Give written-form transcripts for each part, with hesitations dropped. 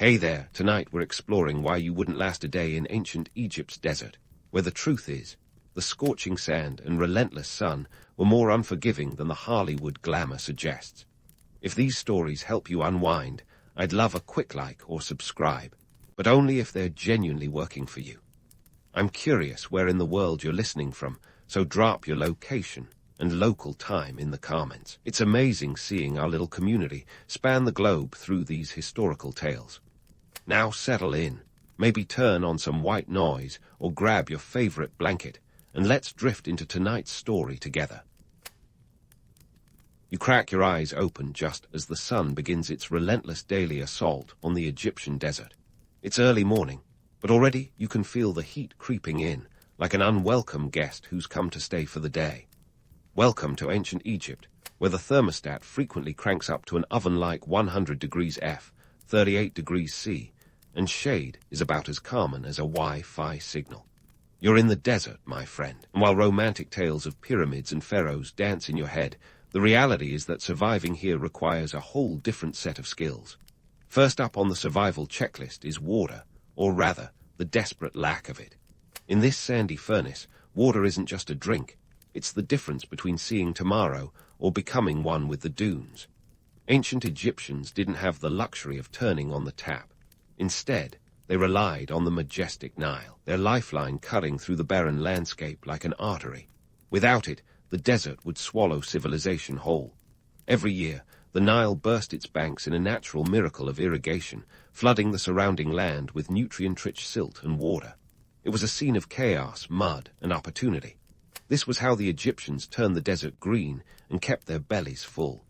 Hey there, tonight we're exploring why you wouldn't last a day in ancient Egypt's desert, where the truth is, the scorching sand and relentless sun were more unforgiving than the Hollywood glamour suggests. If these stories help you unwind, I'd love a quick like or subscribe, but only if they're genuinely working for you. I'm curious where in the world you're listening from, so drop your location and local time in the comments. It's amazing seeing our little community span the globe through these historical tales. Now settle in, maybe turn on some white noise or grab your favorite blanket, and let's drift into tonight's story together. You crack your eyes open just as the sun begins its relentless daily assault on the Egyptian desert. It's early morning, but already you can feel the heat creeping in, like an unwelcome guest who's come to stay for the day. Welcome to ancient Egypt, where the thermostat frequently cranks up to an oven-like 100 degrees F, 38 degrees C, and shade is about as common as a Wi-Fi signal. You're in the desert, my friend, and while romantic tales of pyramids and pharaohs dance in your head, the reality is that surviving here requires a whole different set of skills. First up on the survival checklist is water, or rather, the desperate lack of it. In this sandy furnace, water isn't just a drink, it's the difference between seeing tomorrow or becoming one with the dunes. Ancient Egyptians didn't have the luxury of turning on the tap. Instead, they relied on the majestic Nile, their lifeline cutting through the barren landscape like an artery. Without it, the desert would swallow civilization whole. Every year, the Nile burst its banks in a natural miracle of irrigation, flooding the surrounding land with nutrient-rich silt and water. It was a scene of chaos, mud, and opportunity. This was how the Egyptians turned the desert green and kept their bellies full.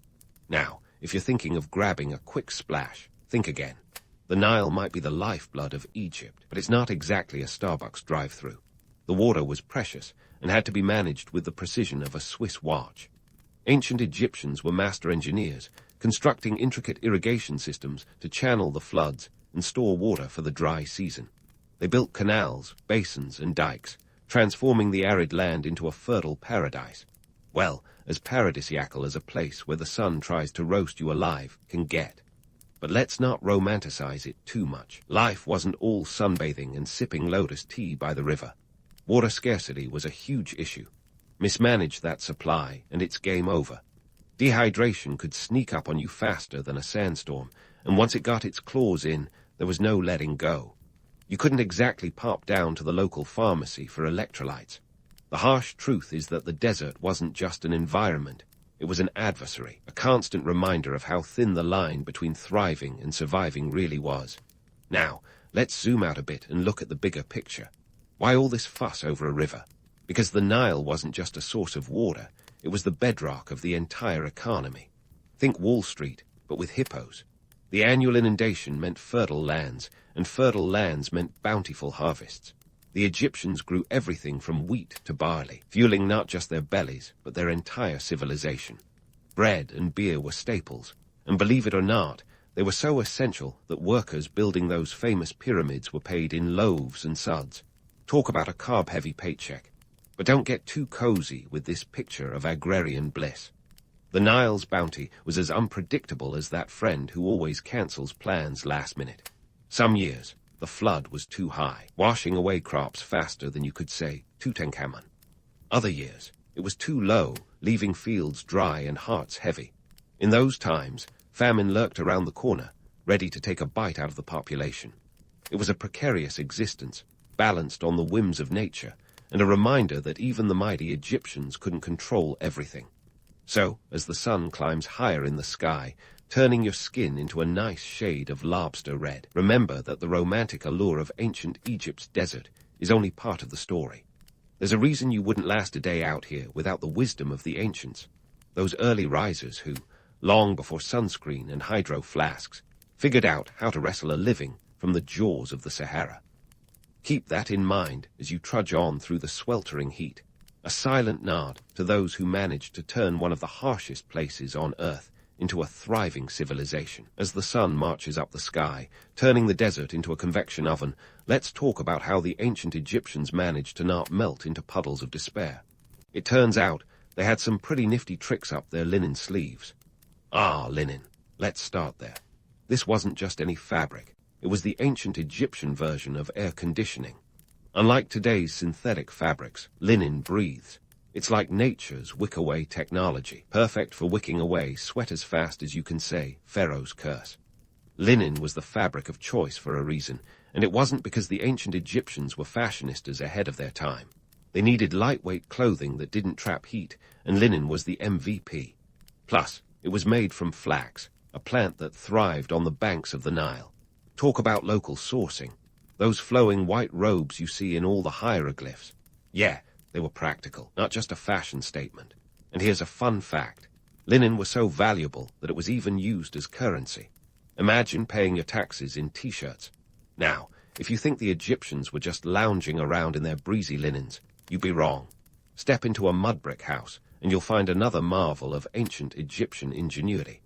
Now, if you're thinking of grabbing a quick splash, think again. The Nile might be the lifeblood of Egypt, but it's not exactly a Starbucks drive-thru. The water was precious and had to be managed with the precision of a Swiss watch. Ancient Egyptians were master engineers, constructing intricate irrigation systems to channel the floods and store water for the dry season. They built canals, basins, and dikes, transforming the arid land into a fertile paradise. Well, as paradisiacal as a place where the sun tries to roast you alive can get. But let's not romanticize it too much. Life wasn't all sunbathing and sipping lotus tea by the river. Water scarcity was a huge issue. Mismanage that supply, and it's game over. Dehydration could sneak up on you faster than a sandstorm, and once it got its claws in, there was no letting go. You couldn't exactly pop down to the local pharmacy for electrolytes. The harsh truth is that the desert wasn't just an environment. It was an adversary, a constant reminder of how thin the line between thriving and surviving really was. Now, let's zoom out a bit and look at the bigger picture. Why all this fuss over a river? Because the Nile wasn't just a source of water, it was the bedrock of the entire economy. Think Wall Street, but with hippos. The annual inundation meant fertile lands, and fertile lands meant bountiful harvests. The Egyptians grew everything from wheat to barley, fueling not just their bellies, but their entire civilization. Bread and beer were staples, and believe it or not, they were so essential that workers building those famous pyramids were paid in loaves and suds. Talk about a carb-heavy paycheck. But don't get too cozy with this picture of agrarian bliss. The Nile's bounty was as unpredictable as that friend who always cancels plans last minute. Some years, the flood was too high, washing away crops faster than you could say Tutankhamun. Other years, it was too low, leaving fields dry and hearts heavy. In those times, famine lurked around the corner, ready to take a bite out of the population. It was a precarious existence, balanced on the whims of nature, and a reminder that even the mighty Egyptians couldn't control everything. So, as the sun climbs higher in the sky, turning your skin into a nice shade of lobster red, remember that the romantic allure of ancient Egypt's desert is only part of the story. There's a reason you wouldn't last a day out here without the wisdom of the ancients, those early risers who, long before sunscreen and hydro flasks, figured out how to wrestle a living from the jaws of the Sahara. Keep that in mind as you trudge on through the sweltering heat, a silent nod to those who managed to turn one of the harshest places on Earth into a thriving civilization. As the sun marches up the sky, turning the desert into a convection oven, let's talk about how the ancient Egyptians managed to not melt into puddles of despair. It turns out they had some pretty nifty tricks up their linen sleeves. Ah, linen. Let's start there. This wasn't just any fabric. It was the ancient Egyptian version of air conditioning. Unlike today's synthetic fabrics, linen breathes. It's like nature's wick-away technology, perfect for wicking away sweat as fast as you can say Pharaoh's curse. Linen was the fabric of choice for a reason, and it wasn't because the ancient Egyptians were fashionistas ahead of their time. They needed lightweight clothing that didn't trap heat, and linen was the MVP. Plus, it was made from flax, a plant that thrived on the banks of the Nile. Talk about local sourcing. Those flowing white robes you see in all the hieroglyphs. Yeah, they were practical, not just a fashion statement. And here's a fun fact. Linen was so valuable that it was even used as currency. Imagine paying your taxes in t-shirts. Now, if you think the Egyptians were just lounging around in their breezy linens, you'd be wrong. Step into a mud brick house, and you'll find another marvel of ancient Egyptian ingenuity.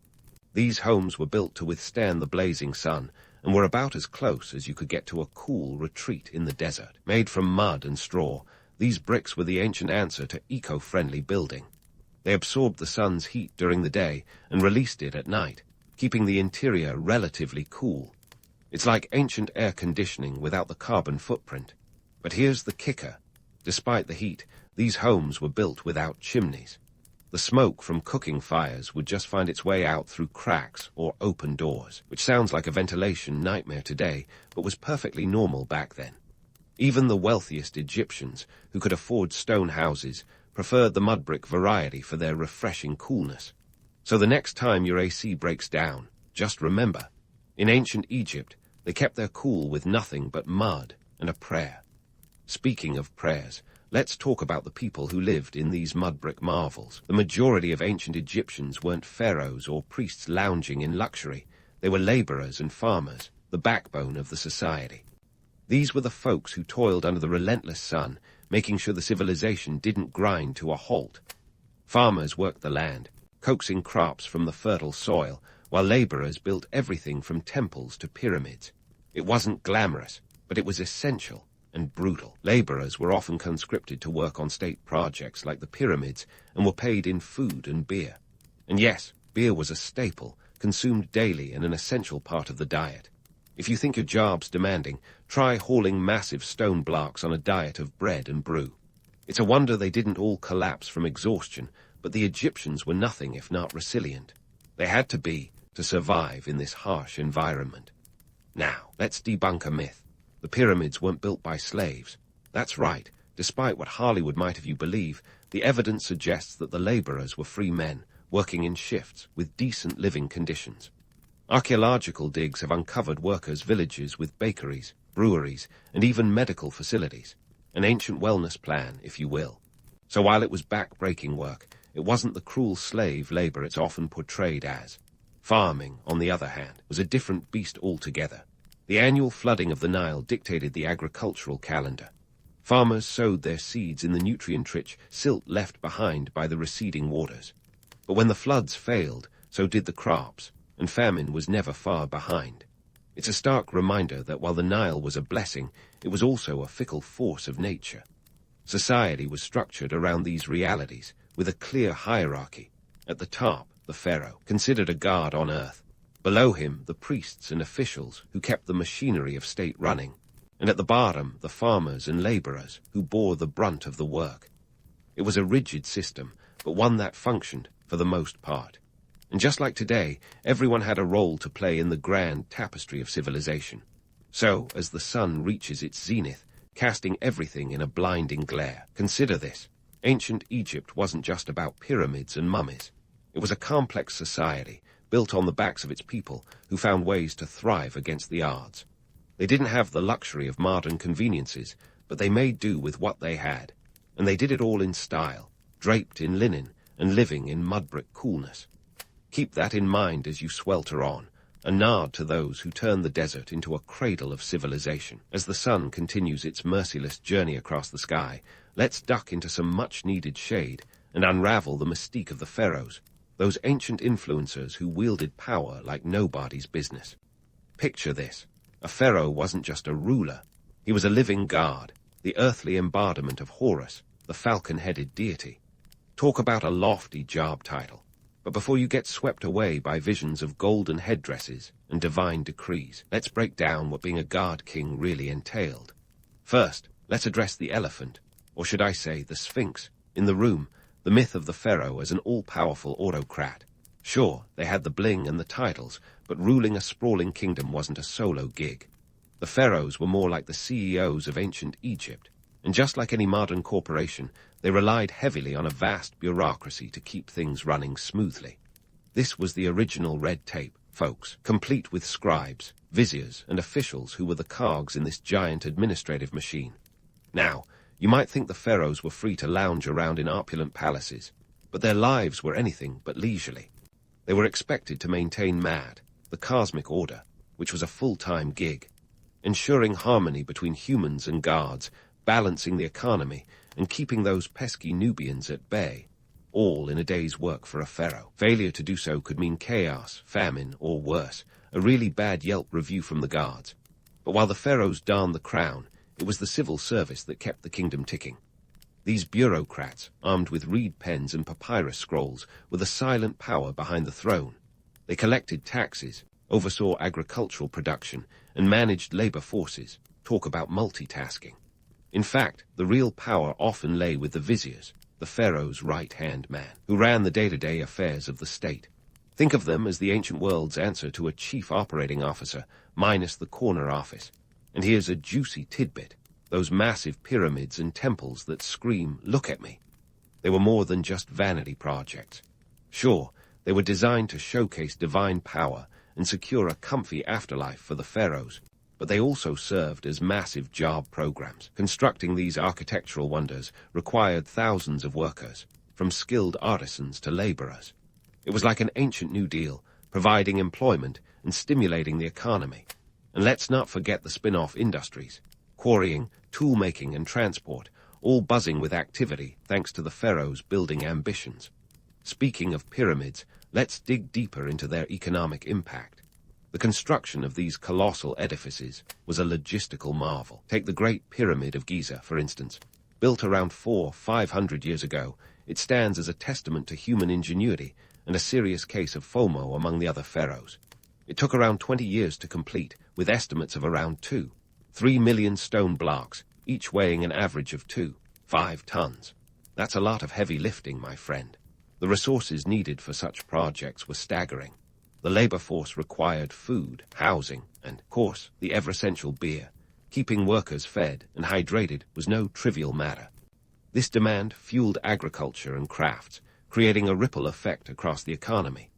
These homes were built to withstand the blazing sun, and were about as close as you could get to a cool retreat in the desert. Made from mud and straw, these bricks were the ancient answer to eco-friendly building. They absorbed the sun's heat during the day and released it at night, keeping the interior relatively cool. It's like ancient air conditioning without the carbon footprint. But here's the kicker. Despite the heat, these homes were built without chimneys. The smoke from cooking fires would just find its way out through cracks or open doors, which sounds like a ventilation nightmare today, but was perfectly normal back then. Even the wealthiest Egyptians, who could afford stone houses, preferred the mud brick variety for their refreshing coolness. So the next time your AC breaks down, just remember, in ancient Egypt, they kept their cool with nothing but mud and a prayer. Speaking of prayers, let's talk about the people who lived in these mud brick marvels. The majority of ancient Egyptians weren't pharaohs or priests lounging in luxury. They were laborers and farmers, the backbone of the society. These were the folks who toiled under the relentless sun, making sure the civilization didn't grind to a halt. Farmers worked the land, coaxing crops from the fertile soil, while laborers built everything from temples to pyramids. It wasn't glamorous, but it was essential and brutal. Laborers were often conscripted to work on state projects like the pyramids and were paid in food and beer. And yes, beer was a staple, consumed daily and an essential part of the diet. If you think your job's demanding, try hauling massive stone blocks on a diet of bread and brew. It's a wonder they didn't all collapse from exhaustion, but the Egyptians were nothing if not resilient. They had to be, to survive in this harsh environment. Now, let's debunk a myth. The pyramids weren't built by slaves. That's right. Despite what Hollywood might have you believe, the evidence suggests that the laborers were free men, working in shifts with decent living conditions. Archaeological digs have uncovered workers' villages with bakeries, breweries, and even medical facilities. An ancient wellness plan, if you will. So while it was back-breaking work, it wasn't the cruel slave labor it's often portrayed as. Farming, on the other hand, was a different beast altogether. The annual flooding of the Nile dictated the agricultural calendar. Farmers sowed their seeds in the nutrient-rich silt left behind by the receding waters. But when the floods failed, so did the crops, and famine was never far behind. It's a stark reminder that while the Nile was a blessing, it was also a fickle force of nature. Society was structured around these realities, with a clear hierarchy. At the top, the pharaoh, considered a god on earth. Below him, the priests and officials who kept the machinery of state running. And at the bottom, the farmers and laborers who bore the brunt of the work. It was a rigid system, but one that functioned for the most part. And just like today, everyone had a role to play in the grand tapestry of civilization. So, as the sun reaches its zenith, casting everything in a blinding glare, consider this. Ancient Egypt wasn't just about pyramids and mummies. It was a complex society, built on the backs of its people, who found ways to thrive against the odds. They didn't have the luxury of modern conveniences, but they made do with what they had. And they did it all in style, draped in linen and living in mud-brick coolness. Keep that in mind as you swelter on, a nod to those who turn the desert into a cradle of civilization. As the sun continues its merciless journey across the sky, let's duck into some much-needed shade and unravel the mystique of the pharaohs, those ancient influencers who wielded power like nobody's business. Picture this. A pharaoh wasn't just a ruler. He was a living god, the earthly embodiment of Horus, the falcon-headed deity. Talk about a lofty job title. But before you get swept away by visions of golden headdresses and divine decrees, let's break down what being a god king really entailed. First, let's address the elephant, or should I say the Sphinx, in the room, the myth of the pharaoh as an all-powerful autocrat. Sure, they had the bling and the titles, but ruling a sprawling kingdom wasn't a solo gig. The pharaohs were more like the CEOs of ancient Egypt, and just like any modern corporation, they relied heavily on a vast bureaucracy to keep things running smoothly. This was the original red tape, folks, complete with scribes, viziers, and officials who were the cogs in this giant administrative machine. Now, you might think the pharaohs were free to lounge around in opulent palaces, but their lives were anything but leisurely. They were expected to maintain the cosmic order, which was a full-time gig, ensuring harmony between humans and gods, balancing the economy, and keeping those pesky Nubians at bay, all in a day's work for a pharaoh. Failure to do so could mean chaos, famine, or worse, a really bad Yelp review from the guards. But while the pharaohs donned the crown, it was the civil service that kept the kingdom ticking. These bureaucrats, armed with reed pens and papyrus scrolls, were the silent power behind the throne. They collected taxes, oversaw agricultural production, and managed labor forces. Talk about multitasking. In fact, the real power often lay with the viziers, the pharaoh's right-hand man, who ran the day-to-day affairs of the state. Think of them as the ancient world's answer to a chief operating officer, minus the corner office. And here's a juicy tidbit: those massive pyramids and temples that scream, "Look at me." They were more than just vanity projects. Sure, they were designed to showcase divine power and secure a comfy afterlife for the pharaohs, but they also served as massive job programs. Constructing these architectural wonders required thousands of workers, from skilled artisans to laborers. It was like an ancient New Deal, providing employment and stimulating the economy. And let's not forget the spin-off industries: quarrying, tool-making, and transport, all buzzing with activity thanks to the pharaohs' building ambitions. Speaking of pyramids, let's dig deeper into their economic impact. The construction of these colossal edifices was a logistical marvel. Take the Great Pyramid of Giza, for instance. Built around 500 years ago, it stands as a testament to human ingenuity and a serious case of FOMO among the other pharaohs. It took around 20 years to complete, with estimates of around 3 million stone blocks, each weighing an average of 5 tons. That's a lot of heavy lifting, my friend. The resources needed for such projects were staggering. The labor force required food, housing, and, of course, the ever-essential beer. Keeping workers fed and hydrated was no trivial matter. This demand fueled agriculture and crafts, creating a ripple effect across the economy.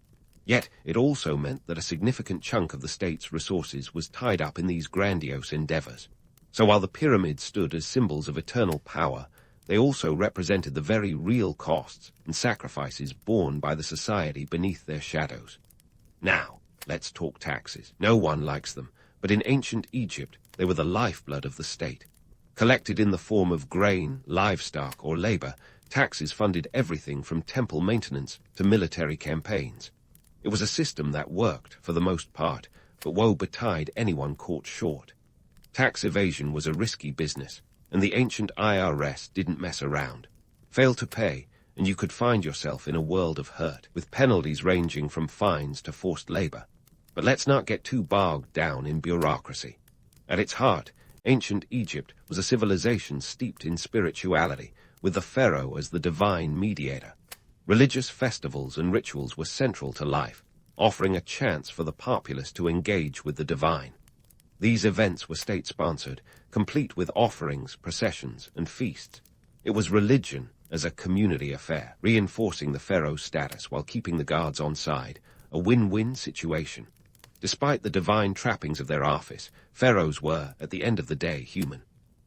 Yet it also meant that a significant chunk of the state's resources was tied up in these grandiose endeavors. So while the pyramids stood as symbols of eternal power, they also represented the very real costs and sacrifices borne by the society beneath their shadows. Now, let's talk taxes. No one likes them, but in ancient Egypt, they were the lifeblood of the state. Collected in the form of grain, livestock, or labor, taxes funded everything from temple maintenance to military campaigns. It was a system that worked, for the most part, but woe betide anyone caught short. Tax evasion was a risky business, and the ancient IRS didn't mess around. Fail to pay, and you could find yourself in a world of hurt, with penalties ranging from fines to forced labor. But let's not get too bogged down in bureaucracy. At its heart, ancient Egypt was a civilization steeped in spirituality, with the pharaoh as the divine mediator. Religious festivals and rituals were central to life, offering a chance for the populace to engage with the divine. These events were state-sponsored, complete with offerings, processions, and feasts. It was religion as a community affair, reinforcing the pharaoh's status while keeping the guards on side, a win-win situation. Despite the divine trappings of their office, pharaohs were, at the end of the day, human.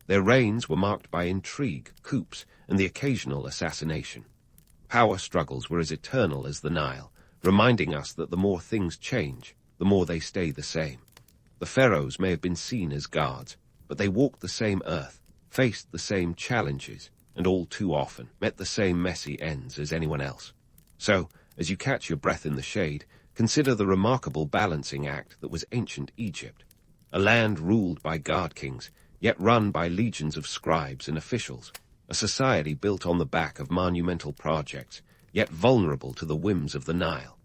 Their reigns were marked by intrigue, coups, and the occasional assassination. Power struggles were as eternal as the Nile, reminding us that the more things change, the more they stay the same. The pharaohs may have been seen as gods, but they walked the same earth, faced the same challenges, and all too often met the same messy ends as anyone else. So, as you catch your breath in the shade, consider the remarkable balancing act that was ancient Egypt. A land ruled by god kings, yet run by legions of scribes and officials. A society built on the back of monumental projects, yet vulnerable to the whims of the Nile.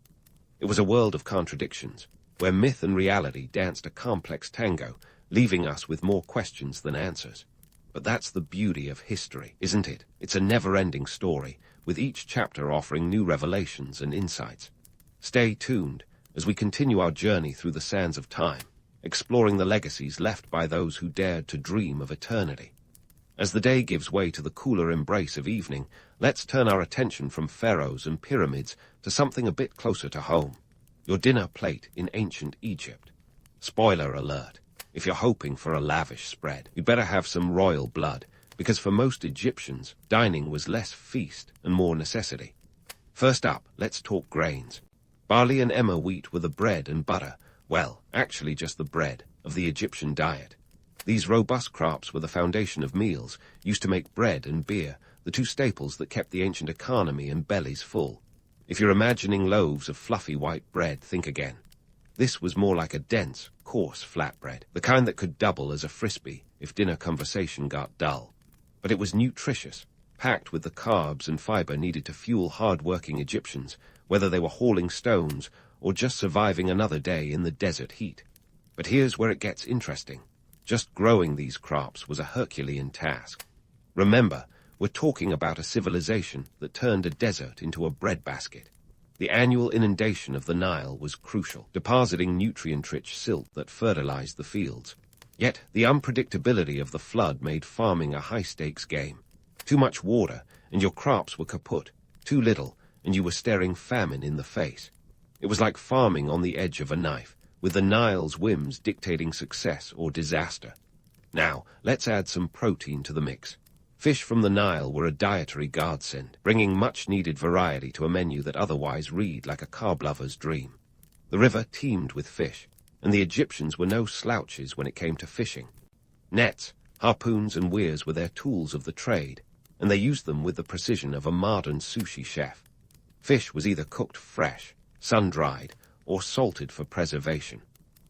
It was a world of contradictions, where myth and reality danced a complex tango, leaving us with more questions than answers. But that's the beauty of history, isn't it? It's a never-ending story, with each chapter offering new revelations and insights. Stay tuned as we continue our journey through the sands of time, exploring the legacies left by those who dared to dream of eternity. As the day gives way to the cooler embrace of evening, let's turn our attention from pharaohs and pyramids to something a bit closer to home. Your dinner plate in ancient Egypt. Spoiler alert, if you're hoping for a lavish spread, you'd better have some royal blood, because for most Egyptians, dining was less feast and more necessity. First up, let's talk grains. Barley and emmer wheat were the bread and butter, well, actually just the bread, of the Egyptian diet. These robust crops were the foundation of meals, used to make bread and beer, the two staples that kept the ancient economy and bellies full. If you're imagining loaves of fluffy white bread, think again. This was more like a dense, coarse flatbread, the kind that could double as a frisbee if dinner conversation got dull. But it was nutritious, packed with the carbs and fiber needed to fuel hard-working Egyptians, whether they were hauling stones or just surviving another day in the desert heat. But here's where it gets interesting. Just growing these crops was a Herculean task. Remember, we're talking about a civilization that turned a desert into a breadbasket. The annual inundation of the Nile was crucial, depositing nutrient-rich silt that fertilized the fields. Yet the unpredictability of the flood made farming a high-stakes game. Too much water, and your crops were kaput. Too little, and you were staring famine in the face. It was like farming on the edge of a knife, with the Nile's whims dictating success or disaster. Now, let's add some protein to the mix. Fish from the Nile were a dietary godsend, bringing much-needed variety to a menu that otherwise read like a carb lover's dream. The river teemed with fish, and the Egyptians were no slouches when it came to fishing. Nets, harpoons, and weirs were their tools of the trade, and they used them with the precision of a modern sushi chef. Fish was either cooked fresh, sun-dried, or salted for preservation.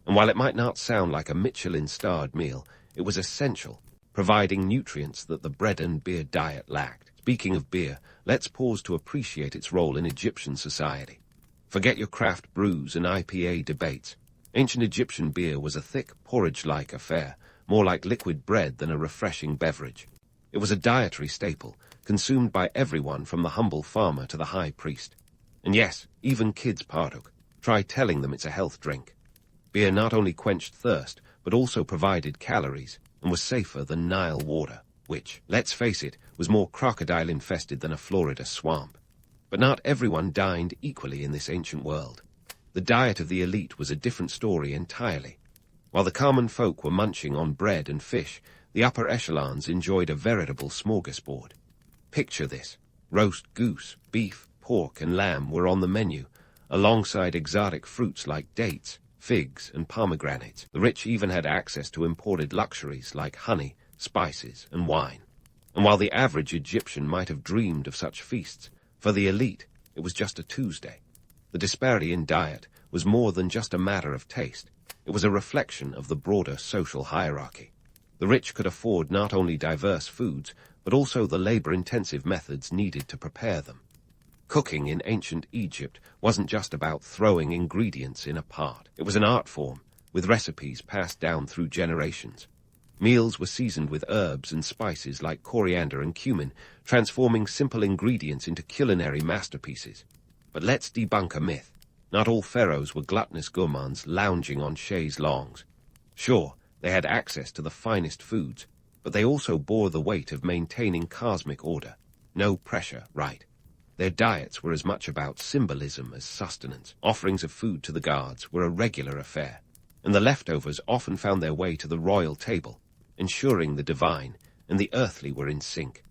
And while it might not sound like a Michelin-starred meal, it was essential, providing nutrients that the bread and beer diet lacked. Speaking of beer, let's pause to appreciate its role in Egyptian society. Forget your craft brews and IPA debates. Ancient Egyptian beer was a thick, porridge-like affair, more like liquid bread than a refreshing beverage. It was a dietary staple, consumed by everyone from the humble farmer to the high priest. And yes, even kids partook. Try telling them it's a health drink. Beer not only quenched thirst, but also provided calories, and was safer than Nile water, which, let's face it, was more crocodile-infested than a Florida swamp. But not everyone dined equally in this ancient world. The diet of the elite was a different story entirely. While the common folk were munching on bread and fish, the upper echelons enjoyed a veritable smorgasbord. Picture this. Roast goose, beef, pork, and lamb were on the menu, alongside exotic fruits like dates, figs, and pomegranates. The rich even had access to imported luxuries like honey, spices, and wine. And while the average Egyptian might have dreamed of such feasts, for the elite, it was just a Tuesday. The disparity in diet was more than just a matter of taste. It was a reflection of the broader social hierarchy. The rich could afford not only diverse foods, but also the labor-intensive methods needed to prepare them. Cooking in ancient Egypt wasn't just about throwing ingredients in a pot. It was an art form, with recipes passed down through generations. Meals were seasoned with herbs and spices like coriander and cumin, transforming simple ingredients into culinary masterpieces. But let's debunk a myth. Not all pharaohs were gluttonous gourmands lounging on chaise longues. Sure, they had access to the finest foods, but they also bore the weight of maintaining cosmic order. No pressure, right? Their diets were as much about symbolism as sustenance. Offerings of food to the gods were a regular affair, and the leftovers often found their way to the royal table, ensuring the divine and the earthly were in sync.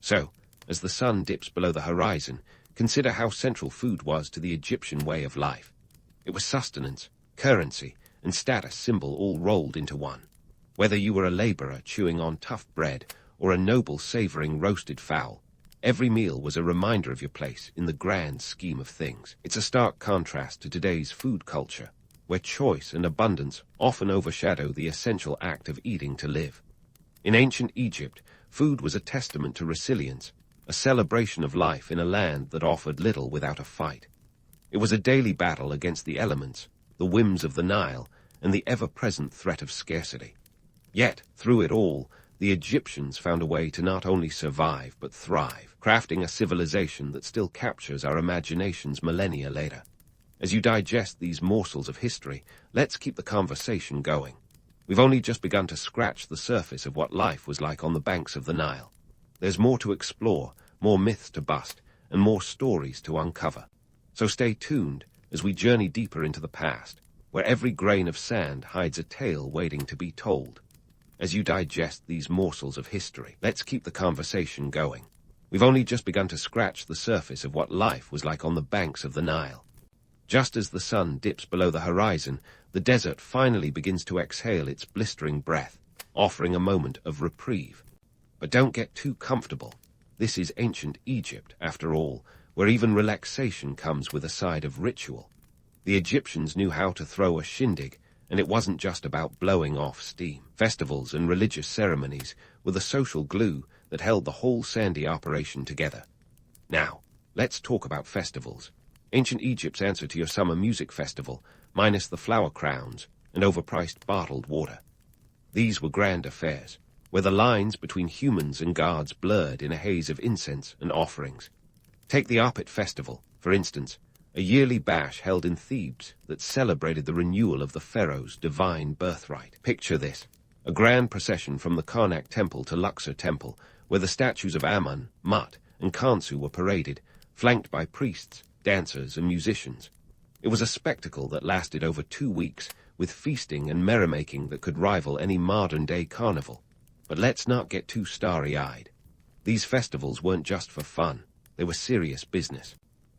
So, as the sun dips below the horizon, consider how central food was to the Egyptian way of life. It was sustenance, currency, and status symbol all rolled into one. Whether you were a laborer chewing on tough bread or a noble savoring roasted fowl, every meal was a reminder of your place in the grand scheme of things. It's a stark contrast to today's food culture, where choice and abundance often overshadow the essential act of eating to live. In ancient Egypt, food was a testament to resilience, a celebration of life in a land that offered little without a fight. It was a daily battle against the elements, the whims of the Nile, and the ever-present threat of scarcity. Yet, through it all, the Egyptians found a way to not only survive but thrive, crafting a civilization that still captures our imaginations millennia later. As you digest these morsels of history, let's keep the conversation going. We've only just begun to scratch the surface of what life was like on the banks of the Nile. There's more to explore, more myths to bust, and more stories to uncover. So stay tuned as we journey deeper into the past, where every grain of sand hides a tale waiting to be told. As you digest these morsels of history, let's keep the conversation going. We've only just begun to scratch the surface of what life was like on the banks of the Nile. Just as the sun dips below the horizon, the desert finally begins to exhale its blistering breath, offering a moment of reprieve. But don't get too comfortable. This is ancient Egypt, after all, where even relaxation comes with a side of ritual. The Egyptians knew how to throw a shindig, and it wasn't just about blowing off steam. Festivals and religious ceremonies were the social glue that held the whole sandy operation together. Now, let's talk about festivals. Ancient Egypt's answer to your summer music festival, minus the flower crowns and overpriced bottled water. These were grand affairs, where the lines between humans and gods blurred in a haze of incense and offerings. Take the Apit festival, for instance, a yearly bash held in Thebes that celebrated the renewal of the pharaoh's divine birthright. Picture this, a grand procession from the Karnak temple to Luxor temple, where the statues of Ammon, Mut, and Khonsu were paraded, flanked by priests, dancers, and musicians. It was a spectacle that lasted over 2 weeks, with feasting and merrymaking that could rival any modern-day carnival. But let's not get too starry-eyed. These festivals weren't just for fun, they were serious business.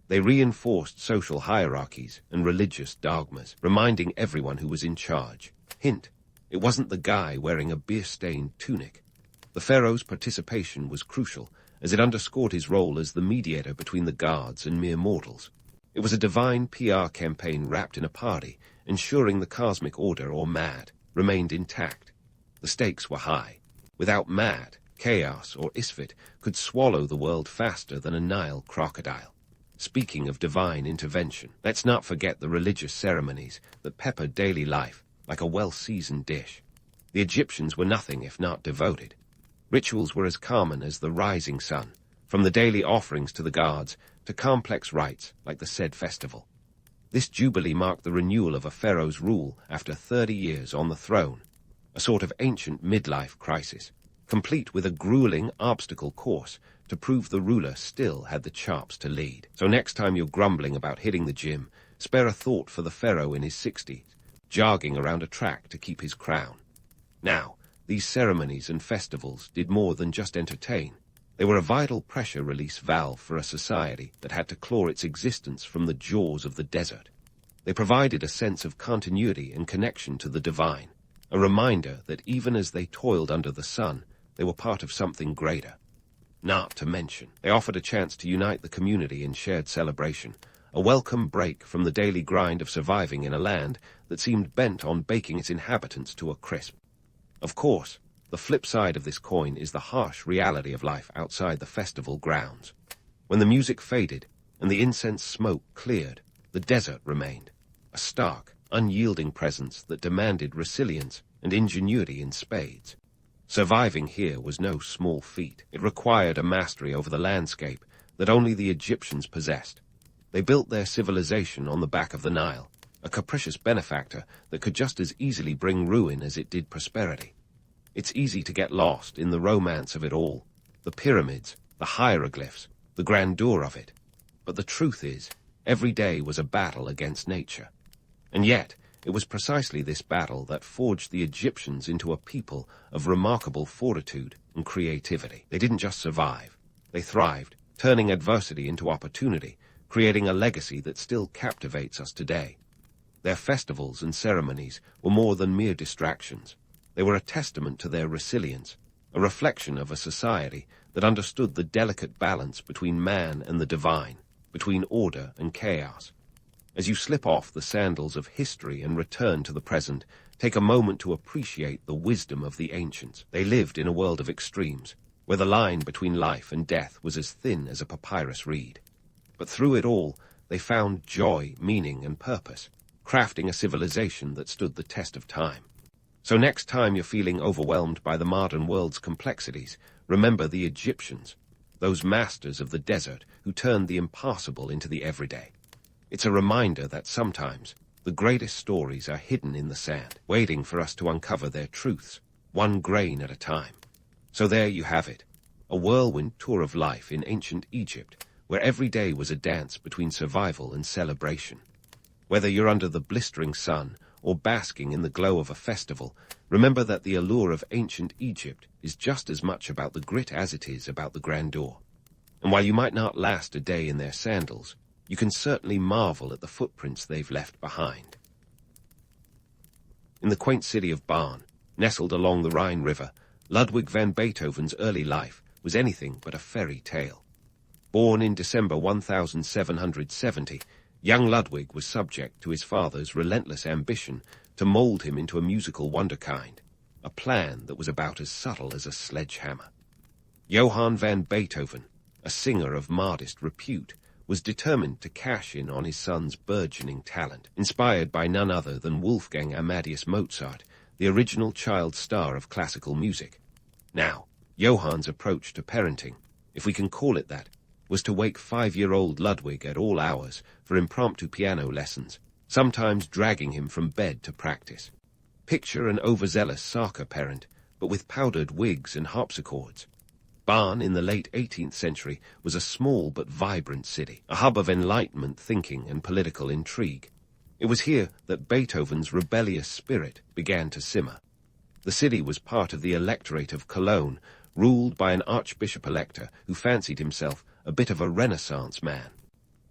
They reinforced social hierarchies and religious dogmas, reminding everyone who was in charge. Hint, it wasn't the guy wearing a beer-stained tunic. The pharaoh's participation was crucial, as it underscored his role as the mediator between the gods and mere mortals. It was a divine PR campaign wrapped in a party, ensuring the cosmic order, or MAD, remained intact. The stakes were high. Without MAD, chaos, or Isfit could swallow the world faster than a Nile crocodile. Speaking of divine intervention, let's not forget the religious ceremonies that peppered daily life like a well-seasoned dish. The Egyptians were nothing if not devoted. Rituals were as common as the rising sun, from the daily offerings to the gods to complex rites like the said festival. This jubilee marked the renewal of a pharaoh's rule after 30 years on the throne, a sort of ancient midlife crisis, complete with a grueling obstacle course to prove the ruler still had the chops to lead. So next time you're grumbling about hitting the gym, spare a thought for the pharaoh in his 60s, jogging around a track to keep his crown. Now, these ceremonies and festivals did more than just entertain. They were a vital pressure release valve for a society that had to claw its existence from the jaws of the desert. They provided a sense of continuity and connection to the divine, a reminder that even as they toiled under the sun, they were part of something greater. Not to mention, they offered a chance to unite the community in shared celebration, a welcome break from the daily grind of surviving in a land that seemed bent on baking its inhabitants to a crisp. Of course, the flip side of this coin is the harsh reality of life outside the festival grounds. When the music faded and the incense smoke cleared, the desert remained, a stark, unyielding presence that demanded resilience and ingenuity in spades. Surviving here was no small feat. It required a mastery over the landscape that only the Egyptians possessed. They built their civilization on the back of the Nile, a capricious benefactor that could just as easily bring ruin as it did prosperity. It's easy to get lost in the romance of it all, the pyramids, the hieroglyphs, the grandeur of it. But the truth is, every day was a battle against nature. And yet, it was precisely this battle that forged the Egyptians into a people of remarkable fortitude and creativity. They didn't just survive, they thrived, turning adversity into opportunity, creating a legacy that still captivates us today. Their festivals and ceremonies were more than mere distractions. They were a testament to their resilience, a reflection of a society that understood the delicate balance between man and the divine, between order and chaos. As you slip off the sandals of history and return to the present, take a moment to appreciate the wisdom of the ancients. They lived in a world of extremes, where the line between life and death was as thin as a papyrus reed. But through it all, they found joy, meaning, and purpose, crafting a civilization that stood the test of time. So next time you're feeling overwhelmed by the modern world's complexities, remember the Egyptians, those masters of the desert who turned the impossible into the everyday. It's a reminder that sometimes the greatest stories are hidden in the sand, waiting for us to uncover their truths, one grain at a time. So there you have it, a whirlwind tour of life in ancient Egypt, where every day was a dance between survival and celebration. Whether you're under the blistering sun or basking in the glow of a festival, remember that the allure of ancient Egypt is just as much about the grit as it is about the grandeur. And while you might not last a day in their sandals, you can certainly marvel at the footprints they've left behind. In the quaint city of Bonn, nestled along the Rhine River, Ludwig van Beethoven's early life was anything but a fairy tale. Born in December 1770, young Ludwig was subject to his father's relentless ambition to mold him into a musical wonderkind, a plan that was about as subtle as a sledgehammer. Johann van Beethoven, a singer of modest repute, was determined to cash in on his son's burgeoning talent, inspired by none other than Wolfgang Amadeus Mozart, the original child star of classical music. Now, Johann's approach to parenting, if we can call it that, was to wake 5-year-old Ludwig at all hours for impromptu piano lessons, sometimes dragging him from bed to practice. Picture an overzealous soccer parent, but with powdered wigs and harpsichords. Bonn in the late 18th century was a small but vibrant city, a hub of Enlightenment thinking and political intrigue. It was here that Beethoven's rebellious spirit began to simmer. The city was part of the electorate of Cologne, ruled by an archbishop-elector who fancied himself a bit of a Renaissance man.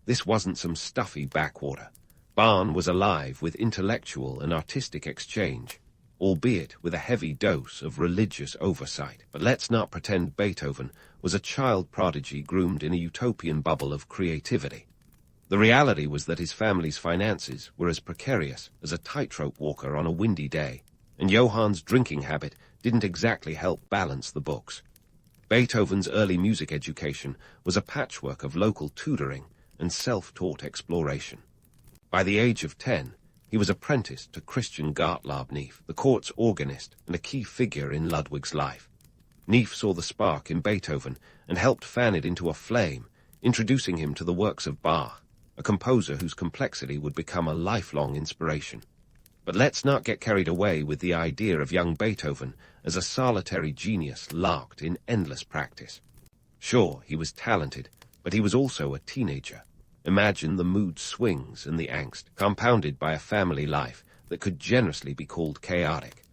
This wasn't some stuffy backwater. Bonn was alive with intellectual and artistic exchange, albeit with a heavy dose of religious oversight. But let's not pretend Beethoven was a child prodigy groomed in a utopian bubble of creativity. The reality was that his family's finances were as precarious as a tightrope walker on a windy day, and Johann's drinking habit didn't exactly help balance the books. Beethoven's early music education was a patchwork of local tutoring and self-taught exploration. By the age of 10, he was apprenticed to Christian Gottlob Neef, the court's organist and a key figure in Ludwig's life. Neef saw the spark in Beethoven and helped fan it into a flame, introducing him to the works of Bach, a composer whose complexity would become a lifelong inspiration. But let's not get carried away with the idea of young Beethoven as a solitary genius locked in endless practice. Sure, he was talented, but he was also a teenager. Imagine the mood swings and the angst, compounded by a family life that could generously be called chaotic.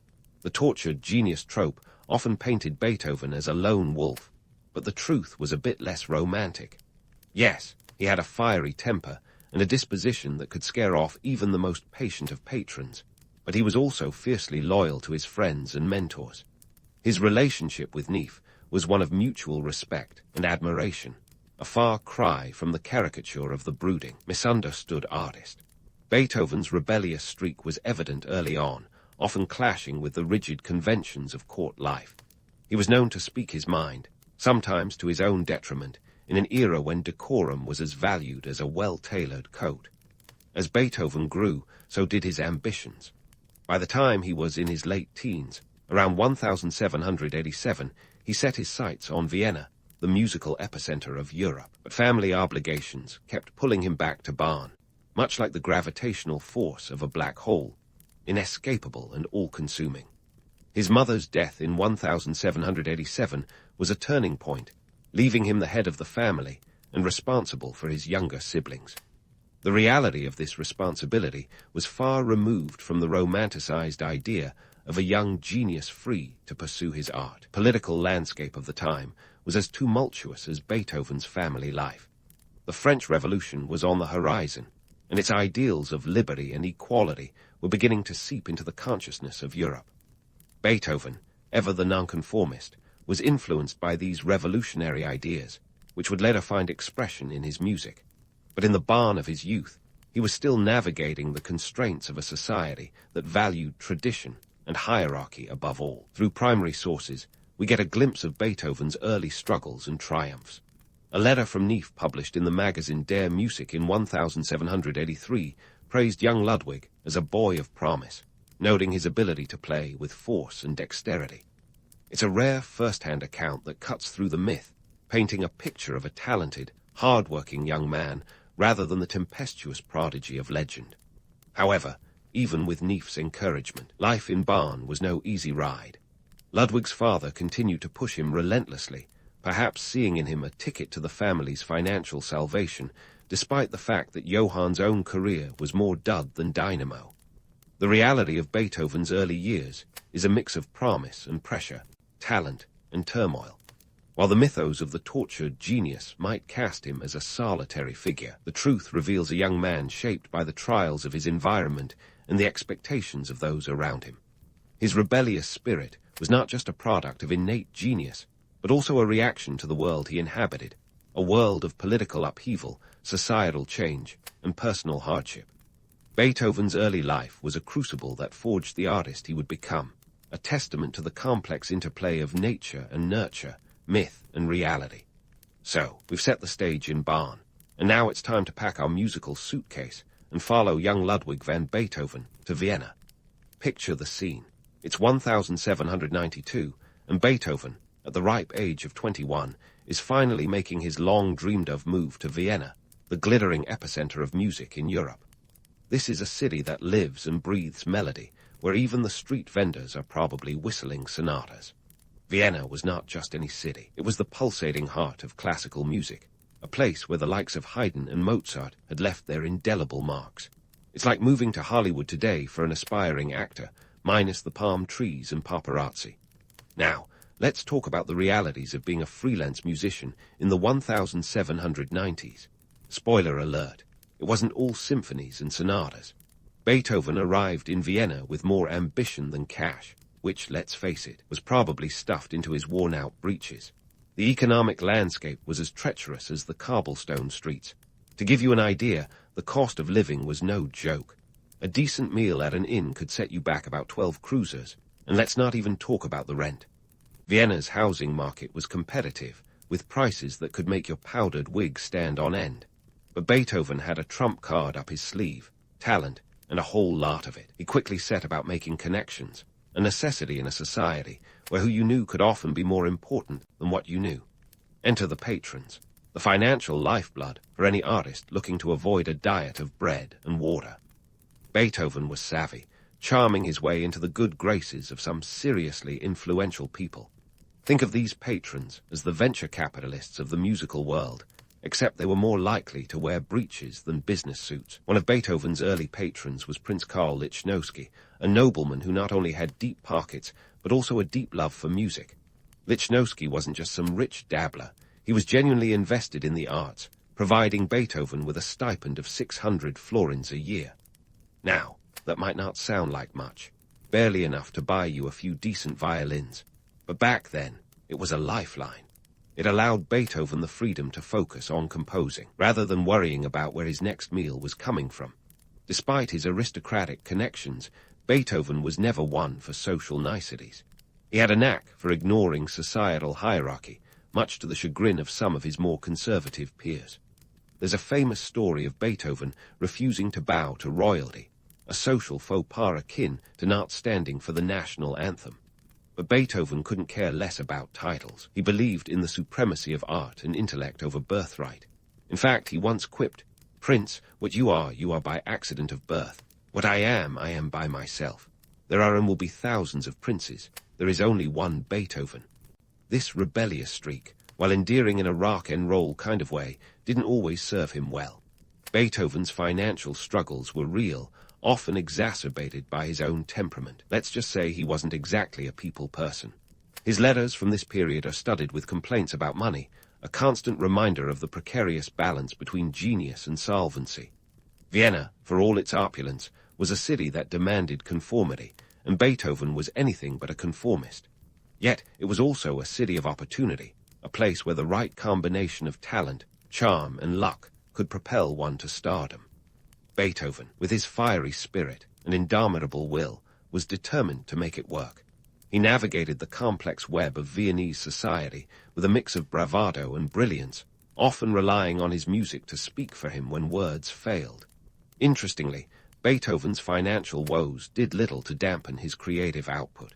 The tortured genius trope often painted Beethoven as a lone wolf, but the truth was a bit less romantic. Yes, he had a fiery temper and a disposition that could scare off even the most patient of patrons, but he was also fiercely loyal to his friends and mentors. His relationship with Neef was one of mutual respect and admiration, a far cry from the caricature of the brooding, misunderstood artist. Beethoven's rebellious streak was evident early on, often clashing with the rigid conventions of court life. He was known to speak his mind, sometimes to his own detriment, in an era when decorum was as valued as a well-tailored coat. As Beethoven grew, so did his ambitions. By the time he was in his late teens, around 1787, he set his sights on Vienna, the musical epicenter of Europe. But family obligations kept pulling him back to Bonn, much like the gravitational force of a black hole, inescapable and all-consuming. His mother's death in 1787 was a turning point, leaving him the head of the family and responsible for his younger siblings. The reality of this responsibility was far removed from the romanticized idea of a young genius free to pursue his art. Political landscape of the time was as tumultuous as Beethoven's family life. The French Revolution was on the horizon, and its ideals of liberty and equality were beginning to seep into the consciousness of Europe. Beethoven, ever the nonconformist, was influenced by these revolutionary ideas, which would later find expression in his music. But in the Bonn of his youth, he was still navigating the constraints of a society that valued tradition and hierarchy above all. Through primary sources, we get a glimpse of Beethoven's early struggles and triumphs. A letter from Neef published in the magazine Der Musik in 1783 praised young Ludwig as a boy of promise, noting his ability to play with force and dexterity. It's a rare first-hand account that cuts through the myth, painting a picture of a talented, hard-working young man rather than the tempestuous prodigy of legend. However, even with Neef's encouragement, life in Bonn was no easy ride. Ludwig's father continued to push him relentlessly, perhaps seeing in him a ticket to the family's financial salvation, despite the fact that Johann's own career was more dud than dynamo. The reality of Beethoven's early years is a mix of promise and pressure, talent and turmoil. While the mythos of the tortured genius might cast him as a solitary figure, the truth reveals a young man shaped by the trials of his environment and the expectations of those around him. His rebellious spirit was not just a product of innate genius, but also a reaction to the world he inhabited, a world of political upheaval, societal change, and personal hardship. Beethoven's early life was a crucible that forged the artist he would become, a testament to the complex interplay of nature and nurture, myth and reality. So, we've set the stage in Bonn, and now it's time to pack our musical suitcase and follow young Ludwig van Beethoven to Vienna. Picture the scene. It's 1792, and Beethoven, at the ripe age of 21, is finally making his long-dreamed-of move to Vienna, the glittering epicenter of music in Europe. This is a city that lives and breathes melody, where even the street vendors are probably whistling sonatas. Vienna was not just any city. It was the pulsating heart of classical music, a place where the likes of Haydn and Mozart had left their indelible marks. It's like moving to Hollywood today for an aspiring actor, minus the palm trees and paparazzi. Now, let's talk about the realities of being a freelance musician in the 1790s. Spoiler alert, it wasn't all symphonies and sonatas. Beethoven arrived in Vienna with more ambition than cash, which, let's face it, was probably stuffed into his worn-out breeches. The economic landscape was as treacherous as the cobblestone streets. To give you an idea, the cost of living was no joke. A decent meal at an inn could set you back about 12 cruisers, and let's not even talk about the rent. Vienna's housing market was competitive, with prices that could make your powdered wig stand on end. But Beethoven had a trump card up his sleeve, talent, and a whole lot of it. He quickly set about making connections, a necessity in a society where who you knew could often be more important than what you knew. Enter the patrons, the financial lifeblood for any artist looking to avoid a diet of bread and water. Beethoven was savvy, charming his way into the good graces of some seriously influential people. Think of these patrons as the venture capitalists of the musical world, except they were more likely to wear breeches than business suits. One of Beethoven's early patrons was Prince Karl Lichnowsky, a nobleman who not only had deep pockets, but also a deep love for music. Lichnowsky wasn't just some rich dabbler. He was genuinely invested in the arts, providing Beethoven with a stipend of 600 florins a year. Now, that might not sound like much, barely enough to buy you a few decent violins. But back then, it was a lifeline. It allowed Beethoven the freedom to focus on composing, rather than worrying about where his next meal was coming from. Despite his aristocratic connections, Beethoven was never one for social niceties. He had a knack for ignoring societal hierarchy, much to the chagrin of some of his more conservative peers. There's a famous story of Beethoven refusing to bow to royalty, a social faux pas akin to not standing for the national anthem. But Beethoven couldn't care less about titles. He believed in the supremacy of art and intellect over birthright. In fact, he once quipped, "Prince, what you are by accident of birth. What I am by myself. There are and will be thousands of princes. There is only one Beethoven." This rebellious streak, while endearing in a rock and roll kind of way, didn't always serve him well. Beethoven's financial struggles were real, often exacerbated by his own temperament. Let's just say he wasn't exactly a people person. His letters from this period are studded with complaints about money, a constant reminder of the precarious balance between genius and solvency. Vienna, for all its opulence, was a city that demanded conformity, and Beethoven was anything but a conformist. Yet it was also a city of opportunity, a place where the right combination of talent, charm, and luck could propel one to stardom. Beethoven, with his fiery spirit and indomitable will, was determined to make it work. He navigated the complex web of Viennese society with a mix of bravado and brilliance, often relying on his music to speak for him when words failed. Interestingly, Beethoven's financial woes did little to dampen his creative output.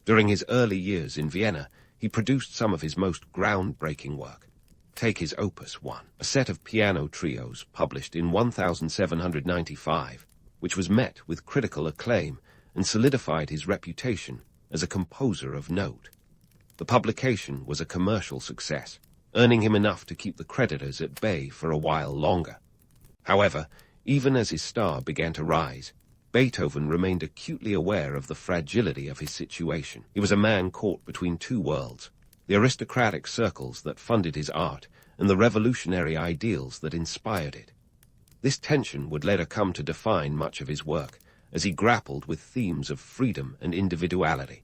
During his early years in Vienna, he produced some of his most groundbreaking work. Take his Opus 1, a set of piano trios published in 1795, which was met with critical acclaim and solidified his reputation as a composer of note. The publication was a commercial success, earning him enough to keep the creditors at bay for a while longer. However, even as his star began to rise, Beethoven remained acutely aware of the fragility of his situation. He was a man caught between two worlds, the aristocratic circles that funded his art and the revolutionary ideals that inspired it. This tension would later come to define much of his work, as he grappled with themes of freedom and individuality.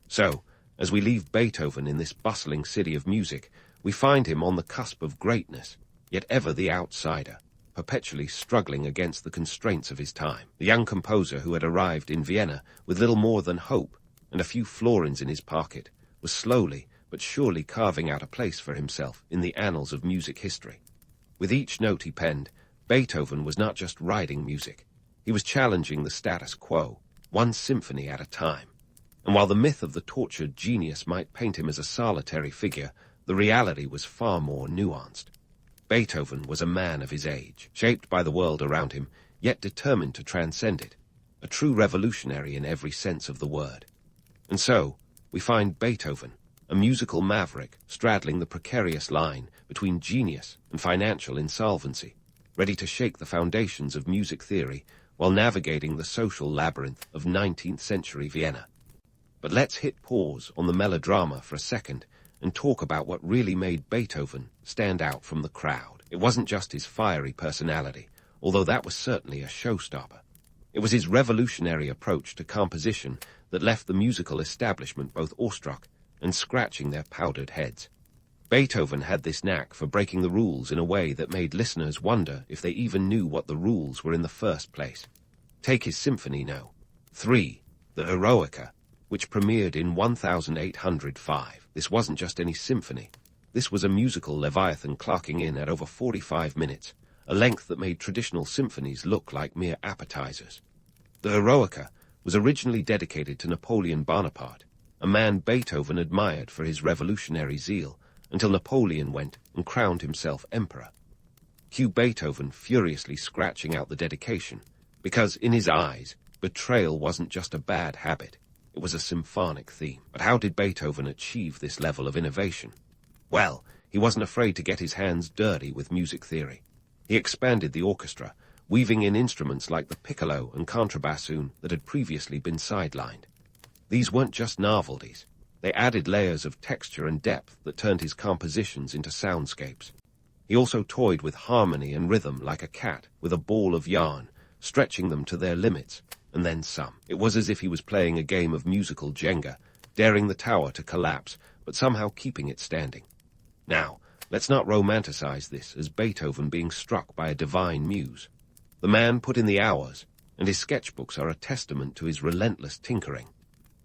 So, as we leave Beethoven in this bustling city of music, we find him on the cusp of greatness, yet ever the outsider, perpetually struggling against the constraints of his time. The young composer who had arrived in Vienna with little more than hope and a few florins in his pocket was slowly but surely carving out a place for himself in the annals of music history. With each note he penned, Beethoven was not just writing music. He was challenging the status quo, one symphony at a time. And while the myth of the tortured genius might paint him as a solitary figure, the reality was far more nuanced. Beethoven was a man of his age, shaped by the world around him, yet determined to transcend it, a true revolutionary in every sense of the word. And so, we find Beethoven, a musical maverick straddling the precarious line between genius and financial insolvency, ready to shake the foundations of music theory while navigating the social labyrinth of 19th-century Vienna. But let's hit pause on the melodrama for a second and talk about what really made Beethoven stand out from the crowd. It wasn't just his fiery personality, although that was certainly a showstopper. It was his revolutionary approach to composition that left the musical establishment both awestruck and scratching their powdered heads. Beethoven had this knack for breaking the rules in a way that made listeners wonder if they even knew what the rules were in the first place. Take his Symphony No. 3, the Eroica, which premiered in 1805. This wasn't just any symphony. This was a musical leviathan clocking in at over 45 minutes, a length that made traditional symphonies look like mere appetizers. The Eroica was originally dedicated to Napoleon Bonaparte, a man Beethoven admired for his revolutionary zeal, until Napoleon went and crowned himself emperor. Cue Beethoven furiously scratching out the dedication, because in his eyes, betrayal wasn't just a bad habit. It was a symphonic theme. But how did Beethoven achieve this level of innovation? Well, he wasn't afraid to get his hands dirty with music theory. He expanded the orchestra, weaving in instruments like the piccolo and contrabassoon that had previously been sidelined. These weren't just novelties. They added layers of texture and depth that turned his compositions into soundscapes. He also toyed with harmony and rhythm like a cat with a ball of yarn, stretching them to their limits, and then some. It was as if he was playing a game of musical Jenga, daring the tower to collapse, but somehow keeping it standing. Now, let's not romanticize this as Beethoven being struck by a divine muse. The man put in the hours, and his sketchbooks are a testament to his relentless tinkering.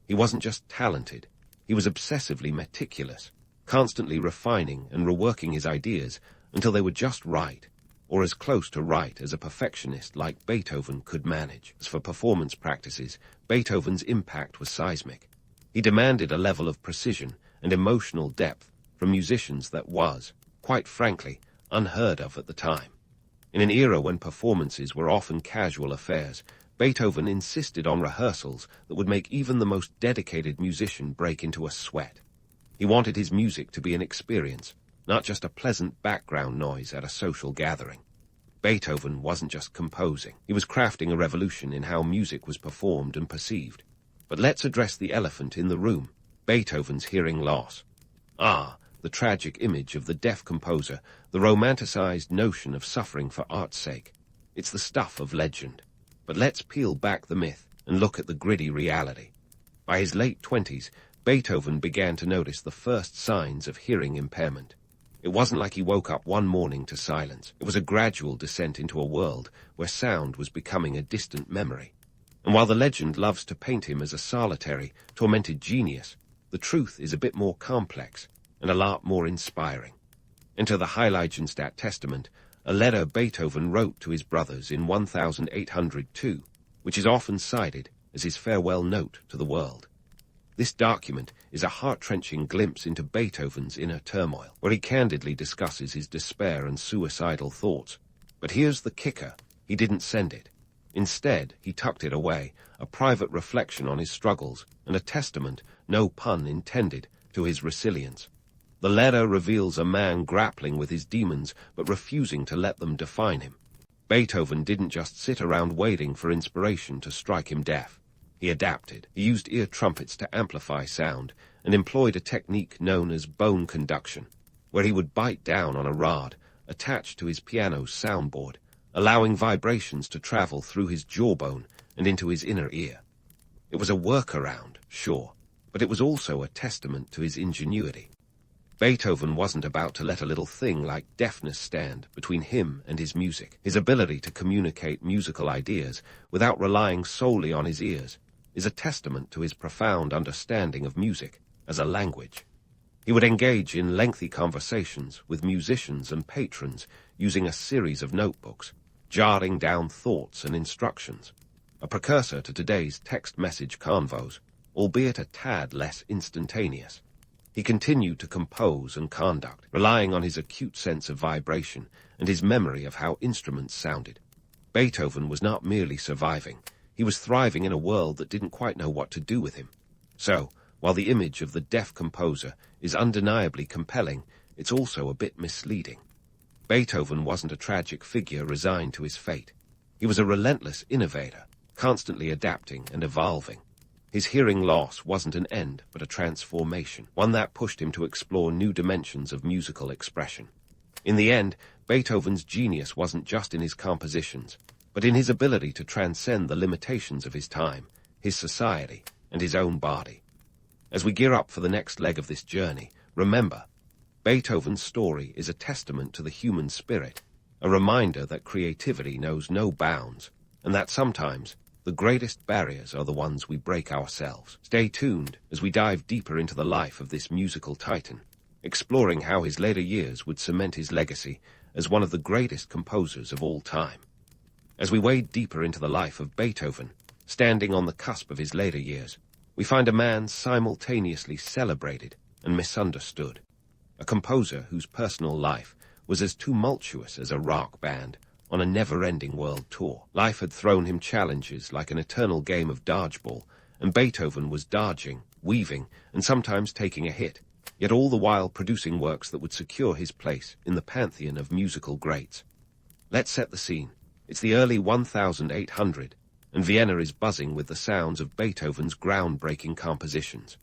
He wasn't just talented, he was obsessively meticulous, constantly refining and reworking his ideas until they were just right, or as close to right as a perfectionist like Beethoven could manage. As for performance practices, Beethoven's impact was seismic. He demanded a level of precision and emotional depth from musicians that was, quite frankly, unheard of at the time. In an era when performances were often casual affairs, Beethoven insisted on rehearsals that would make even the most dedicated musician break into a sweat. He wanted his music to be an experience, not just a pleasant background noise at a social gathering. Beethoven wasn't just composing. He was crafting a revolution in how music was performed and perceived. But let's address the elephant in the room, Beethoven's hearing loss. The tragic image of the deaf composer, the romanticized notion of suffering for art's sake. It's the stuff of legend. But let's peel back the myth and look at the gritty reality. By his late 20s, Beethoven began to notice the first signs of hearing impairment. It wasn't like he woke up one morning to silence. It was a gradual descent into a world where sound was becoming a distant memory. And while the legend loves to paint him as a solitary, tormented genius, the truth is a bit more complex and a lot more inspiring. Enter the Heiligenstadt Testament, a letter Beethoven wrote to his brothers in 1802, which is often cited as his farewell note to the world. This document is a heart-wrenching glimpse into Beethoven's inner turmoil, where he candidly discusses his despair and suicidal thoughts. But here's the kicker: he didn't send it. Instead, he tucked it away, a private reflection on his struggles and a testament, no pun intended, to his resilience. The letter reveals a man grappling with his demons but refusing to let them define him. Beethoven didn't just sit around waiting for inspiration to strike him deaf. He adapted. He used ear trumpets to amplify sound and employed a technique known as bone conduction, where he would bite down on a rod attached to his piano's soundboard, allowing vibrations to travel through his jawbone and into his inner ear. It was a workaround, sure, but it was also a testament to his ingenuity. Beethoven wasn't about to let a little thing like deafness stand between him and his music. His ability to communicate musical ideas without relying solely on his ears is a testament to his profound understanding of music as a language. He would engage in lengthy conversations with musicians and patrons using a series of notebooks, jotting down thoughts and instructions, a precursor to today's text message convos, albeit a tad less instantaneous. He continued to compose and conduct, relying on his acute sense of vibration and his memory of how instruments sounded. Beethoven was not merely surviving, he was thriving in a world that didn't quite know what to do with him. So, while the image of the deaf composer is undeniably compelling, it's also a bit misleading. Beethoven wasn't a tragic figure resigned to his fate. He was a relentless innovator, constantly adapting and evolving. His hearing loss wasn't an end, but a transformation, one that pushed him to explore new dimensions of musical expression. In the end, Beethoven's genius wasn't just in his compositions, but in his ability to transcend the limitations of his time, his society, and his own body. As we gear up for the next leg of this journey, remember, Beethoven's story is a testament to the human spirit, a reminder that creativity knows no bounds, and that sometimes the greatest barriers are the ones we break ourselves. Stay tuned as we dive deeper into the life of this musical titan, exploring how his later years would cement his legacy as one of the greatest composers of all time. As we wade deeper into the life of Beethoven, standing on the cusp of his later years, we find a man simultaneously celebrated and misunderstood, a composer whose personal life was as tumultuous as a rock band on a never-ending world tour. Life had thrown him challenges like an eternal game of dodgeball, and Beethoven was dodging, weaving, and sometimes taking a hit, yet all the while producing works that would secure his place in the pantheon of musical greats. Let's set the scene. It's the early 1800, and Vienna is buzzing with the sounds of Beethoven's groundbreaking compositions.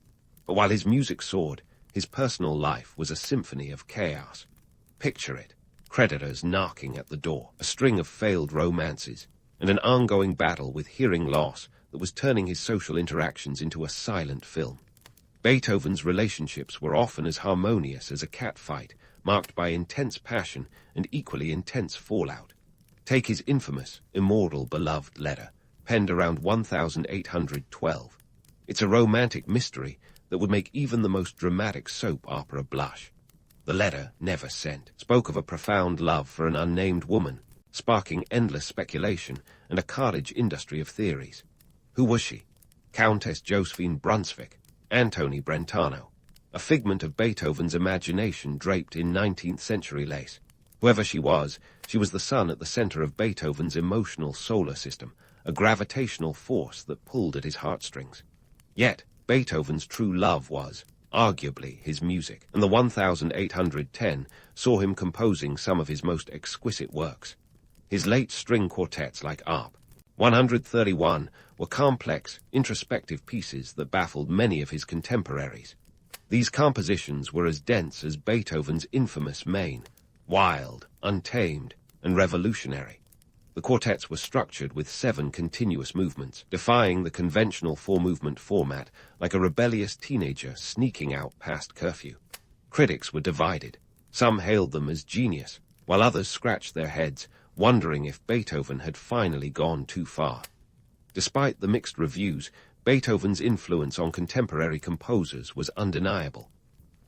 But while his music soared, his personal life was a symphony of chaos. Picture it: creditors knocking at the door, a string of failed romances, and an ongoing battle with hearing loss that was turning his social interactions into a silent film. Beethoven's relationships were often as harmonious as a catfight, marked by intense passion and equally intense fallout. Take his infamous, immortal, beloved letter, penned around 1812. It's a romantic mystery that would make even the most dramatic soap opera blush. The letter, never sent, spoke of a profound love for an unnamed woman, sparking endless speculation and a cottage industry of theories. Who was she? Countess Josephine Brunswick, Antoni Brentano, a figment of Beethoven's imagination draped in 19th-century lace. Whoever she was the sun at the center of Beethoven's emotional solar system, a gravitational force that pulled at his heartstrings. Yet, Beethoven's true love was, arguably, his music, and the 1810 saw him composing some of his most exquisite works. His late string quartets like Op. 131 were complex, introspective pieces that baffled many of his contemporaries. These compositions were as dense as Beethoven's infamous Main, wild, untamed, and revolutionary. The quartets were structured with 7 continuous movements, defying the conventional 4-movement format like a rebellious teenager sneaking out past curfew. Critics were divided. Some hailed them as genius, while others scratched their heads, wondering if Beethoven had finally gone too far. Despite the mixed reviews, Beethoven's influence on contemporary composers was undeniable.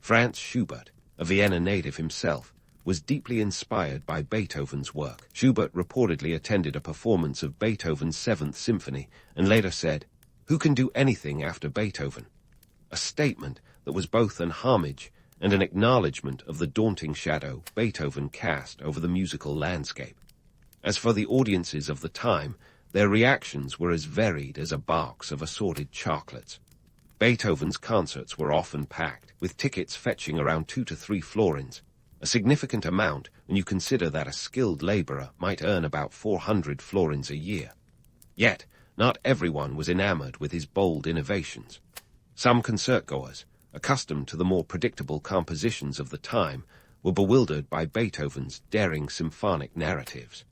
Franz Schubert, a Vienna native himself, was deeply inspired by Beethoven's work. Schubert reportedly attended a performance of Beethoven's Seventh Symphony and later said, "Who can do anything after Beethoven?" A statement that was both an homage and an acknowledgement of the daunting shadow Beethoven cast over the musical landscape. As for the audiences of the time, their reactions were as varied as a box of assorted chocolates. Beethoven's concerts were often packed, with tickets fetching around 2 to 3 florins, a significant amount when you consider that a skilled laborer might earn about 400 florins a year. Yet, not everyone was enamored with his bold innovations. Some concertgoers, accustomed to the more predictable compositions of the time, were bewildered by Beethoven's daring symphonic narratives.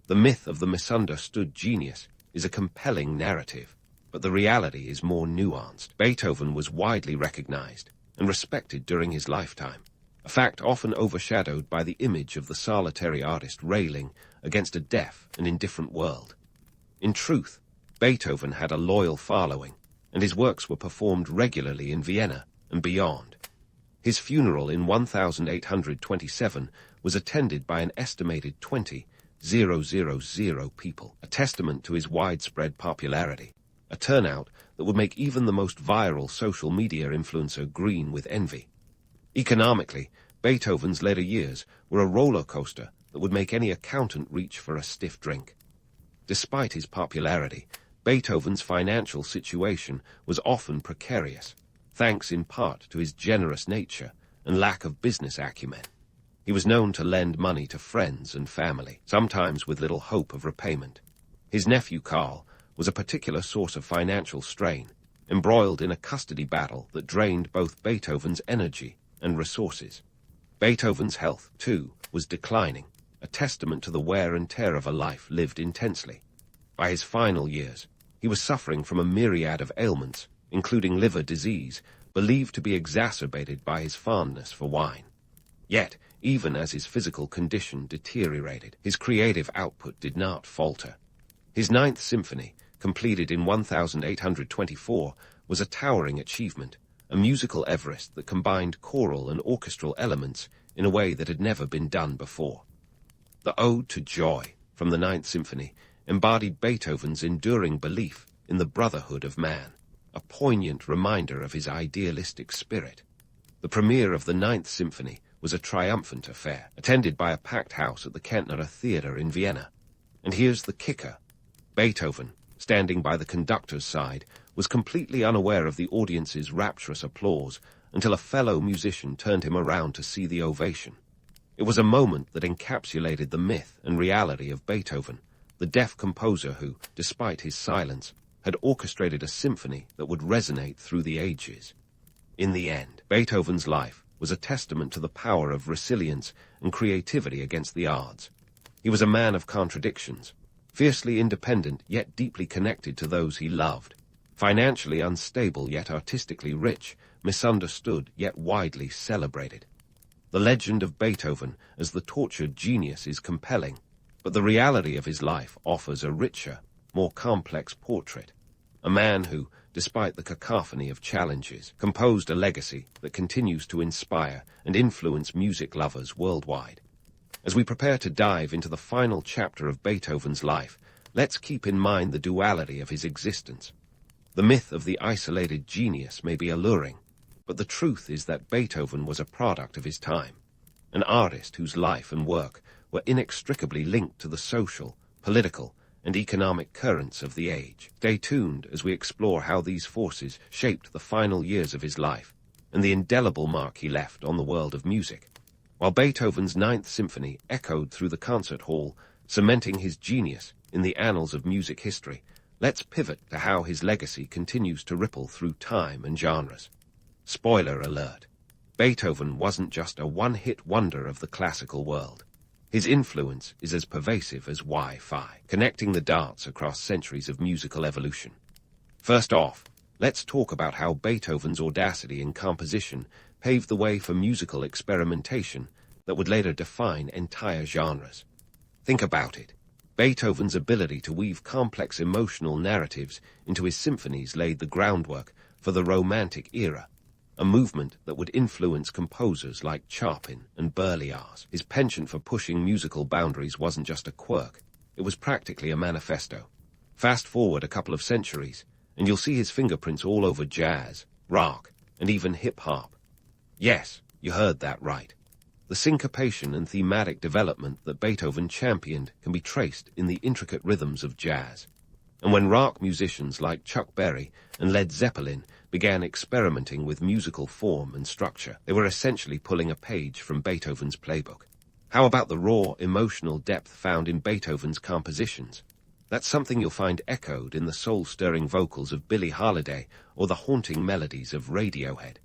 The myth of the misunderstood genius is a compelling narrative, but the reality is more nuanced. Beethoven was widely recognized and respected during his lifetime, a fact often overshadowed by the image of the solitary artist railing against a deaf and indifferent world. In truth, Beethoven had a loyal following, and his works were performed regularly in Vienna and beyond. His funeral in 1827 was attended by an estimated 20,000 people, a testament to his widespread popularity, a turnout that would make even the most viral social media influencer green with envy. Economically, Beethoven's later years were a roller coaster that would make any accountant reach for a stiff drink. Despite his popularity, Beethoven's financial situation was often precarious, thanks in part to his generous nature and lack of business acumen. He was known to lend money to friends and family, sometimes with little hope of repayment. His nephew Karl was a particular source of financial strain, embroiled in a custody battle that drained both Beethoven's energy and resources. Beethoven's health, too, was declining, a testament to the wear and tear of a life lived intensely. By his final years, he was suffering from a myriad of ailments, including liver disease, believed to be exacerbated by his fondness for wine. Yet, even as his physical condition deteriorated, his creative output did not falter. His Ninth Symphony, completed in 1824, was a towering achievement, a musical Everest that combined choral and orchestral elements in a way that had never been done before. The Ode to Joy, from the Ninth Symphony, embodied Beethoven's enduring belief in the brotherhood of man, a poignant reminder of his idealistic spirit. The premiere of the Ninth Symphony was a triumphant affair, attended by a packed house at the Kärntner Theatre in Vienna. And here's the kicker. Beethoven, standing by the conductor's side, was completely unaware of the audience's rapturous applause until a fellow musician turned him around to see the ovation. It was a moment that encapsulated the myth and reality of Beethoven, the deaf composer who, despite his silence, had orchestrated a symphony that would resonate through the ages. In the end, Beethoven's life was a testament to the power of resilience and creativity against the odds. He was a man of contradictions, fiercely independent yet deeply connected to those he loved, financially unstable yet artistically rich, misunderstood yet widely celebrated. The legend of Beethoven as the tortured genius is compelling, but the reality of his life offers a richer, more complex portrait. A man who, despite the cacophony of challenges, composed a legacy that continues to inspire and influence music lovers worldwide. As we prepare to dive into the final chapter of Beethoven's life, let's keep in mind the duality of his existence. The myth of the isolated genius may be alluring, but the truth is that Beethoven was a product of his time, an artist whose life and work were inextricably linked to the social, political, and economic currents of the age. Stay tuned as we explore how these forces shaped the final years of his life and the indelible mark he left on the world of music. While Beethoven's Ninth Symphony echoed through the concert hall, cementing his genius in the annals of music history, let's pivot to how his legacy continues to ripple through time and genres. Spoiler alert: Beethoven wasn't just a one-hit wonder of the classical world. His influence is as pervasive as Wi-Fi, connecting the dots across centuries of musical evolution. First off, let's talk about how Beethoven's audacity in composition paved the way for musical experimentation that would later define entire genres. Think about it. Beethoven's ability to weave complex emotional narratives into his symphonies laid the groundwork for the Romantic era, a movement that would influence composers like Chopin and Berlioz. His penchant for pushing musical boundaries wasn't just a quirk, it was practically a manifesto. Fast forward a couple of centuries, and you'll see his fingerprints all over jazz, rock, and even hip-hop. Yes, you heard that right. The syncopation and thematic development that Beethoven championed can be traced in the intricate rhythms of jazz. And when rock musicians like Chuck Berry and Led Zeppelin began experimenting with musical form and structure, they were essentially pulling a page from Beethoven's playbook. How about the raw, emotional depth found in Beethoven's compositions? That's something you'll find echoed in the soul-stirring vocals of Billie Holiday or the haunting melodies of Radiohead.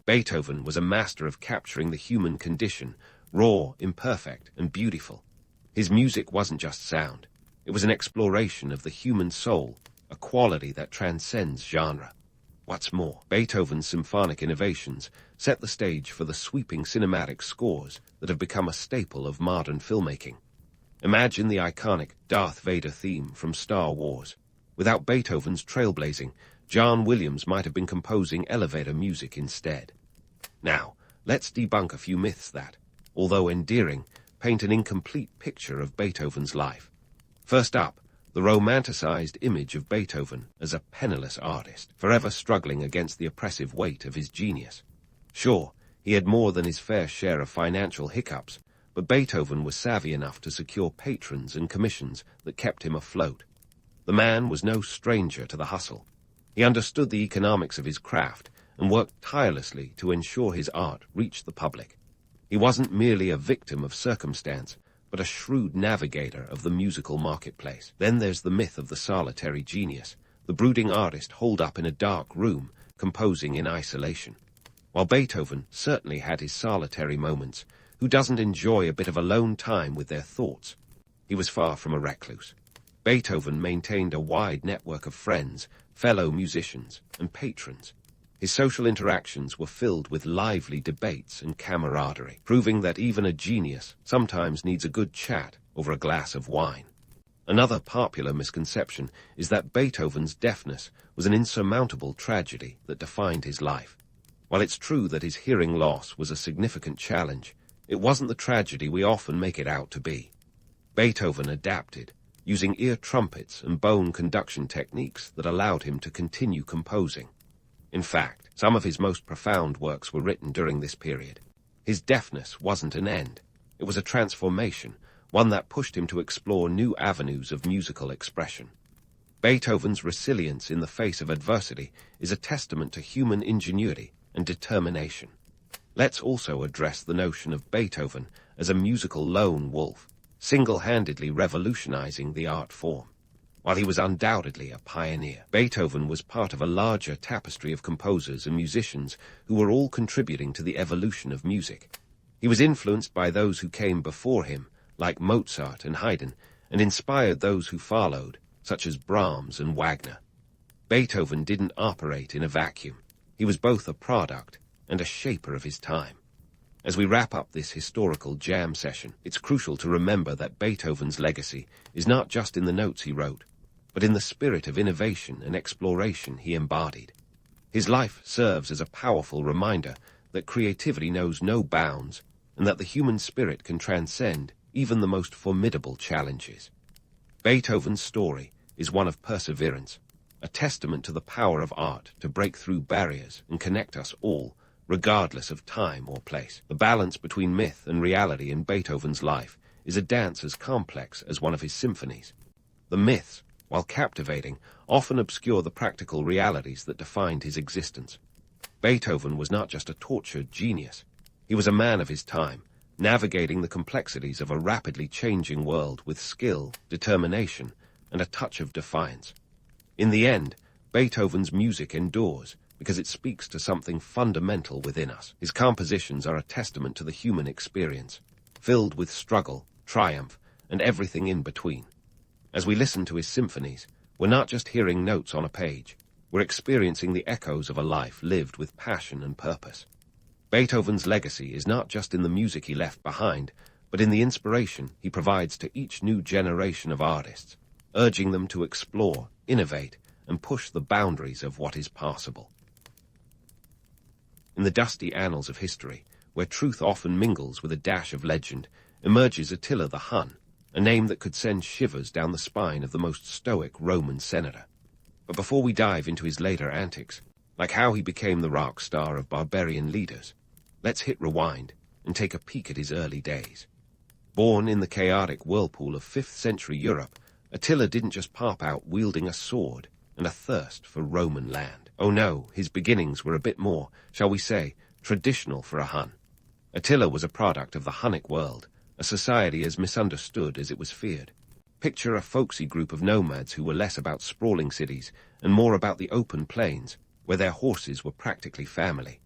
Beethoven was a master of capturing the human condition, raw, imperfect, and beautiful. His music wasn't just sound. It was an exploration of the human soul, a quality that transcends genre. What's more, Beethoven's symphonic innovations set the stage for the sweeping cinematic scores that have become a staple of modern filmmaking. Imagine the iconic Darth Vader theme from Star Wars. Without Beethoven's trailblazing, John Williams might have been composing elevator music instead. Now, let's debunk a few myths that, although endearing, paint an incomplete picture of Beethoven's life. First up, the romanticized image of Beethoven as a penniless artist, forever struggling against the oppressive weight of his genius. Sure, he had more than his fair share of financial hiccups, but Beethoven was savvy enough to secure patrons and commissions that kept him afloat. The man was no stranger to the hustle. He understood the economics of his craft and worked tirelessly to ensure his art reached the public. He wasn't merely a victim of circumstance, but a shrewd navigator of the musical marketplace. Then there's the myth of the solitary genius, the brooding artist holed up in a dark room, composing in isolation. While Beethoven certainly had his solitary moments, who doesn't enjoy a bit of alone time with their thoughts? He was far from a recluse. Beethoven maintained a wide network of friends, fellow musicians, and patrons. His social interactions were filled with lively debates and camaraderie, proving that even a genius sometimes needs a good chat over a glass of wine. Another popular misconception is that Beethoven's deafness was an insurmountable tragedy that defined his life. While it's true that his hearing loss was a significant challenge, it wasn't the tragedy we often make it out to be. Beethoven adapted, using ear trumpets and bone conduction techniques that allowed him to continue composing. In fact, some of his most profound works were written during this period. His deafness wasn't an end. It was a transformation, one that pushed him to explore new avenues of musical expression. Beethoven's resilience in the face of adversity is a testament to human ingenuity and determination. Let's also address the notion of Beethoven as a musical lone wolf, single-handedly revolutionizing the art form. While he was undoubtedly a pioneer, Beethoven was part of a larger tapestry of composers and musicians who were all contributing to the evolution of music. He was influenced by those who came before him, like Mozart and Haydn, and inspired those who followed, such as Brahms and Wagner. Beethoven didn't operate in a vacuum. He was both a product and a shaper of his time. As we wrap up this historical jam session, it's crucial to remember that Beethoven's legacy is not just in the notes he wrote, but in the spirit of innovation and exploration he embodied. His life serves as a powerful reminder that creativity knows no bounds and that the human spirit can transcend even the most formidable challenges. Beethoven's story is one of perseverance, a testament to the power of art to break through barriers and connect us all, regardless of time or place. The balance between myth and reality in Beethoven's life is a dance as complex as one of his symphonies. The myths, while captivating, often obscure the practical realities that defined his existence. Beethoven was not just a tortured genius. He was a man of his time, navigating the complexities of a rapidly changing world with skill, determination, and a touch of defiance. In the end, Beethoven's music endures because it speaks to something fundamental within us. His compositions are a testament to the human experience, filled with struggle, triumph, and everything in between. As we listen to his symphonies, we're not just hearing notes on a page, we're experiencing the echoes of a life lived with passion and purpose. Beethoven's legacy is not just in the music he left behind, but in the inspiration he provides to each new generation of artists, urging them to explore, innovate, and push the boundaries of what is possible. In the dusty annals of history, where truth often mingles with a dash of legend, emerges Attila the Hun, a name that could send shivers down the spine of the most stoic Roman senator. But before we dive into his later antics, like how he became the rock star of barbarian leaders, let's hit rewind and take a peek at his early days. Born in the chaotic whirlpool of 5th century Europe, Attila didn't just pop out wielding a sword and a thirst for Roman land. Oh no, his beginnings were a bit more, shall we say, traditional for a Hun. Attila was a product of the Hunnic world, a society as misunderstood as it was feared. Picture a folksy group of nomads who were less about sprawling cities and more about the open plains, where their horses were practically family.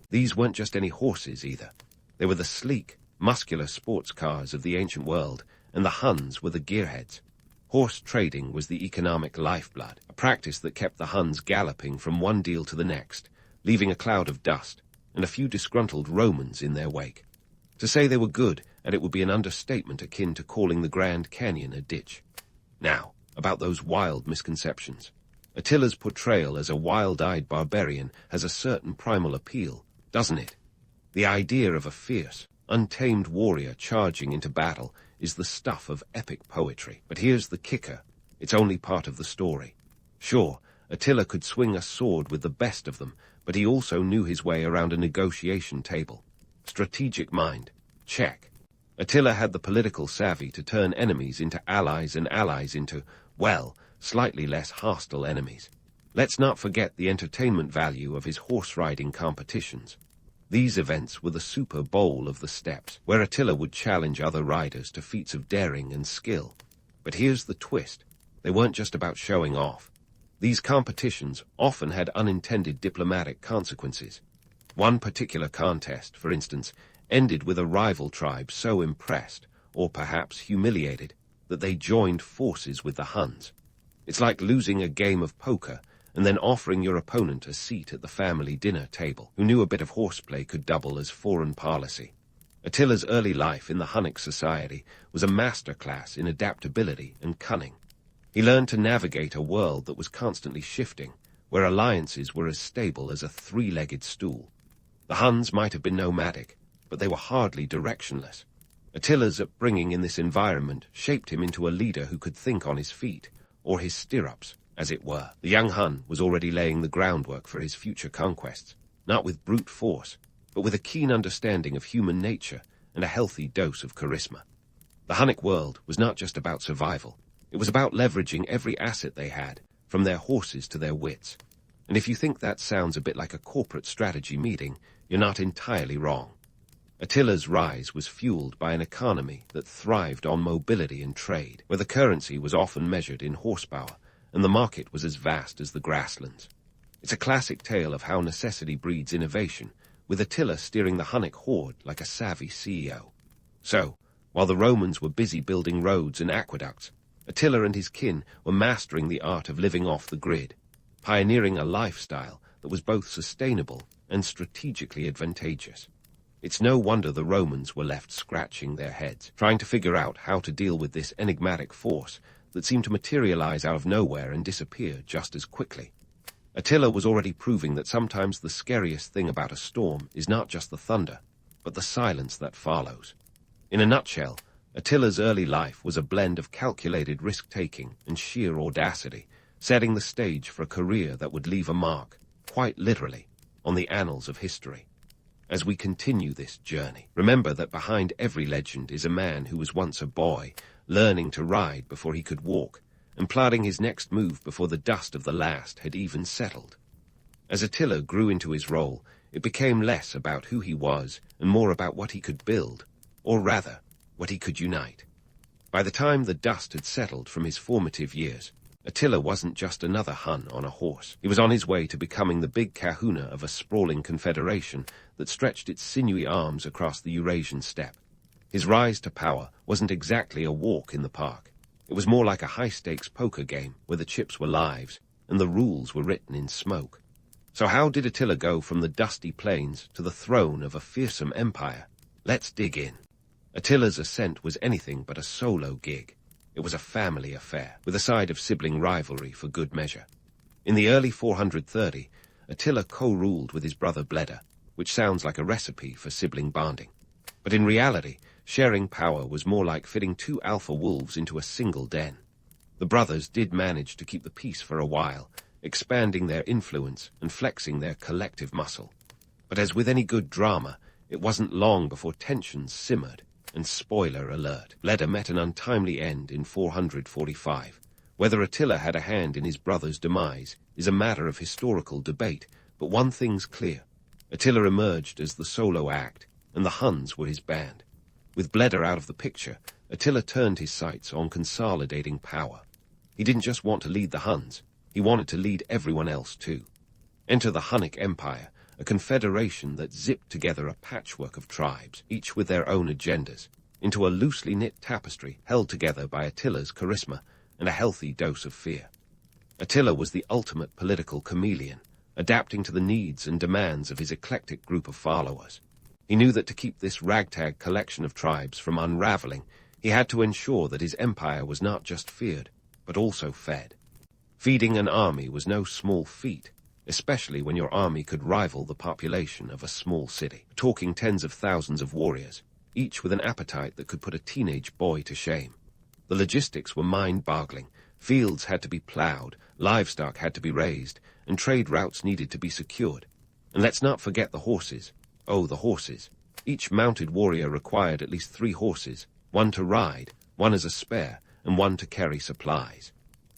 These weren't just any horses either. They were the sleek, muscular sports cars of the ancient world, and the Huns were the gearheads. Horse trading was the economic lifeblood, a practice that kept the Huns galloping from one deal to the next, leaving a cloud of dust and a few disgruntled Romans in their wake. To say they were good at it would be an understatement akin to calling the Grand Canyon a ditch. Now, about those wild misconceptions. Attila's portrayal as a wild-eyed barbarian has a certain primal appeal, doesn't it? The idea of a fierce, untamed warrior charging into battle is the stuff of epic poetry. But here's the kicker. It's only part of the story. Sure, Attila could swing a sword with the best of them, but he also knew his way around a negotiation table. Strategic mind. Check. Attila had the political savvy to turn enemies into allies and allies into, well, slightly less hostile enemies. Let's not forget the entertainment value of his horse-riding competitions. These events were the Super Bowl of the steppes, where Attila would challenge other riders to feats of daring and skill. But here's the twist. They weren't just about showing off. These competitions often had unintended diplomatic consequences. One particular contest, for instance, ended with a rival tribe so impressed, or perhaps humiliated, that they joined forces with the Huns. It's like losing a game of poker and then offering your opponent a seat at the family dinner table. Who knew a bit of horseplay could double as foreign policy? Attila's early life in the Hunnic society was a masterclass in adaptability and cunning. He learned to navigate a world that was constantly shifting, where alliances were as stable as a three-legged stool. The Huns might have been nomadic, but they were hardly directionless. Attila's upbringing in this environment shaped him into a leader who could think on his feet, or his stirrups, as it were. The young Hun was already laying the groundwork for his future conquests, not with brute force, but with a keen understanding of human nature and a healthy dose of charisma. The Hunnic world was not just about survival. It was about leveraging every asset they had, from their horses to their wits. And if you think that sounds a bit like a corporate strategy meeting, you're not entirely wrong. Attila's rise was fueled by an economy that thrived on mobility and trade, where the currency was often measured in horsepower, and the market was as vast as the grasslands. It's a classic tale of how necessity breeds innovation, with Attila steering the Hunnic horde like a savvy CEO. So, while the Romans were busy building roads and aqueducts, Attila and his kin were mastering the art of living off the grid, pioneering a lifestyle that was both sustainable and strategically advantageous. It's no wonder the Romans were left scratching their heads, trying to figure out how to deal with this enigmatic force that seemed to materialize out of nowhere and disappear just as quickly. Attila was already proving that sometimes the scariest thing about a storm is not just the thunder, but the silence that follows. In a nutshell, Attila's early life was a blend of calculated risk-taking and sheer audacity, setting the stage for a career that would leave a mark, quite literally, on the annals of history. As we continue this journey, remember that behind every legend is a man who was once a boy, learning to ride before he could walk, and plotting his next move before the dust of the last had even settled. As Attila grew into his role, it became less about who he was and more about what he could build, or rather, what he could unite. By the time the dust had settled from his formative years, Attila wasn't just another Hun on a horse. He was on his way to becoming the big kahuna of a sprawling confederation that stretched its sinewy arms across the Eurasian steppe. His rise to power wasn't exactly a walk in the park. It was more like a high-stakes poker game where the chips were lives and the rules were written in smoke. So how did Attila go from the dusty plains to the throne of a fearsome empire? Let's dig in. Attila's ascent was anything but a solo gig. It was a family affair, with a side of sibling rivalry for good measure. In the early 430, Attila co-ruled with his brother Bleda, which sounds like a recipe for sibling bonding. But in reality, sharing power was more like fitting two alpha wolves into a single den. The brothers did manage to keep the peace for a while, expanding their influence and flexing their collective muscle. But as with any good drama, it wasn't long before tensions simmered, and spoiler alert, Bleda met an untimely end in 445. Whether Attila had a hand in his brother's demise is a matter of historical debate, but one thing's clear. Attila emerged as the solo act, and the Huns were his band. With Bleda out of the picture, Attila turned his sights on consolidating power. He didn't just want to lead the Huns, he wanted to lead everyone else too. Enter the Hunnic Empire, a confederation that zipped together a patchwork of tribes, each with their own agendas, into a loosely knit tapestry held together by Attila's charisma and a healthy dose of fear. Attila was the ultimate political chameleon, adapting to the needs and demands of his eclectic group of followers. He knew that to keep this ragtag collection of tribes from unraveling, he had to ensure that his empire was not just feared, but also fed. Feeding an army was no small feat, especially when your army could rival the population of a small city, talking tens of thousands of warriors, each with an appetite that could put a teenage boy to shame. The logistics were mind-boggling. Fields had to be plowed, livestock had to be raised, and trade routes needed to be secured. And let's not forget the horses. Oh, the horses. Each mounted warrior required at least 3 horses, one to ride, one as a spare, and one to carry supplies.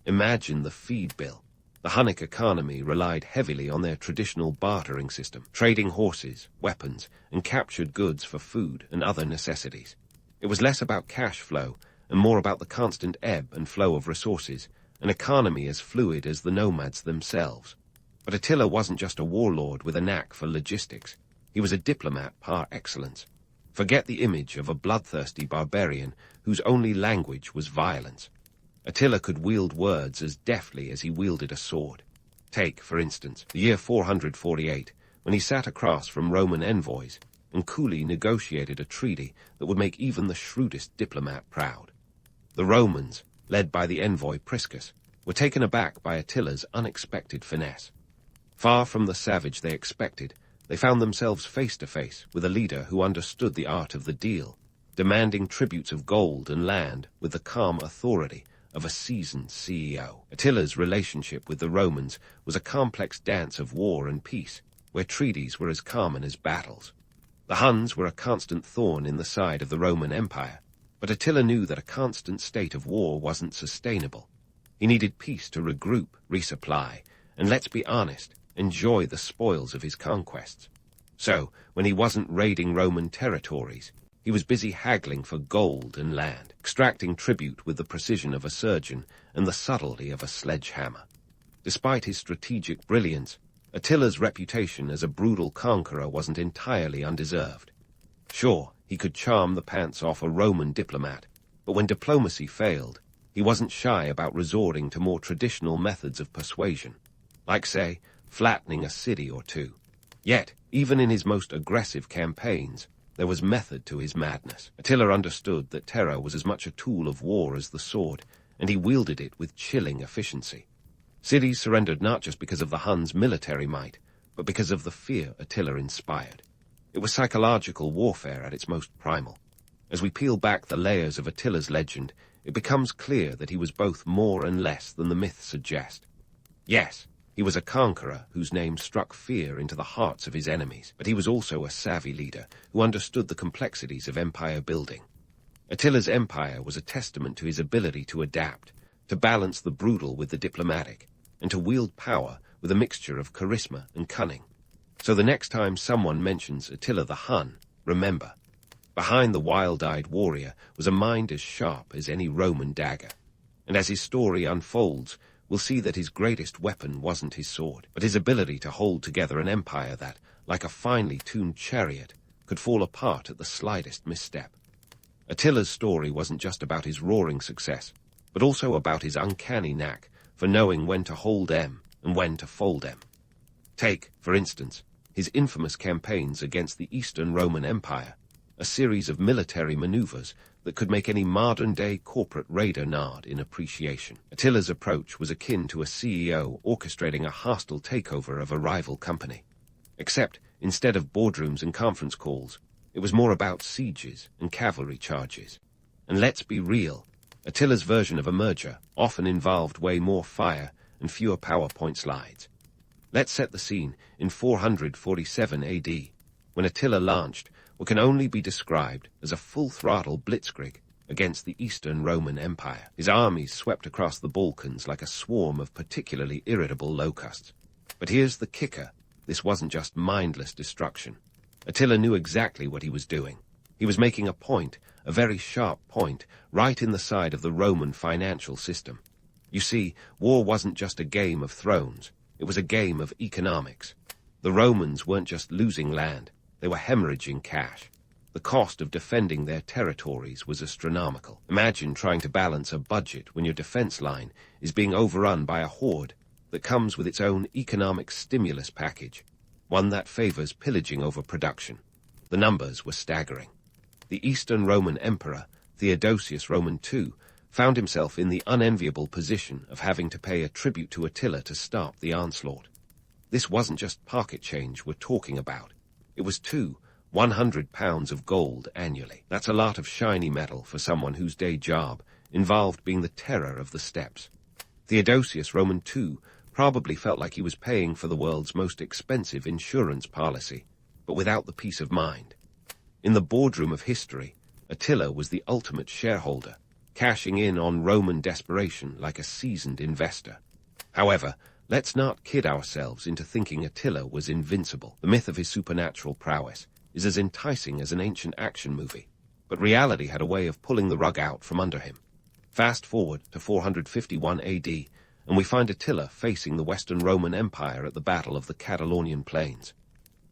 Imagine the feed bill. The Hunnic economy relied heavily on their traditional bartering system, trading horses, weapons, and captured goods for food and other necessities. It was less about cash flow and more about the constant ebb and flow of resources, an economy as fluid as the nomads themselves. But Attila wasn't just a warlord with a knack for logistics. He was a diplomat par excellence. Forget the image of a bloodthirsty barbarian whose only language was violence. Attila could wield words as deftly as he wielded a sword. Take, for instance, the year 448, when he sat across from Roman envoys and coolly negotiated a treaty that would make even the shrewdest diplomat proud. The Romans, led by the envoy Priscus, were taken aback by Attila's unexpected finesse. Far from the savage they expected, they found themselves face to face with a leader who understood the art of the deal, demanding tributes of gold and land with the calm authority of a seasoned CEO. Attila's relationship with the Romans was a complex dance of war and peace, where treaties were as common as battles. The Huns were a constant thorn in the side of the Roman Empire, but Attila knew that a constant state of war wasn't sustainable. He needed peace to regroup, resupply, and let's be honest, enjoy the spoils of his conquests. So, when he wasn't raiding Roman territories, he was busy haggling for gold and land, extracting tribute with the precision of a surgeon and the subtlety of a sledgehammer. Despite his strategic brilliance, Attila's reputation as a brutal conqueror wasn't entirely undeserved. Sure, he could charm the pants off a Roman diplomat, but when diplomacy failed, he wasn't shy about resorting to more traditional methods of persuasion, like, say, flattening a city or two. Yet, even in his most aggressive campaigns, there was method to his madness. Attila understood that terror was as much a tool of war as the sword, and he wielded it with chilling efficiency. Cities surrendered not just because of the Huns' military might, but because of the fear Attila inspired. It was psychological warfare at its most primal. As we peel back the layers of Attila's legend, it becomes clear that he was both more and less than the myths suggest. Yes, he was a conqueror whose name struck fear into the hearts of his enemies, but he was also a savvy leader who understood the complexities of empire building. Attila's empire was a testament to his ability to adapt, to balance the brutal with the diplomatic, and to wield power with a mixture of charisma and cunning. So the next time someone mentions Attila the Hun, remember, behind the wild-eyed warrior was a mind as sharp as any Roman dagger. And as his story unfolds, we'll see that his greatest weapon wasn't his sword, but his ability to hold together an empire that, like a finely tuned chariot, could fall apart at the slightest misstep. Attila's story wasn't just about his roaring success, but also about his uncanny knack for knowing when to hold M and when to fold M. Take, for instance, his infamous campaigns against the Eastern Roman Empire. a series of military maneuvers that could make any modern-day corporate raider nod in appreciation. Attila's approach was akin to a CEO orchestrating a hostile takeover of a rival company. Except, instead of boardrooms and conference calls, it was more about sieges and cavalry charges. And let's be real, Attila's version of a merger often involved way more fire and fewer PowerPoint slides. Let's set the scene in 447 AD, when Attila launched what can only be described as a full-throttle blitzkrieg against the Eastern Roman Empire. His armies swept across the Balkans like a swarm of particularly irritable locusts. But here's the kicker. This wasn't just mindless destruction. Attila knew exactly what he was doing. He was making a point, a very sharp point, right in the side of the Roman financial system. You see, war wasn't just a game of thrones. It was a game of economics. The Romans weren't just losing land. They were hemorrhaging cash. The cost of defending their territories was astronomical. Imagine trying to balance a budget when your defense line is being overrun by a horde that comes with its own economic stimulus package, one that favors pillaging over production. The numbers were staggering. The Eastern Roman Emperor, Theodosius Roman II, found himself in the unenviable position of having to pay a tribute to Attila to stop the onslaught. This wasn't just pocket change we're talking about. It was 100 pounds of gold annually. That's a lot of shiny metal for someone whose day job involved being the terror of the steppes. Theodosius Roman II probably felt like he was paying for the world's most expensive insurance policy, but without the peace of mind. In the boardroom of history, Attila was the ultimate shareholder, cashing in on Roman desperation like a seasoned investor. However, let's not kid ourselves into thinking Attila was invincible. The myth of his supernatural prowess is as enticing as an ancient action movie, but reality had a way of pulling the rug out from under him. Fast forward to 451 AD, and we find Attila facing the Western Roman Empire at the Battle of the Catalonian Plains.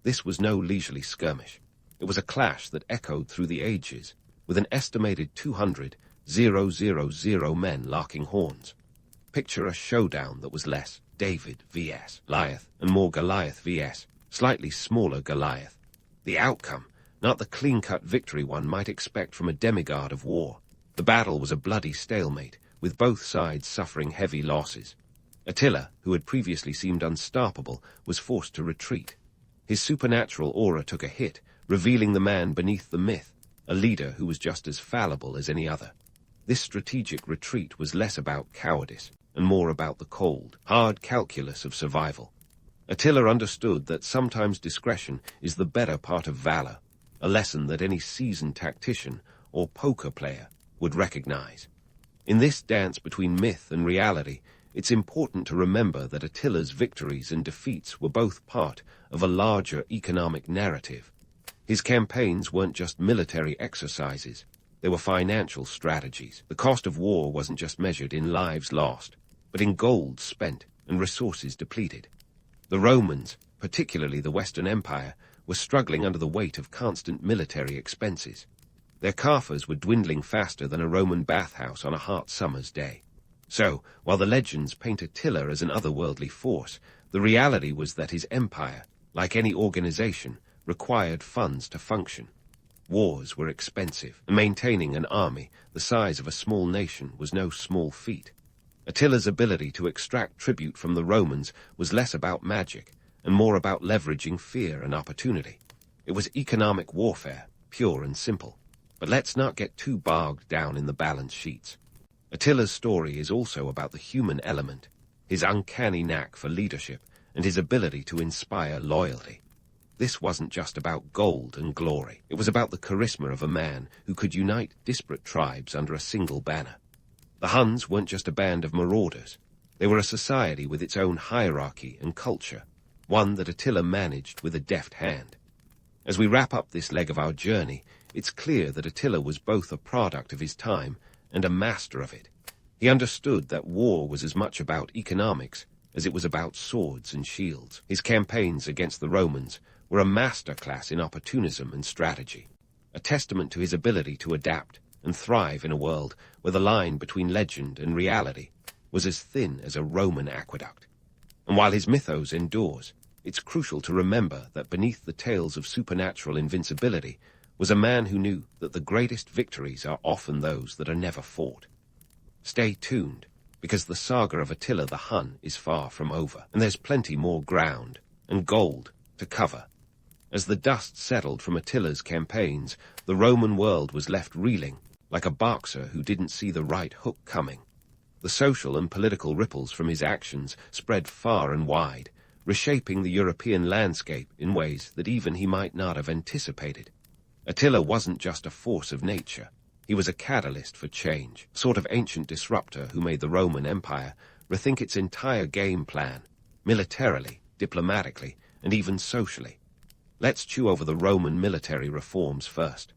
This was no leisurely skirmish. It was a clash that echoed through the ages, with an estimated 200,000 men locking horns. Picture a showdown that was less David vs. Goliath and more Goliath vs. slightly smaller Goliath. The outcome, not the clean-cut victory one might expect from a demigod of war. The battle was a bloody stalemate, with both sides suffering heavy losses. Attila, who had previously seemed unstoppable, was forced to retreat. His supernatural aura took a hit, revealing the man beneath the myth, a leader who was just as fallible as any other. This strategic retreat was less about cowardice and more about the cold, hard calculus of survival. Attila understood that sometimes discretion is the better part of valor, a lesson that any seasoned tactician or poker player would recognize. In this dance between myth and reality, it's important to remember that Attila's victories and defeats were both part of a larger economic narrative. His campaigns weren't just military exercises, they were financial strategies. The cost of war wasn't just measured in lives lost, but in gold spent and resources depleted. The Romans, particularly the Western Empire, were struggling under the weight of constant military expenses. Their coffers were dwindling faster than a Roman bathhouse on a hot summer's day. So, while the legends paint Attila as an otherworldly force, the reality was that his empire, like any organization, required funds to function. Wars were expensive, and maintaining an army the size of a small nation was no small feat. Attila's ability to extract tribute from the Romans was less about magic and more about leveraging fear and opportunity. It was economic warfare, pure and simple. But let's not get too bogged down in the balance sheets. Attila's story is also about the human element, his uncanny knack for leadership, and his ability to inspire loyalty. This wasn't just about gold and glory. It was about the charisma of a man who could unite disparate tribes under a single banner. The Huns weren't just a band of marauders. They were a society with its own hierarchy and culture, one that Attila managed with a deft hand. As we wrap up this leg of our journey, it's clear that Attila was both a product of his time and a master of it. He understood that war was as much about economics as it was about swords and shields. His campaigns against the Romans were a masterclass in opportunism and strategy, a testament to his ability to adapt and thrive in a world where the line between legend and reality was as thin as a Roman aqueduct. And while his mythos endures, it's crucial to remember that beneath the tales of supernatural invincibility was a man who knew that the greatest victories are often those that are never fought. Stay tuned, because the saga of Attila the Hun is far from over, and there's plenty more ground and gold to cover. As the dust settled from Attila's campaigns, the Roman world was left reeling, like a boxer who didn't see the right hook coming. The social and political ripples from his actions spread far and wide, reshaping the European landscape in ways that even he might not have anticipated. Attila wasn't just a force of nature. He was a catalyst for change, a sort of ancient disruptor who made the Roman Empire rethink its entire game plan, militarily, diplomatically, and even socially. Let's chew over the Roman military reforms first.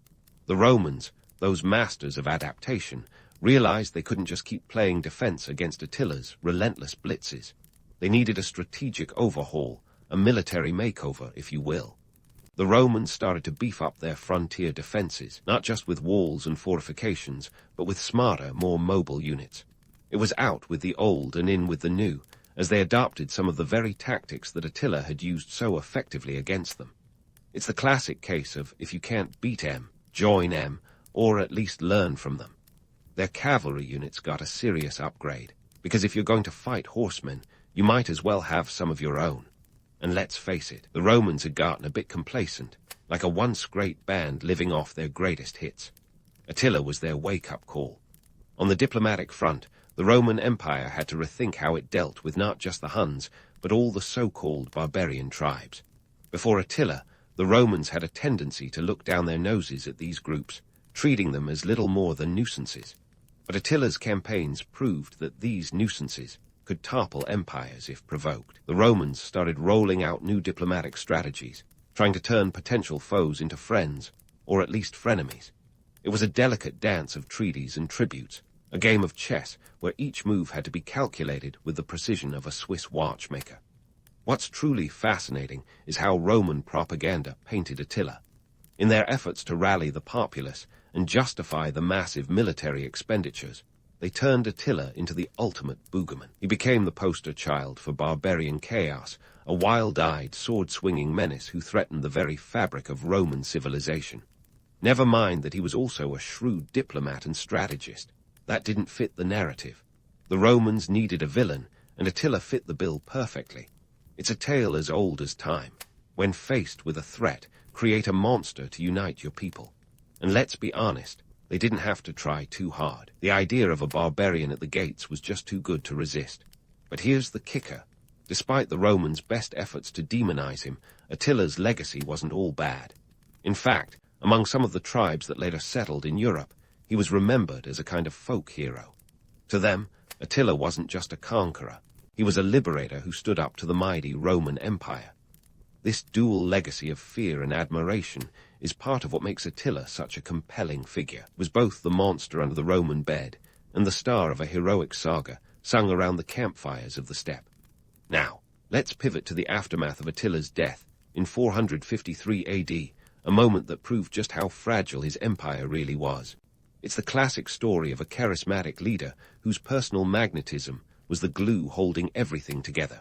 The Romans, those masters of adaptation, realized they couldn't just keep playing defense against Attila's relentless blitzes. They needed a strategic overhaul, a military makeover, if you will. The Romans started to beef up their frontier defenses, not just with walls and fortifications, but with smarter, more mobile units. It was out with the old and in with the new, as they adopted some of the very tactics that Attila had used so effectively against them. It's the classic case of, if you can't beat M, join M, or at least learn from them. Their cavalry units got a serious upgrade, because if you're going to fight horsemen, you might as well have some of your own. And let's face it, the Romans had gotten a bit complacent, like a once great band living off their greatest hits. Attila was their wake-up call. On the diplomatic front, the Roman Empire had to rethink how it dealt with not just the Huns, but all the so-called barbarian tribes. Before Attila, the Romans had a tendency to look down their noses at these groups, treating them as little more than nuisances. But Attila's campaigns proved that these nuisances could topple empires if provoked. The Romans started rolling out new diplomatic strategies, trying to turn potential foes into friends, or at least frenemies. It was a delicate dance of treaties and tributes, a game of chess where each move had to be calculated with the precision of a Swiss watchmaker. What's truly fascinating is how Roman propaganda painted Attila. In their efforts to rally the populace and justify the massive military expenditures, they turned Attila into the ultimate boogeyman. He became the poster child for barbarian chaos, a wild-eyed, sword-swinging menace who threatened the very fabric of Roman civilization. Never mind that he was also a shrewd diplomat and strategist. That didn't fit the narrative. The Romans needed a villain, and Attila fit the bill perfectly. It's a tale as old as time. When faced with a threat, create a monster to unite your people. And let's be honest, they didn't have to try too hard. The idea of a barbarian at the gates was just too good to resist. But here's the kicker. Despite the Romans' best efforts to demonize him, Attila's legacy wasn't all bad. In fact, among some of the tribes that later settled in Europe, he was remembered as a kind of folk hero. To them, Attila wasn't just a conqueror. He was a liberator who stood up to the mighty Roman Empire. This dual legacy of fear and admiration is part of what makes Attila such a compelling figure. He was both the monster under the Roman bed and the star of a heroic saga sung around the campfires of the steppe. Now, let's pivot to the aftermath of Attila's death in 453 AD, a moment that proved just how fragile his empire really was. It's the classic story of a charismatic leader whose personal magnetism was the glue holding everything together.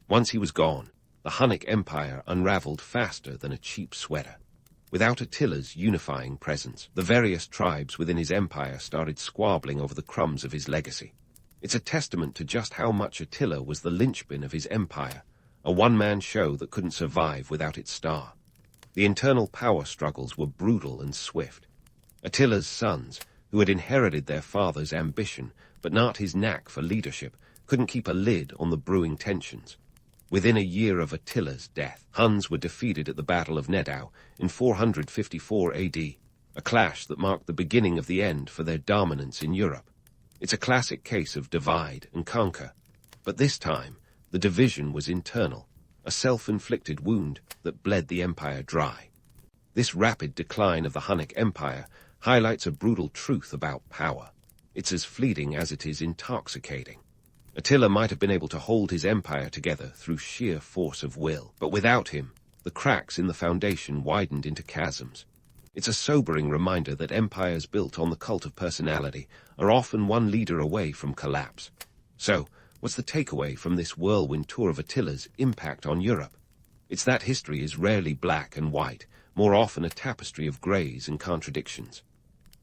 Once he was gone, the Hunnic Empire unraveled faster than a cheap sweater. Without Attila's unifying presence, the various tribes within his empire started squabbling over the crumbs of his legacy. It's a testament to just how much Attila was the linchpin of his empire, a one-man show that couldn't survive without its star. The internal power struggles were brutal and swift. Attila's sons, who had inherited their father's ambition but not his knack for leadership, couldn't keep a lid on the brewing tensions. Within a year of Attila's death, Huns were defeated at the Battle of Nedau in 454 AD, a clash that marked the beginning of the end for their dominance in Europe. It's a classic case of divide and conquer, but this time the division was internal, a self-inflicted wound that bled the empire dry. This rapid decline of the Hunnic Empire highlights a brutal truth about power. It's as fleeting as it is intoxicating. Attila might have been able to hold his empire together through sheer force of will, but without him, the cracks in the foundation widened into chasms. It's a sobering reminder that empires built on the cult of personality are often one leader away from collapse. So, what's the takeaway from this whirlwind tour of Attila's impact on Europe? It's that history is rarely black and white, more often a tapestry of greys and contradictions.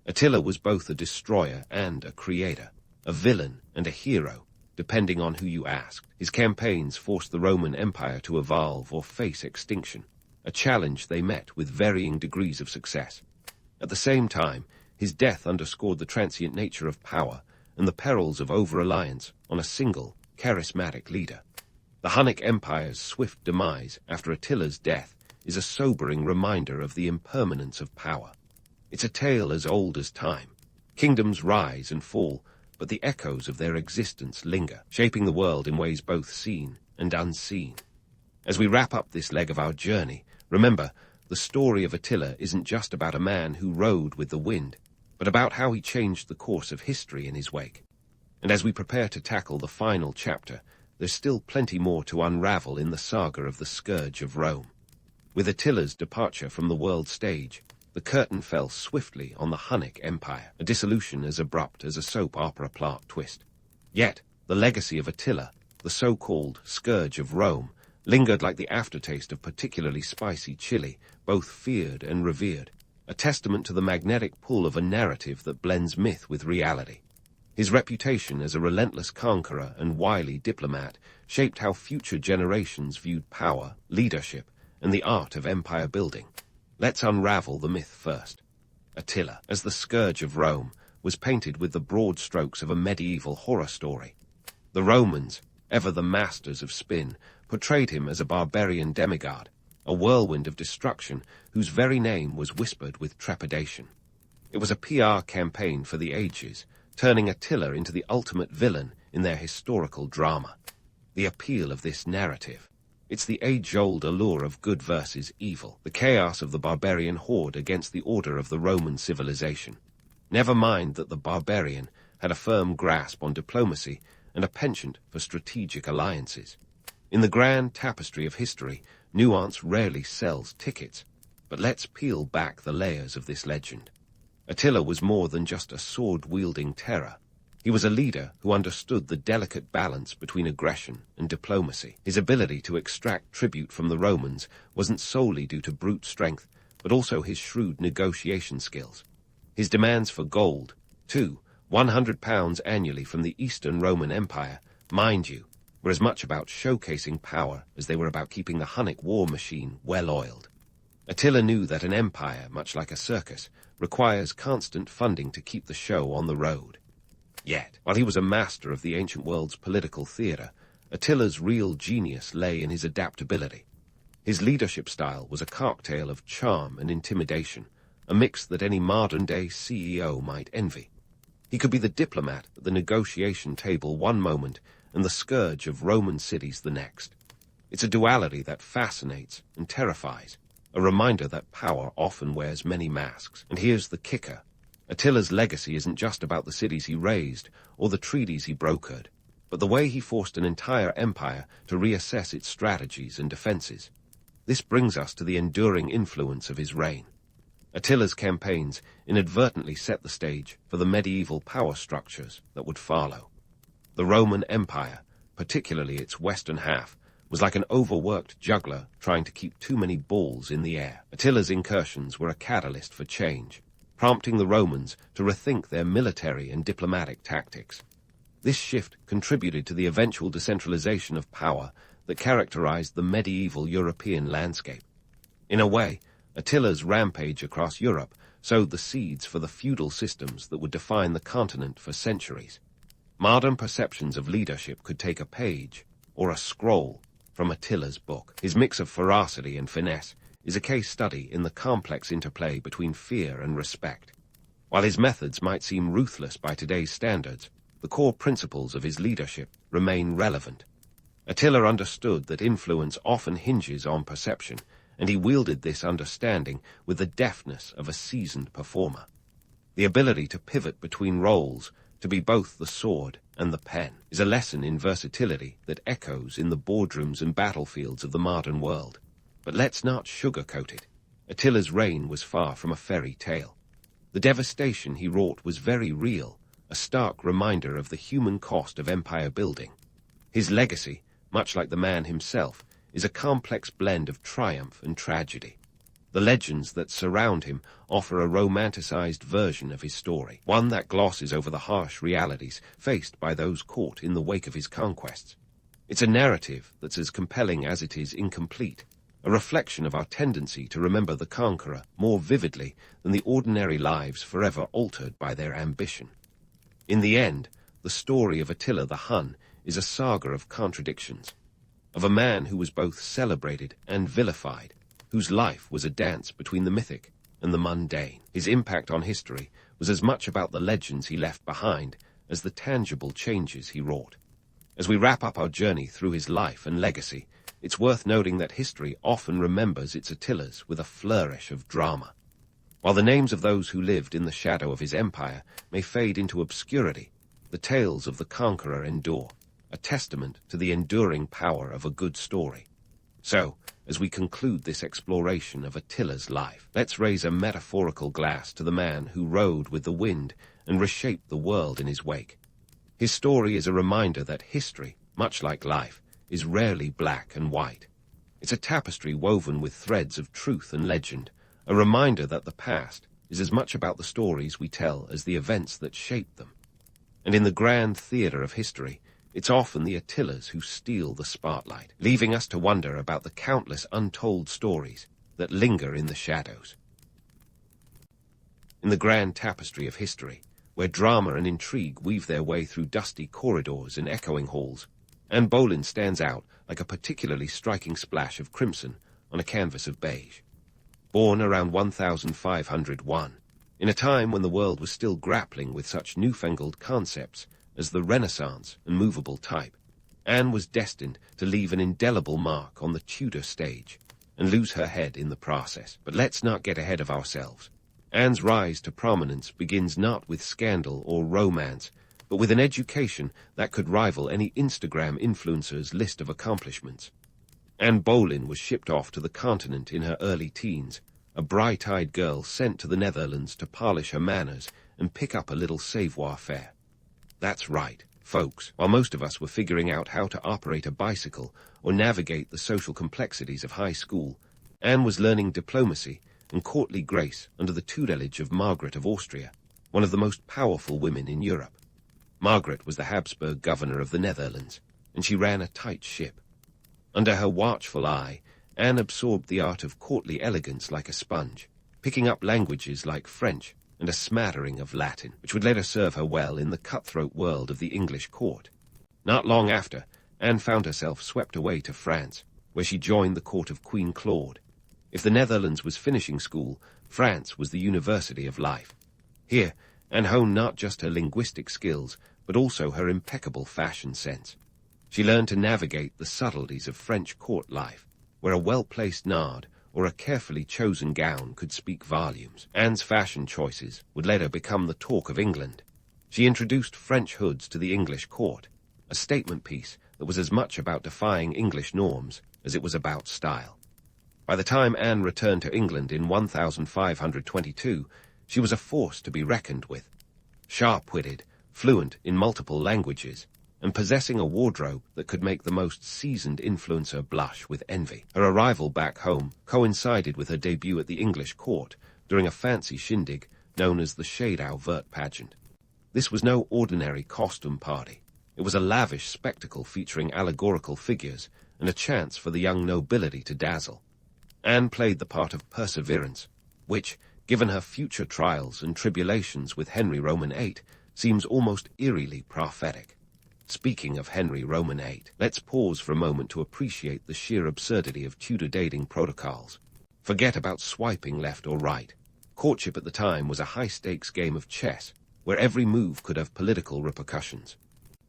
Attila was both a destroyer and a creator, a villain and a hero, depending on who you asked. His campaigns forced the Roman Empire to evolve or face extinction, a challenge they met with varying degrees of success. At the same time, his death underscored the transient nature of power and the perils of over-reliance on a single, charismatic leader. The Hunnic Empire's swift demise after Attila's death is a sobering reminder of the impermanence of power. It's a tale as old as time. Kingdoms rise and fall, but the echoes of their existence linger, shaping the world in ways both seen and unseen. As we wrap up this leg of our journey, remember, the story of Attila isn't just about a man who rode with the wind, but about how he changed the course of history in his wake. And as we prepare to tackle the final chapter, there's still plenty more to unravel in the saga of the Scourge of Rome. With Attila's departure from the world stage, the curtain fell swiftly on the Hunnic Empire, a dissolution as abrupt as a soap opera plot twist. Yet, the legacy of Attila, the so-called Scourge of Rome, lingered like the aftertaste of particularly spicy chili, both feared and revered, a testament to the magnetic pull of a narrative that blends myth with reality. His reputation as a relentless conqueror and wily diplomat shaped how future generations viewed power, leadership, and the art of empire building. Let's unravel the myth first. Attila, as the Scourge of Rome, was painted with the broad strokes of a medieval horror story. The Romans, ever the masters of spin, portrayed him as a barbarian demigod, a whirlwind of destruction whose very name was whispered with trepidation. It was a PR campaign for the ages, turning Attila into the ultimate villain in their historical drama. The appeal of this narrative. It's the age-old allure of good versus evil, the chaos of the barbarian horde against the order of the Roman civilization. Never mind that the barbarian had a firm grasp on diplomacy and a penchant for strategic alliances. In the grand tapestry of history, nuance rarely sells tickets, but let's peel back the layers of this legend. Attila was more than just a sword-wielding terror. He was a leader who understood the delicate balance between aggression and diplomacy. His ability to extract tribute from the Romans wasn't solely due to brute strength, but also his shrewd negotiation skills. His demands for gold, too, 100 pounds annually from the Eastern Roman Empire, mind you, were as much about showcasing power as they were about keeping the Hunnic war machine well-oiled. Attila knew that an empire, much like a circus, requires constant funding to keep the show on the road. Yet, while he was a master of the ancient world's political theater, Attila's real genius lay in his adaptability. His leadership style was a cocktail of charm and intimidation, a mix that any modern-day CEO might envy. He could be the diplomat at the negotiation table one moment and the scourge of Roman cities the next. It's a duality that fascinates and terrifies, a reminder that power often wears many masks. And here's the kicker. Attila's legacy isn't just about the cities he razed or the treaties he brokered, but the way he forced an entire empire to reassess its strategies and defenses. This brings us to the enduring influence of his reign. Attila's campaigns inadvertently set the stage for the medieval power structures that would follow. The Roman Empire, particularly its western half, was like an overworked juggler trying to keep too many balls in the air. Attila's incursions were a catalyst for change, prompting the Romans to rethink their military and diplomatic tactics. This shift contributed to the eventual decentralization of power that characterized the medieval European landscape. In a way, Attila's rampage across Europe sowed the seeds for the feudal systems that would define the continent for centuries. Modern perceptions of leadership could take a page, or a scroll, from Attila's book. His mix of ferocity and finesse is a case study in the complex interplay between fear and respect. While his methods might seem ruthless by today's standards, the core principles of his leadership remain relevant. Attila understood that influence often hinges on perception, and he wielded this understanding with the deftness of a seasoned performer. The ability to pivot between roles, to be both the sword and the pen, is a lesson in versatility that echoes in the boardrooms and battlefields of the modern world. But let's not sugarcoat it. Attila's reign was far from a fairy tale. The devastation he wrought was very real, a stark reminder of the human cost of empire building. His legacy, much like the man himself, is a complex blend of triumph and tragedy. The legends that surround him offer a romanticized version of his story, one that glosses over the harsh realities faced by those caught in the wake of his conquests. It's a narrative that's as compelling as it is incomplete, a reflection of our tendency to remember the conqueror more vividly than the ordinary lives forever altered by their ambition. In the end, the story of Attila the Hun is a saga of contradictions, of a man who was both celebrated and vilified, whose life was a dance between the mythic and the mundane. His impact on history was as much about the legends he left behind as the tangible changes he wrought. As we wrap up our journey through his life and legacy, it's worth noting that history often remembers its Attilas with a flourish of drama. While the names of those who lived in the shadow of his empire may fade into obscurity, the tales of the conqueror endure, a testament to the enduring power of a good story. So, as we conclude this exploration of Attila's life, let's raise a metaphorical glass to the man who rode with the wind and reshaped the world in his wake. His story is a reminder that history, much like life, is rarely black and white. It's a tapestry woven with threads of truth and legend, a reminder that the past is as much about the stories we tell as the events that shape them. And in the grand theatre of history, it's often the Attilas who steal the spotlight, leaving us to wonder about the countless untold stories that linger in the shadows. In the grand tapestry of history, where drama and intrigue weave their way through dusty corridors and echoing halls, and Boleyn stands out like a particularly striking splash of crimson on a canvas of beige. Born around 1501, in a time when the world was still grappling with such newfangled concepts as the Renaissance and movable type, Anne was destined to leave an indelible mark on the Tudor stage and lose her head in the process. But let's not get ahead of ourselves. Anne's rise to prominence begins not with scandal or romance, but with an education that could rival any Instagram influencer's list of accomplishments. Anne Boleyn was shipped off to the continent in her early teens, a bright-eyed girl sent to the Netherlands to polish her manners and pick up a little savoir-faire. That's right, folks. While most of us were figuring out how to operate a bicycle or navigate the social complexities of high school, Anne was learning diplomacy and courtly grace under the tutelage of Margaret of Austria, one of the most powerful women in Europe. Margaret was the Habsburg governor of the Netherlands, and she ran a tight ship. Under her watchful eye, Anne absorbed the art of courtly elegance like a sponge, picking up languages like French and a smattering of Latin, which would later serve her well in the cutthroat world of the English court. Not long after, Anne found herself swept away to France, where she joined the court of Queen Claude. If the Netherlands was finishing school, France was the university of life. Here, Anne honed not just her linguistic skills, but also her impeccable fashion sense. She learned to navigate the subtleties of French court life, where a well-placed nod or a carefully chosen gown could speak volumes. Anne's fashion choices would later become the talk of England. She introduced French hoods to the English court, a statement piece that was as much about defying English norms as it was about style. By the time Anne returned to England in 1522, she was a force to be reckoned with. Sharp-witted, fluent in multiple languages, and possessing a wardrobe that could make the most seasoned influencer blush with envy. Her arrival back home coincided with her debut at the English court during a fancy shindig known as the Shadow Vert pageant. This was no ordinary costume party. It was a lavish spectacle featuring allegorical figures and a chance for the young nobility to dazzle. Anne played the part of Perseverance, which, given her future trials and tribulations with Henry Roman VIII, seems almost eerily prophetic. Speaking of Henry Roman VIII, let's pause for a moment to appreciate the sheer absurdity of Tudor dating protocols. Forget about swiping left or right. Courtship at the time was a high-stakes game of chess, where every move could have political repercussions.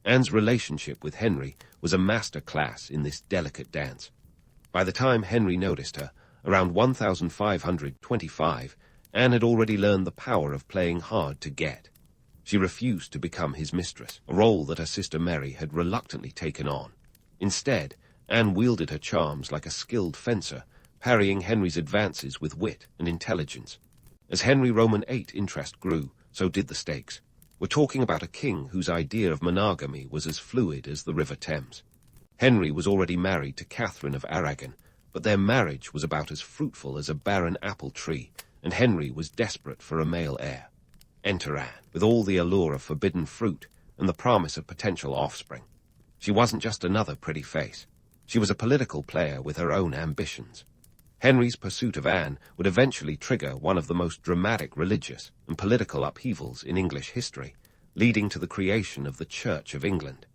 Anne's relationship with Henry was a master class in this delicate dance. By the time Henry noticed her, around 1525, Anne had already learned the power of playing hard to get. She refused to become his mistress, a role that her sister Mary had reluctantly taken on. Instead, Anne wielded her charms like a skilled fencer, parrying Henry's advances with wit and intelligence. As Henry Roman VIII's interest grew, so did the stakes. We're talking about a king whose idea of monogamy was as fluid as the River Thames. Henry was already married to Catherine of Aragon, But their marriage was about as fruitful as a barren apple tree, and Henry was desperate for a male heir. Enter Anne, with all the allure of forbidden fruit and the promise of potential offspring. She wasn't just another pretty face. She was a political player with her own ambitions. Henry's pursuit of Anne would eventually trigger one of the most dramatic religious and political upheavals in English history, leading to the creation of the Church of England.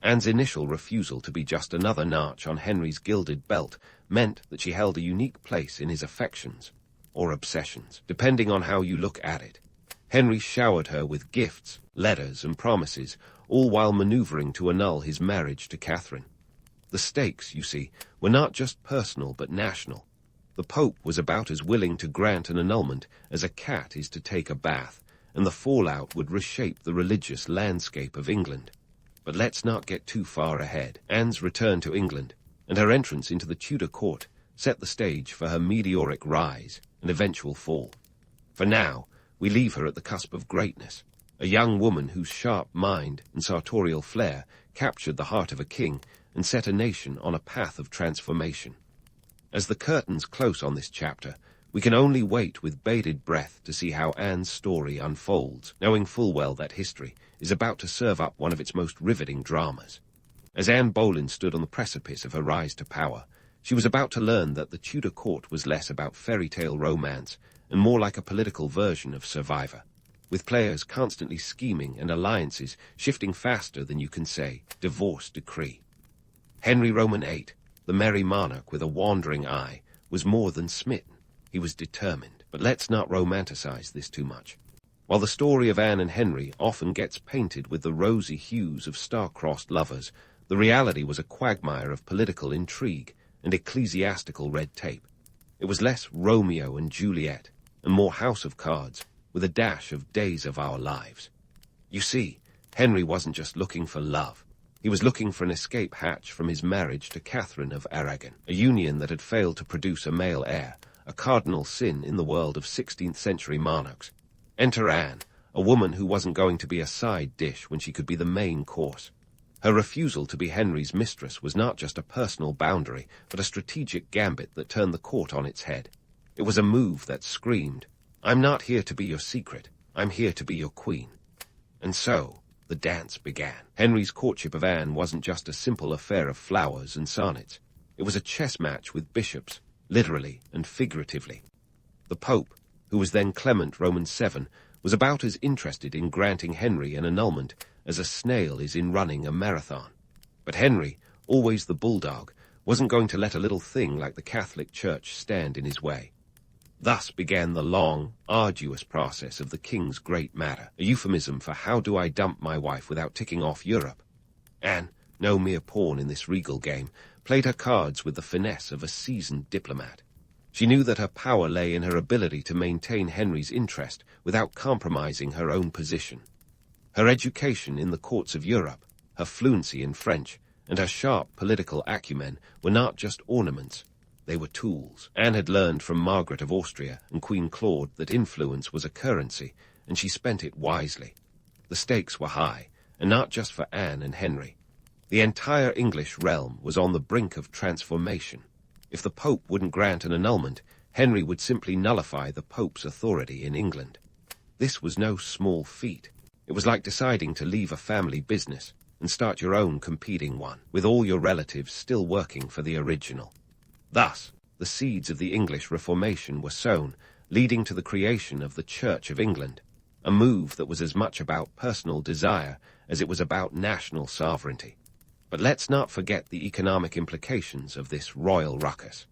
Anne's initial refusal to be just another notch on Henry's gilded belt meant that she held a unique place in his affections, or obsessions, depending on how you look at it. Henry showered her with gifts, letters, and promises, all while maneuvering to annul his marriage to Catherine. The stakes, you see, were not just personal but national. The Pope was about as willing to grant an annulment as a cat is to take a bath, and the fallout would reshape the religious landscape of England. But let's not get too far ahead. Anne's return to England and her entrance into the Tudor court set the stage for her meteoric rise and eventual fall. For now, we leave her at the cusp of greatness, a young woman whose sharp mind and sartorial flair captured the heart of a king and set a nation on a path of transformation. As the curtains close on this chapter, we can only wait with bated breath to see how Anne's story unfolds, knowing full well that history is about to serve up one of its most riveting dramas. As Anne Boleyn stood on the precipice of her rise to power, she was about to learn that the Tudor court was less about fairy tale romance and more like a political version of Survivor, with players constantly scheming and alliances shifting faster than you can say, divorce decree. Henry Roman VIII, the merry monarch with a wandering eye, was more than smitten. He was determined. But let's not romanticize this too much. While the story of Anne and Henry often gets painted with the rosy hues of star-crossed lovers, the reality was a quagmire of political intrigue and ecclesiastical red tape. It was less Romeo and Juliet and more House of Cards, with a dash of Days of Our Lives. You see, Henry wasn't just looking for love. He was looking for an escape hatch from his marriage to Catherine of Aragon, a union that had failed to produce a male heir, a cardinal sin in the world of 16th-century monarchs. Enter Anne, a woman who wasn't going to be a side dish when she could be the main course. Her refusal to be Henry's mistress was not just a personal boundary, but a strategic gambit that turned the court on its head. It was a move that screamed, "I'm not here to be your secret, I'm here to be your queen." And so, the dance began. Henry's courtship of Anne wasn't just a simple affair of flowers and sonnets. It was a chess match with bishops, literally and figuratively. The Pope, who was then Clement Roman VII, was about as interested in granting Henry an annulment as a snail is in running a marathon. But Henry, always the bulldog, wasn't going to let a little thing like the Catholic Church stand in his way. Thus began the long, arduous process of the king's great matter, a euphemism for how do I dump my wife without ticking off Europe. Anne, no mere pawn in this regal game, played her cards with the finesse of a seasoned diplomat. She knew that her power lay in her ability to maintain Henry's interest without compromising her own position. Her education in the courts of Europe, her fluency in French, and her sharp political acumen were not just ornaments. They were tools. Anne had learned from Margaret of Austria and Queen Claude that influence was a currency, and she spent it wisely. The stakes were high, and not just for Anne and Henry. The entire English realm was on the brink of transformation. If the Pope wouldn't grant an annulment, Henry would simply nullify the Pope's authority in England. This was no small feat. It was like deciding to leave a family business and start your own competing one, with all your relatives still working for the original. Thus, the seeds of the English Reformation were sown, leading to the creation of the Church of England, a move that was as much about personal desire as it was about national sovereignty. But let's not forget the economic implications of this royal ruckus.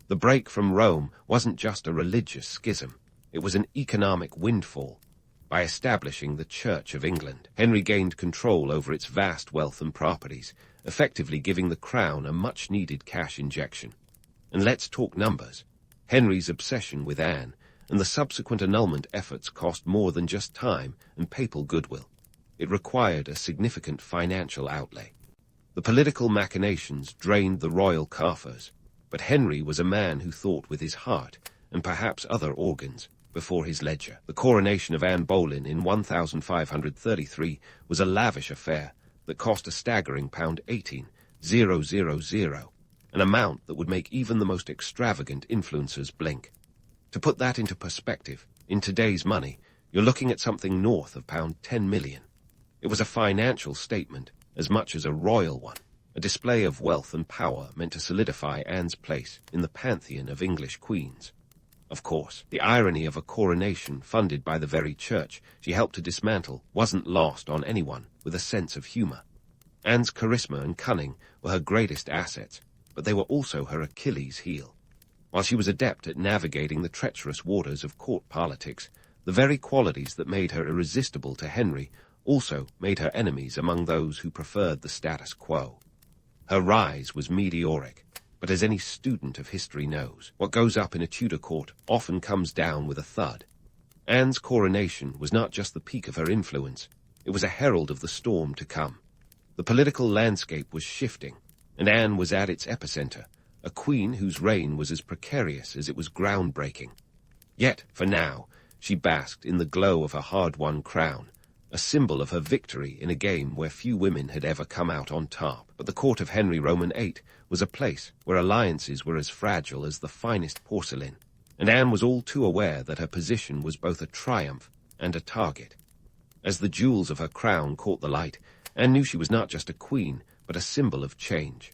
The break from Rome wasn't just a religious schism, it was an economic windfall. By establishing the Church of England, Henry gained control over its vast wealth and properties, effectively giving the crown a much-needed cash injection. And let's talk numbers. Henry's obsession with Anne and the subsequent annulment efforts cost more than just time and papal goodwill. It required a significant financial outlay. The political machinations drained the royal coffers, but Henry was a man who thought with his heart, and perhaps other organs, before his ledger. The coronation of Anne Boleyn in 1533 was a lavish affair that cost a staggering £18,000, an amount that would make even the most extravagant influencers blink. To put that into perspective, in today's money, you're looking at something north of £10 million. It was a financial statement as much as a royal one, a display of wealth and power meant to solidify Anne's place in the pantheon of English queens. Of course, the irony of a coronation funded by the very church she helped to dismantle wasn't lost on anyone with a sense of humour. Anne's charisma and cunning were her greatest assets, but they were also her Achilles' heel. While she was adept at navigating the treacherous waters of court politics, the very qualities that made her irresistible to Henry also made her enemies among those who preferred the status quo. Her rise was meteoric, but as any student of history knows, what goes up in a Tudor court often comes down with a thud. Anne's coronation was not just the peak of her influence, it was a herald of the storm to come. The political landscape was shifting, and Anne was at its epicenter, a queen whose reign was as precarious as it was groundbreaking. Yet, for now, she basked in the glow of her hard-won crown, a symbol of her victory in a game where few women had ever come out on top. But the court of Henry Roman VIII was a place where alliances were as fragile as the finest porcelain, and Anne was all too aware that her position was both a triumph and a target. As the jewels of her crown caught the light, Anne knew she was not just a queen, but a symbol of change.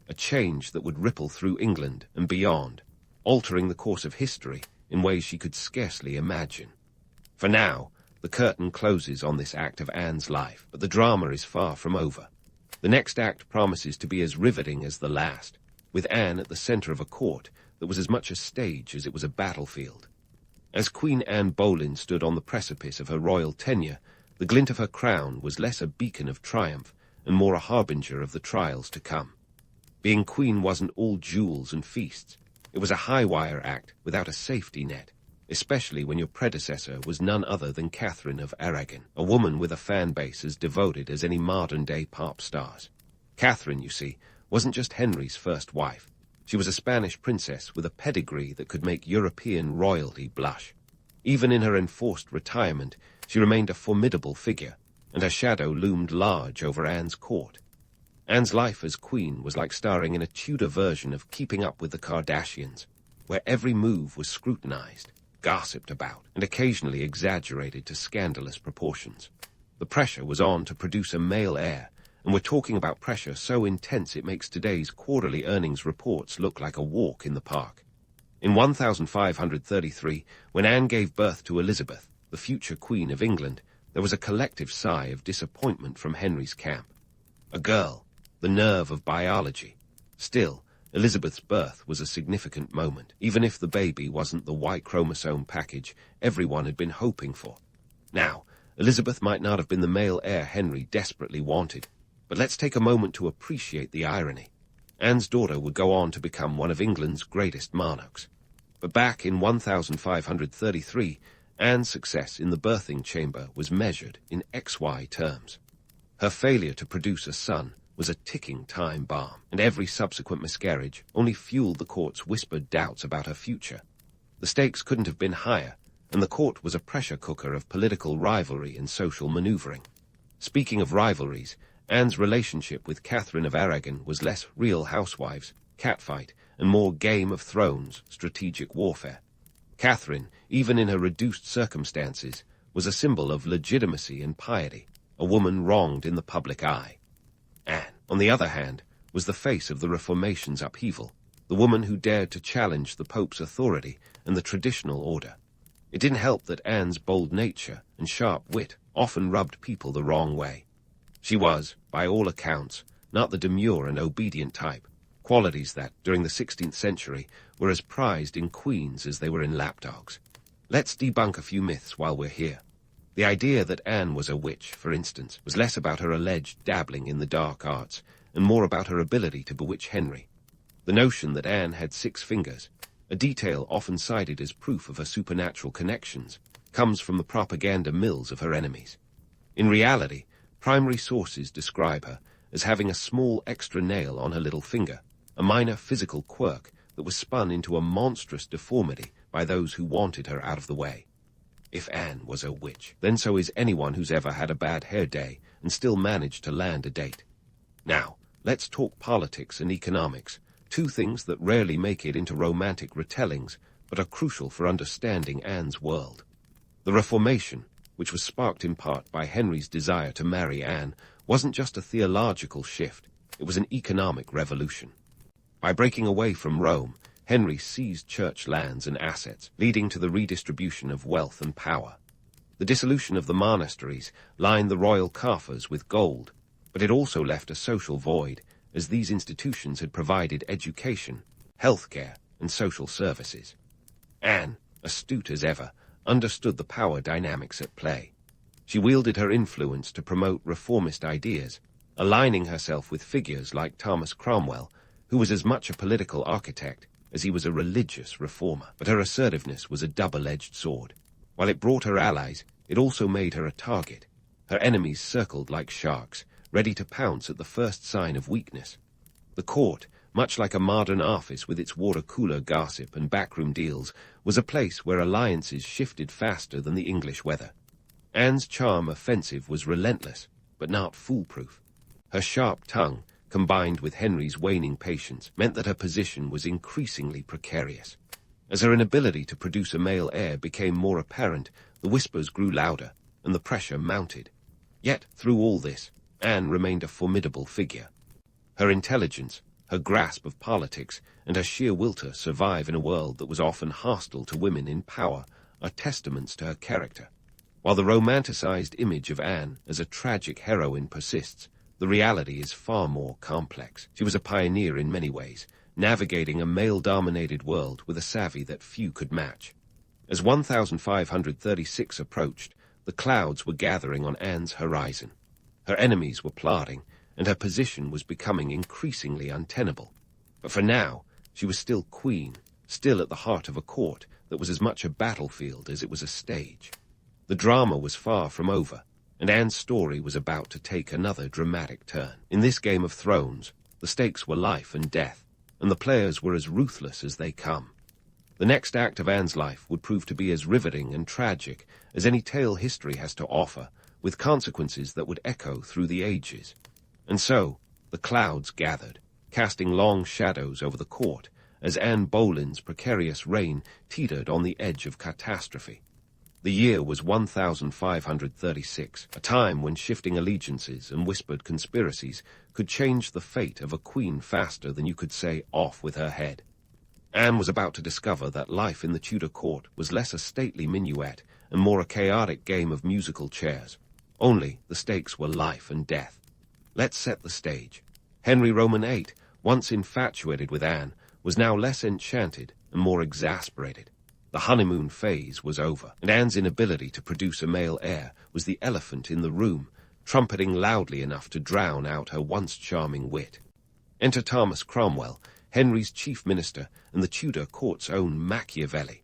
A change that would ripple through England and beyond, altering the course of history in ways she could scarcely imagine. For now, the curtain closes on this act of Anne's life, but the drama is far from over. The next act promises to be as riveting as the last, with Anne at the center of a court that was as much a stage as it was a battlefield. As Queen Anne Boleyn stood on the precipice of her royal tenure, the glint of her crown was less a beacon of triumph and more a harbinger of the trials to come. Being queen wasn't all jewels and feasts. It was a high-wire act without a safety net, especially when your predecessor was none other than Catherine of Aragon, a woman with a fan base as devoted as any modern-day pop stars. Catherine, you see, wasn't just Henry's first wife. She was a Spanish princess with a pedigree that could make European royalty blush. Even in her enforced retirement, she remained a formidable figure, and her shadow loomed large over Anne's court. Anne's life as queen was like starring in a Tudor version of Keeping Up with the Kardashians, where every move was scrutinized, gossiped about, and occasionally exaggerated to scandalous proportions. The pressure was on to produce a male heir, and we're talking about pressure so intense it makes today's quarterly earnings reports look like a walk in the park. In 1533, when Anne gave birth to Elizabeth, the future Queen of England, there was a collective sigh of disappointment from Henry's camp. A girl, the nerve of biology. Still, Elizabeth's birth was a significant moment, even if the baby wasn't the Y chromosome package everyone had been hoping for. Now, Elizabeth might not have been the male heir Henry desperately wanted, but let's take a moment to appreciate the irony. Anne's daughter would go on to become one of England's greatest monarchs. But back in 1533, Anne's success in the birthing chamber was measured in XY terms. Her failure to produce a son was a ticking time bomb, and every subsequent miscarriage only fueled the court's whispered doubts about her future. The stakes couldn't have been higher, and the court was a pressure cooker of political rivalry and social maneuvering. Speaking of rivalries, Anne's relationship with Catherine of Aragon was less Real Housewives, catfight, and more Game of Thrones, strategic warfare. Catherine, even in her reduced circumstances, was a symbol of legitimacy and piety, a woman wronged in the public eye. Anne, on the other hand, was the face of the Reformation's upheaval, the woman who dared to challenge the Pope's authority and the traditional order. It didn't help that Anne's bold nature and sharp wit often rubbed people the wrong way. She was, by all accounts, not the demure and obedient type, qualities that, during the 16th century, were as prized in queens as they were in lapdogs. Let's debunk a few myths while we're here. The idea that Anne was a witch, for instance, was less about her alleged dabbling in the dark arts and more about her ability to bewitch Henry. The notion that Anne had 6 fingers, a detail often cited as proof of her supernatural connections, comes from the propaganda mills of her enemies. In reality, primary sources describe her as having a small extra nail on her little finger, a minor physical quirk that was spun into a monstrous deformity by those who wanted her out of the way. If Anne was a witch, then so is anyone who's ever had a bad hair day and still managed to land a date. Now, let's talk politics and economics, two things that rarely make it into romantic retellings, but are crucial for understanding Anne's world. The Reformation, which was sparked in part by Henry's desire to marry Anne, wasn't just a theological shift, it was an economic revolution. By breaking away from Rome, Henry seized church lands and assets, leading to the redistribution of wealth and power. The dissolution of the monasteries lined the royal coffers with gold, but it also left a social void, as these institutions had provided education, healthcare, and social services. Anne, astute as ever, understood the power dynamics at play. She wielded her influence to promote reformist ideas, aligning herself with figures like Thomas Cromwell, who was as much a political architect as he was a religious reformer. But her assertiveness was a double-edged sword. While it brought her allies, it also made her a target. Her enemies circled like sharks, ready to pounce at the first sign of weakness. The court, much like a modern office with its water-cooler gossip and backroom deals, was a place where alliances shifted faster than the English weather. Anne's charm offensive was relentless, but not foolproof. Her sharp tongue, combined with Henry's waning patience, meant that her position was increasingly precarious. As her inability to produce a male heir became more apparent, the whispers grew louder, and the pressure mounted. Yet, through all this, Anne remained a formidable figure. Her intelligence, her grasp of politics, and her sheer will to survive in a world that was often hostile to women in power are testaments to her character. While the romanticized image of Anne as a tragic heroine persists, the reality is far more complex. She was a pioneer in many ways, navigating a male-dominated world with a savvy that few could match. As 1536 approached, the clouds were gathering on Anne's horizon. Her enemies were plotting, and her position was becoming increasingly untenable. But for now, she was still queen, still at the heart of a court that was as much a battlefield as it was a stage. The drama was far from over, and Anne's story was about to take another dramatic turn. In this Game of Thrones, the stakes were life and death, and the players were as ruthless as they come. The next act of Anne's life would prove to be as riveting and tragic as any tale history has to offer, with consequences that would echo through the ages. And so, the clouds gathered, casting long shadows over the court, as Anne Boleyn's precarious reign teetered on the edge of catastrophe. The year was 1536, a time when shifting allegiances and whispered conspiracies could change the fate of a queen faster than you could say off with her head. Anne was about to discover that life in the Tudor court was less a stately minuet and more a chaotic game of musical chairs. Only the stakes were life and death. Let's set the stage. Henry Roman VIII, once infatuated with Anne, was now less enchanted and more exasperated. The honeymoon phase was over, and Anne's inability to produce a male heir was the elephant in the room, trumpeting loudly enough to drown out her once charming wit. Enter Thomas Cromwell, Henry's chief minister and the Tudor court's own Machiavelli.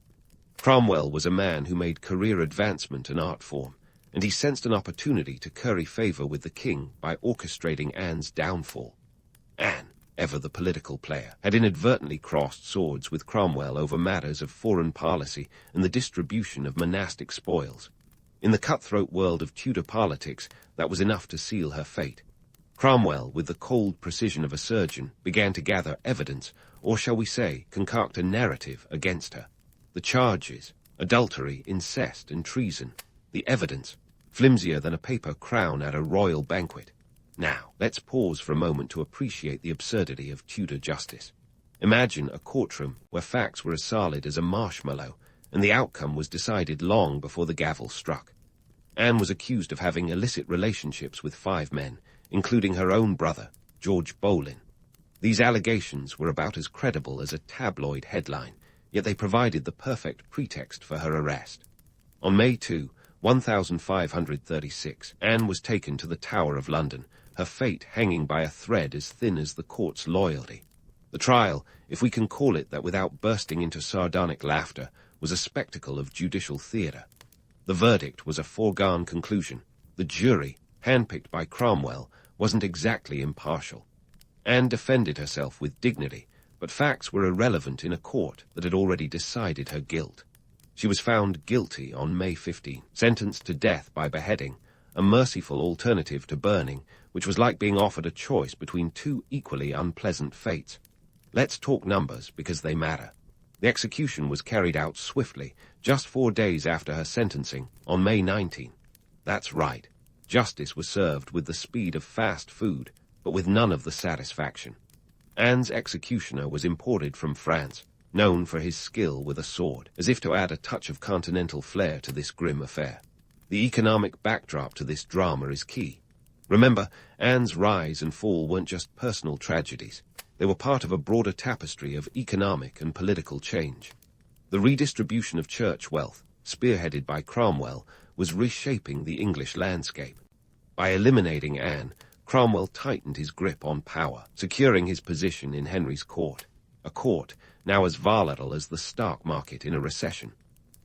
Cromwell was a man who made career advancement an art form, and he sensed an opportunity to curry favor with the king by orchestrating Anne's downfall. Anne, ever the political player, had inadvertently crossed swords with Cromwell over matters of foreign policy and the distribution of monastic spoils. In the cutthroat world of Tudor politics, that was enough to seal her fate. Cromwell, with the cold precision of a surgeon, began to gather evidence, or shall we say, concoct a narrative against her. The charges, adultery, incest, and treason. The evidence, flimsier than a paper crown at a royal banquet. Now, let's pause for a moment to appreciate the absurdity of Tudor justice. Imagine a courtroom where facts were as solid as a marshmallow, and the outcome was decided long before the gavel struck. Anne was accused of having illicit relationships with 5 men, including her own brother, George Boleyn. These allegations were about as credible as a tabloid headline, yet they provided the perfect pretext for her arrest. On May 2, 1536, Anne was taken to the Tower of London, her fate hanging by a thread as thin as the court's loyalty. The trial, if we can call it that without bursting into sardonic laughter, was a spectacle of judicial theatre. The verdict was a foregone conclusion. The jury, handpicked by Cromwell, wasn't exactly impartial. Anne defended herself with dignity, but facts were irrelevant in a court that had already decided her guilt. She was found guilty on May 15, sentenced to death by beheading, a merciful alternative to burning, which was like being offered a choice between 2 equally unpleasant fates. Let's talk numbers because they matter. The execution was carried out swiftly, just 4 days after her sentencing, on May 19. That's right. Justice was served with the speed of fast food, but with none of the satisfaction. Anne's executioner was imported from France, known for his skill with a sword, as if to add a touch of continental flair to this grim affair. The economic backdrop to this drama is key. Remember, Anne's rise and fall weren't just personal tragedies. They were part of a broader tapestry of economic and political change. The redistribution of church wealth, spearheaded by Cromwell, was reshaping the English landscape. By eliminating Anne, Cromwell tightened his grip on power, securing his position in Henry's court, a court now as volatile as the stock market in a recession.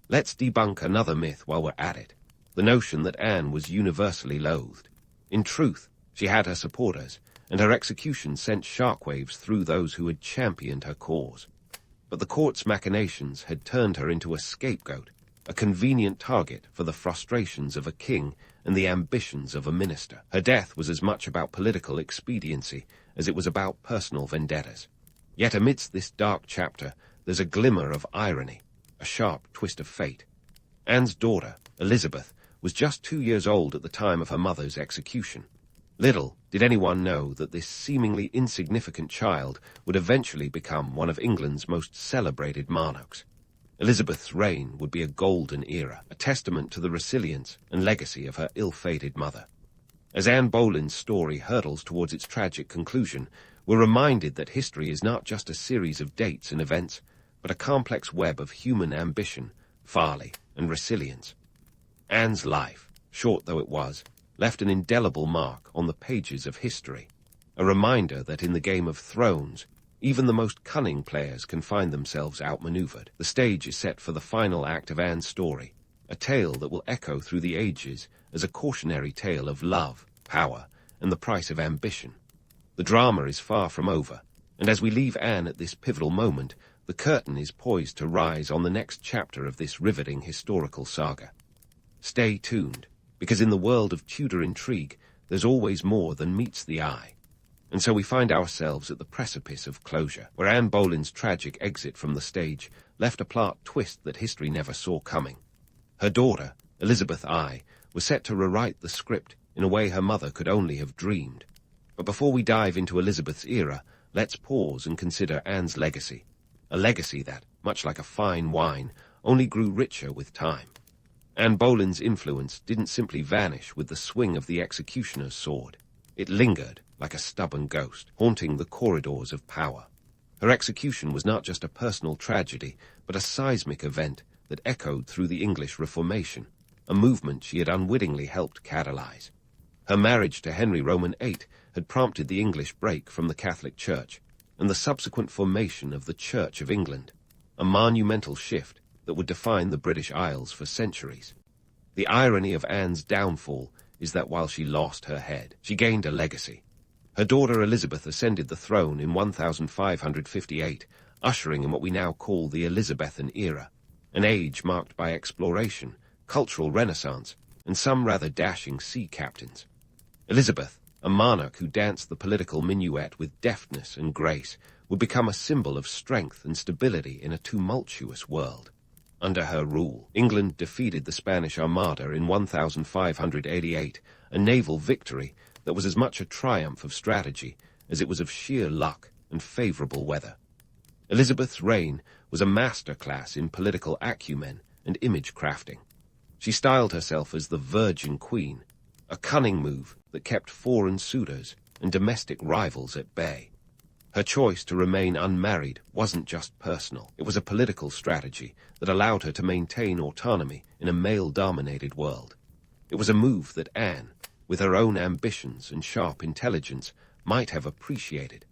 Let's debunk another myth while we're at it, the notion that Anne was universally loathed. In truth, she had her supporters, and her execution sent shockwaves through those who had championed her cause. But the court's machinations had turned her into a scapegoat, a convenient target for the frustrations of a king and the ambitions of a minister. Her death was as much about political expediency as it was about personal vendettas. Yet amidst this dark chapter, there's a glimmer of irony, a sharp twist of fate. Anne's daughter, Elizabeth, was just 2 years old at the time of her mother's execution. Little did anyone know that this seemingly insignificant child would eventually become one of England's most celebrated monarchs. Elizabeth's reign would be a golden era, a testament to the resilience and legacy of her ill-fated mother. As Anne Boleyn's story hurtles towards its tragic conclusion, we're reminded that history is not just a series of dates and events, but a complex web of human ambition, folly, and resilience. Anne's life, short though it was, left an indelible mark on the pages of history, a reminder that in the Game of Thrones, even the most cunning players can find themselves outmaneuvered. The stage is set for the final act of Anne's story, a tale that will echo through the ages as a cautionary tale of love, power, and the price of ambition. The drama is far from over, and as we leave Anne at this pivotal moment, the curtain is poised to rise on the next chapter of this riveting historical saga. Stay tuned, because in the world of Tudor intrigue, there's always more than meets the eye. And so we find ourselves at the precipice of closure, where Anne Boleyn's tragic exit from the stage left a plot twist that history never saw coming. Her daughter, Elizabeth I, was set to rewrite the script in a way her mother could only have dreamed. But before we dive into Elizabeth's era, let's pause and consider Anne's legacy, a legacy that, much like a fine wine, only grew richer with time. Anne Boleyn's influence didn't simply vanish with the swing of the executioner's sword. It lingered like a stubborn ghost, haunting the corridors of power. Her execution was not just a personal tragedy, but a seismic event that echoed through the English Reformation, a movement she had unwittingly helped catalyze. Her marriage to Henry Roman VIII had prompted the English break from the Catholic Church, and the subsequent formation of the Church of England, a monumental shift that would define the British Isles for centuries. The irony of Anne's downfall is that while she lost her head, she gained a legacy. Her daughter Elizabeth ascended the throne in 1558, ushering in what we now call the Elizabethan era, an age marked by exploration, cultural renaissance, and some rather dashing sea captains. Elizabeth, a monarch who danced the political minuet with deftness and grace, would become a symbol of strength and stability in a tumultuous world. Under her rule, England defeated the Spanish Armada in 1588, a naval victory that was as much a triumph of strategy as it was of sheer luck and favorable weather. Elizabeth's reign was a masterclass in political acumen and image crafting. She styled herself as the Virgin Queen, a cunning move that kept foreign suitors and domestic rivals at bay. Her choice to remain unmarried wasn't just personal. It was a political strategy that allowed her to maintain autonomy in a male-dominated world. It was a move that Anne, with her own ambitions and sharp intelligence, might have appreciated.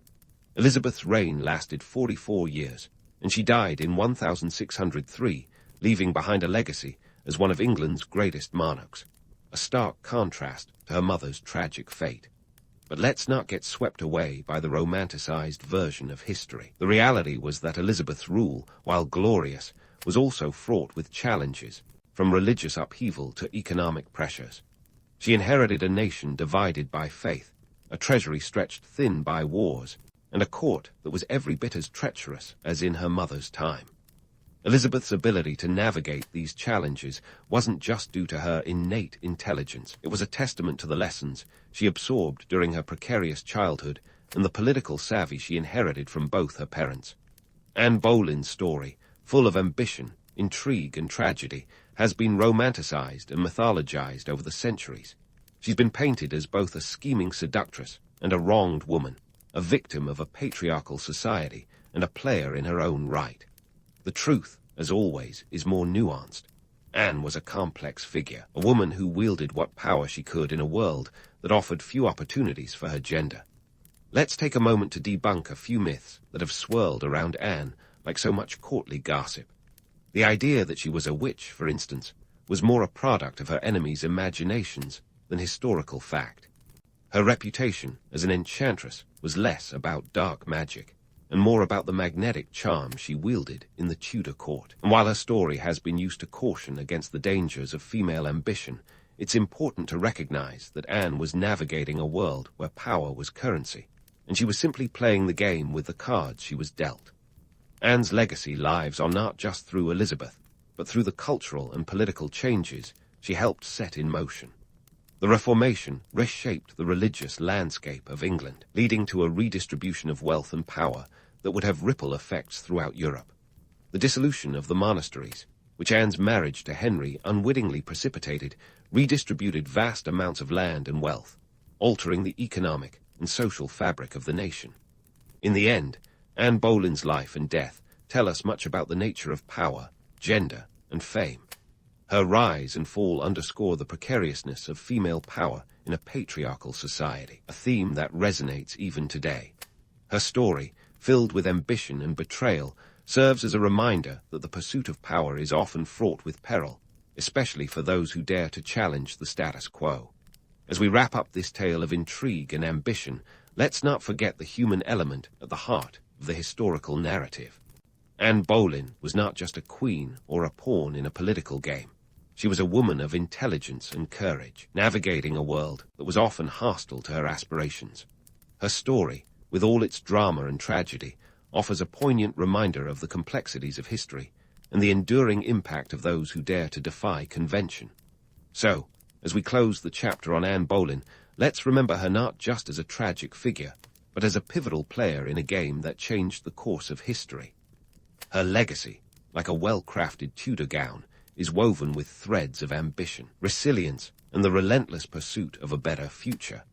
Elizabeth's reign lasted 44 years, and she died in 1603, leaving behind a legacy as one of England's greatest monarchs, a stark contrast to her mother's tragic fate. But let's not get swept away by the romanticized version of history. The reality was that Elizabeth's rule, while glorious, was also fraught with challenges, from religious upheaval to economic pressures. She inherited a nation divided by faith, a treasury stretched thin by wars, and a court that was every bit as treacherous as in her mother's time. Elizabeth's ability to navigate these challenges wasn't just due to her innate intelligence. It was a testament to the lessons she absorbed during her precarious childhood and the political savvy she inherited from both her parents. Anne Boleyn's story, full of ambition, intrigue, and tragedy, has been romanticized and mythologized over the centuries. She's been painted as both a scheming seductress and a wronged woman, a victim of a patriarchal society and a player in her own right. The truth, as always, is more nuanced. Anne was a complex figure, a woman who wielded what power she could in a world that offered few opportunities for her gender. Let's take a moment to debunk a few myths that have swirled around Anne like so much courtly gossip. The idea that she was a witch, for instance, was more a product of her enemies' imaginations than historical fact. Her reputation as an enchantress was less about dark magic and more about the magnetic charm she wielded in the Tudor court. And while her story has been used to caution against the dangers of female ambition, it's important to recognize that Anne was navigating a world where power was currency, and she was simply playing the game with the cards she was dealt. Anne's legacy lives on not just through Elizabeth, but through the cultural and political changes she helped set in motion. The Reformation reshaped the religious landscape of England, leading to a redistribution of wealth and power that would have ripple effects throughout Europe. The dissolution of the monasteries, which Anne's marriage to Henry unwittingly precipitated, redistributed vast amounts of land and wealth, altering the economic and social fabric of the nation. In the end, Anne Boleyn's life and death tell us much about the nature of power, gender, and fame. Her rise and fall underscore the precariousness of female power in a patriarchal society, a theme that resonates even today. Her story, filled with ambition and betrayal, serves as a reminder that the pursuit of power is often fraught with peril, especially for those who dare to challenge the status quo. As we wrap up this tale of intrigue and ambition, let's not forget the human element at the heart of the historical narrative. Anne Boleyn was not just a queen or a pawn in a political game. She was a woman of intelligence and courage, navigating a world that was often hostile to her aspirations. Her story, with all its drama and tragedy, offers a poignant reminder of the complexities of history and the enduring impact of those who dare to defy convention. So, as we close the chapter on Anne Boleyn, let's remember her not just as a tragic figure, but as a pivotal player in a game that changed the course of history. Her legacy, like a well-crafted Tudor gown, is woven with threads of ambition, resilience, and the relentless pursuit of a better future.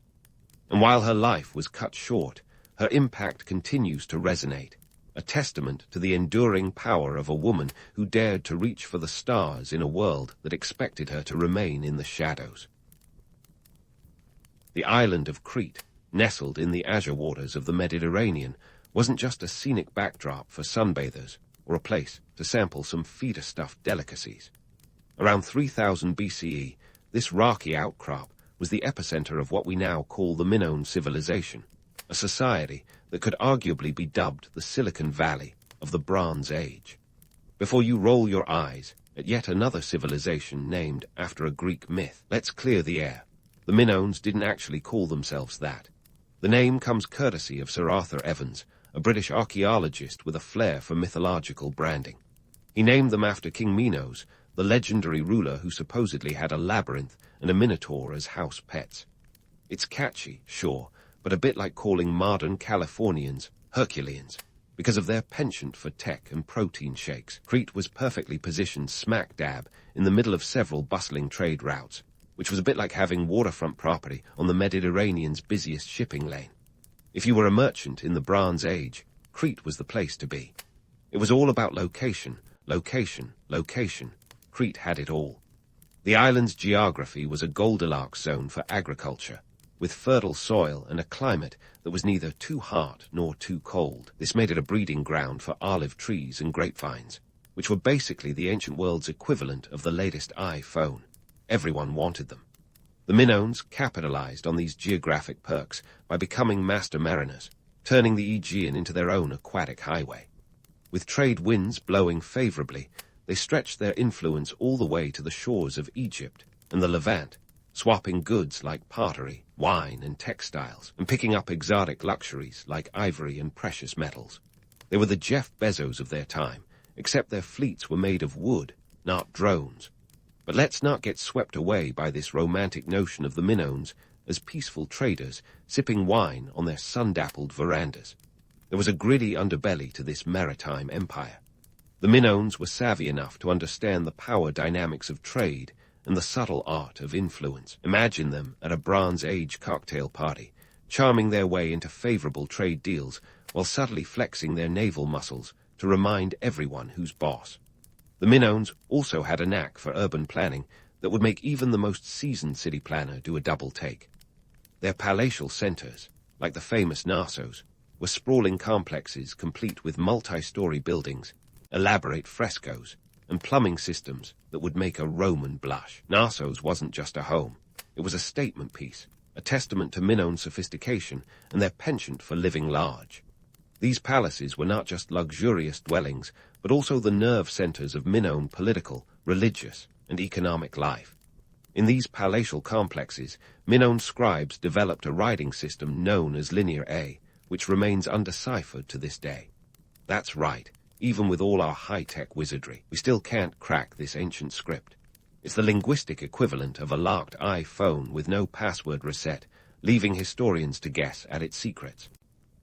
And while her life was cut short, her impact continues to resonate, a testament to the enduring power of a woman who dared to reach for the stars in a world that expected her to remain in the shadows. The island of Crete, nestled in the azure waters of the Mediterranean, wasn't just a scenic backdrop for sunbathers or a place to sample some feeder-stuffed delicacies. Around 3000 BCE, this rocky outcrop was the epicenter of what we now call the Minoan civilization, a society that could arguably be dubbed the Silicon Valley of the Bronze Age. Before you roll your eyes at yet another civilization named after a Greek myth, let's clear the air. The Minoans didn't actually call themselves that. The name comes courtesy of Sir Arthur Evans, a British archaeologist with a flair for mythological branding. He named them after King Minos, the legendary ruler who supposedly had a labyrinth and a minotaur as house pets. It's catchy, sure, but a bit like calling modern Californians Herculeans. Because of their penchant for tech and protein shakes, Crete was perfectly positioned smack dab in the middle of several bustling trade routes, which was a bit like having waterfront property on the Mediterranean's busiest shipping lane. If you were a merchant in the Bronze Age, Crete was the place to be. It was all about location, location, location. Crete had it all. The island's geography was a Goldilocks zone for agriculture, with fertile soil and a climate that was neither too hot nor too cold. This made it a breeding ground for olive trees and grapevines, which were basically the ancient world's equivalent of the latest iPhone. Everyone wanted them. The Minoans capitalized on these geographic perks by becoming master mariners, turning the Aegean into their own aquatic highway. With trade winds blowing favorably, they stretched their influence all the way to the shores of Egypt and the Levant, swapping goods like pottery, wine, and textiles, and picking up exotic luxuries like ivory and precious metals. They were the Jeff Bezos of their time, except their fleets were made of wood, not drones. But let's not get swept away by this romantic notion of the Minoans as peaceful traders sipping wine on their sun-dappled verandas. There was a gritty underbelly to this maritime empire. The Minoans were savvy enough to understand the power dynamics of trade and the subtle art of influence. Imagine them at a Bronze Age cocktail party, charming their way into favorable trade deals while subtly flexing their naval muscles to remind everyone who's boss. The Minoans also had a knack for urban planning that would make even the most seasoned city planner do a double take. Their palatial centers, like the famous Narsos, were sprawling complexes complete with multi-story buildings, elaborate frescoes, and plumbing systems that would make a Roman blush. Narsos wasn't just a home. It was a statement piece, a testament to Minoan sophistication and their penchant for living large. These palaces were not just luxurious dwellings, but also the nerve centers of Minoan political, religious, and economic life. In these palatial complexes, Minoan scribes developed a writing system known as Linear A, which remains undeciphered to this day. That's right, even with all our high-tech wizardry, we still can't crack this ancient script. It's the linguistic equivalent of a locked iPhone with no password reset, leaving historians to guess at its secrets.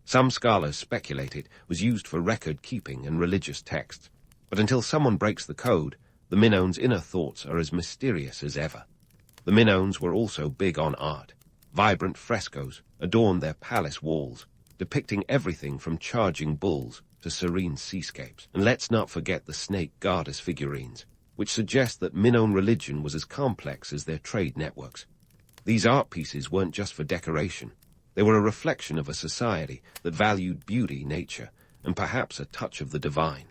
Some scholars speculate it was used for record-keeping and religious texts, but until someone breaks the code, the Minoans' inner thoughts are as mysterious as ever. The Minoans were also big on art. Vibrant frescoes adorned their palace walls, depicting everything from charging bulls to serene seascapes. And let's not forget the snake goddess figurines, which suggest that Minoan religion was as complex as their trade networks. These art pieces weren't just for decoration. They were a reflection of a society that valued beauty, nature, and perhaps a touch of the divine.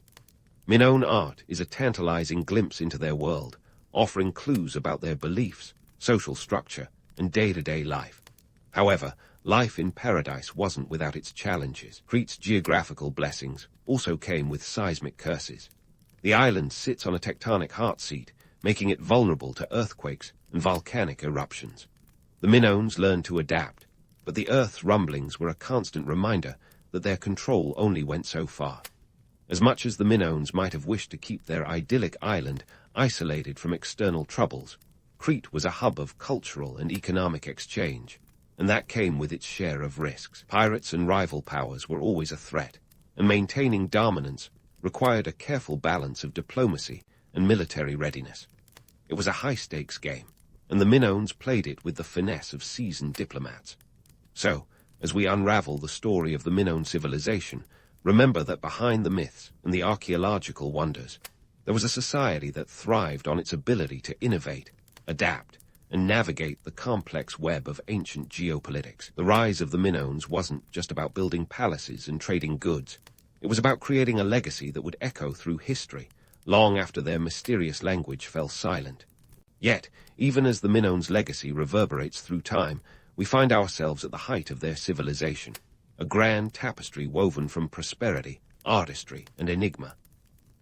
Minoan art is a tantalizing glimpse into their world, offering clues about their beliefs, social structure, and day-to-day life. However, life in paradise wasn't without its challenges. Crete's geographical blessings also came with seismic curses. The island sits on a tectonic heartseat, making it vulnerable to earthquakes and volcanic eruptions. The Minoans learned to adapt, but the Earth's rumblings were a constant reminder that their control only went so far. As much as the Minoans might have wished to keep their idyllic island isolated from external troubles, Crete was a hub of cultural and economic exchange, and that came with its share of risks. Pirates and rival powers were always a threat, and maintaining dominance required a careful balance of diplomacy and military readiness. It was a high-stakes game, and the Minoans played it with the finesse of seasoned diplomats. So, as we unravel the story of the Minoan civilization, remember that behind the myths and the archaeological wonders, there was a society that thrived on its ability to innovate, adapt, and navigate the complex web of ancient geopolitics. The rise of the Minoans wasn't just about building palaces and trading goods. It was about creating a legacy that would echo through history, long after their mysterious language fell silent. Yet, even as the Minoans' legacy reverberates through time, we find ourselves at the height of their civilization, a grand tapestry woven from prosperity, artistry, and enigma.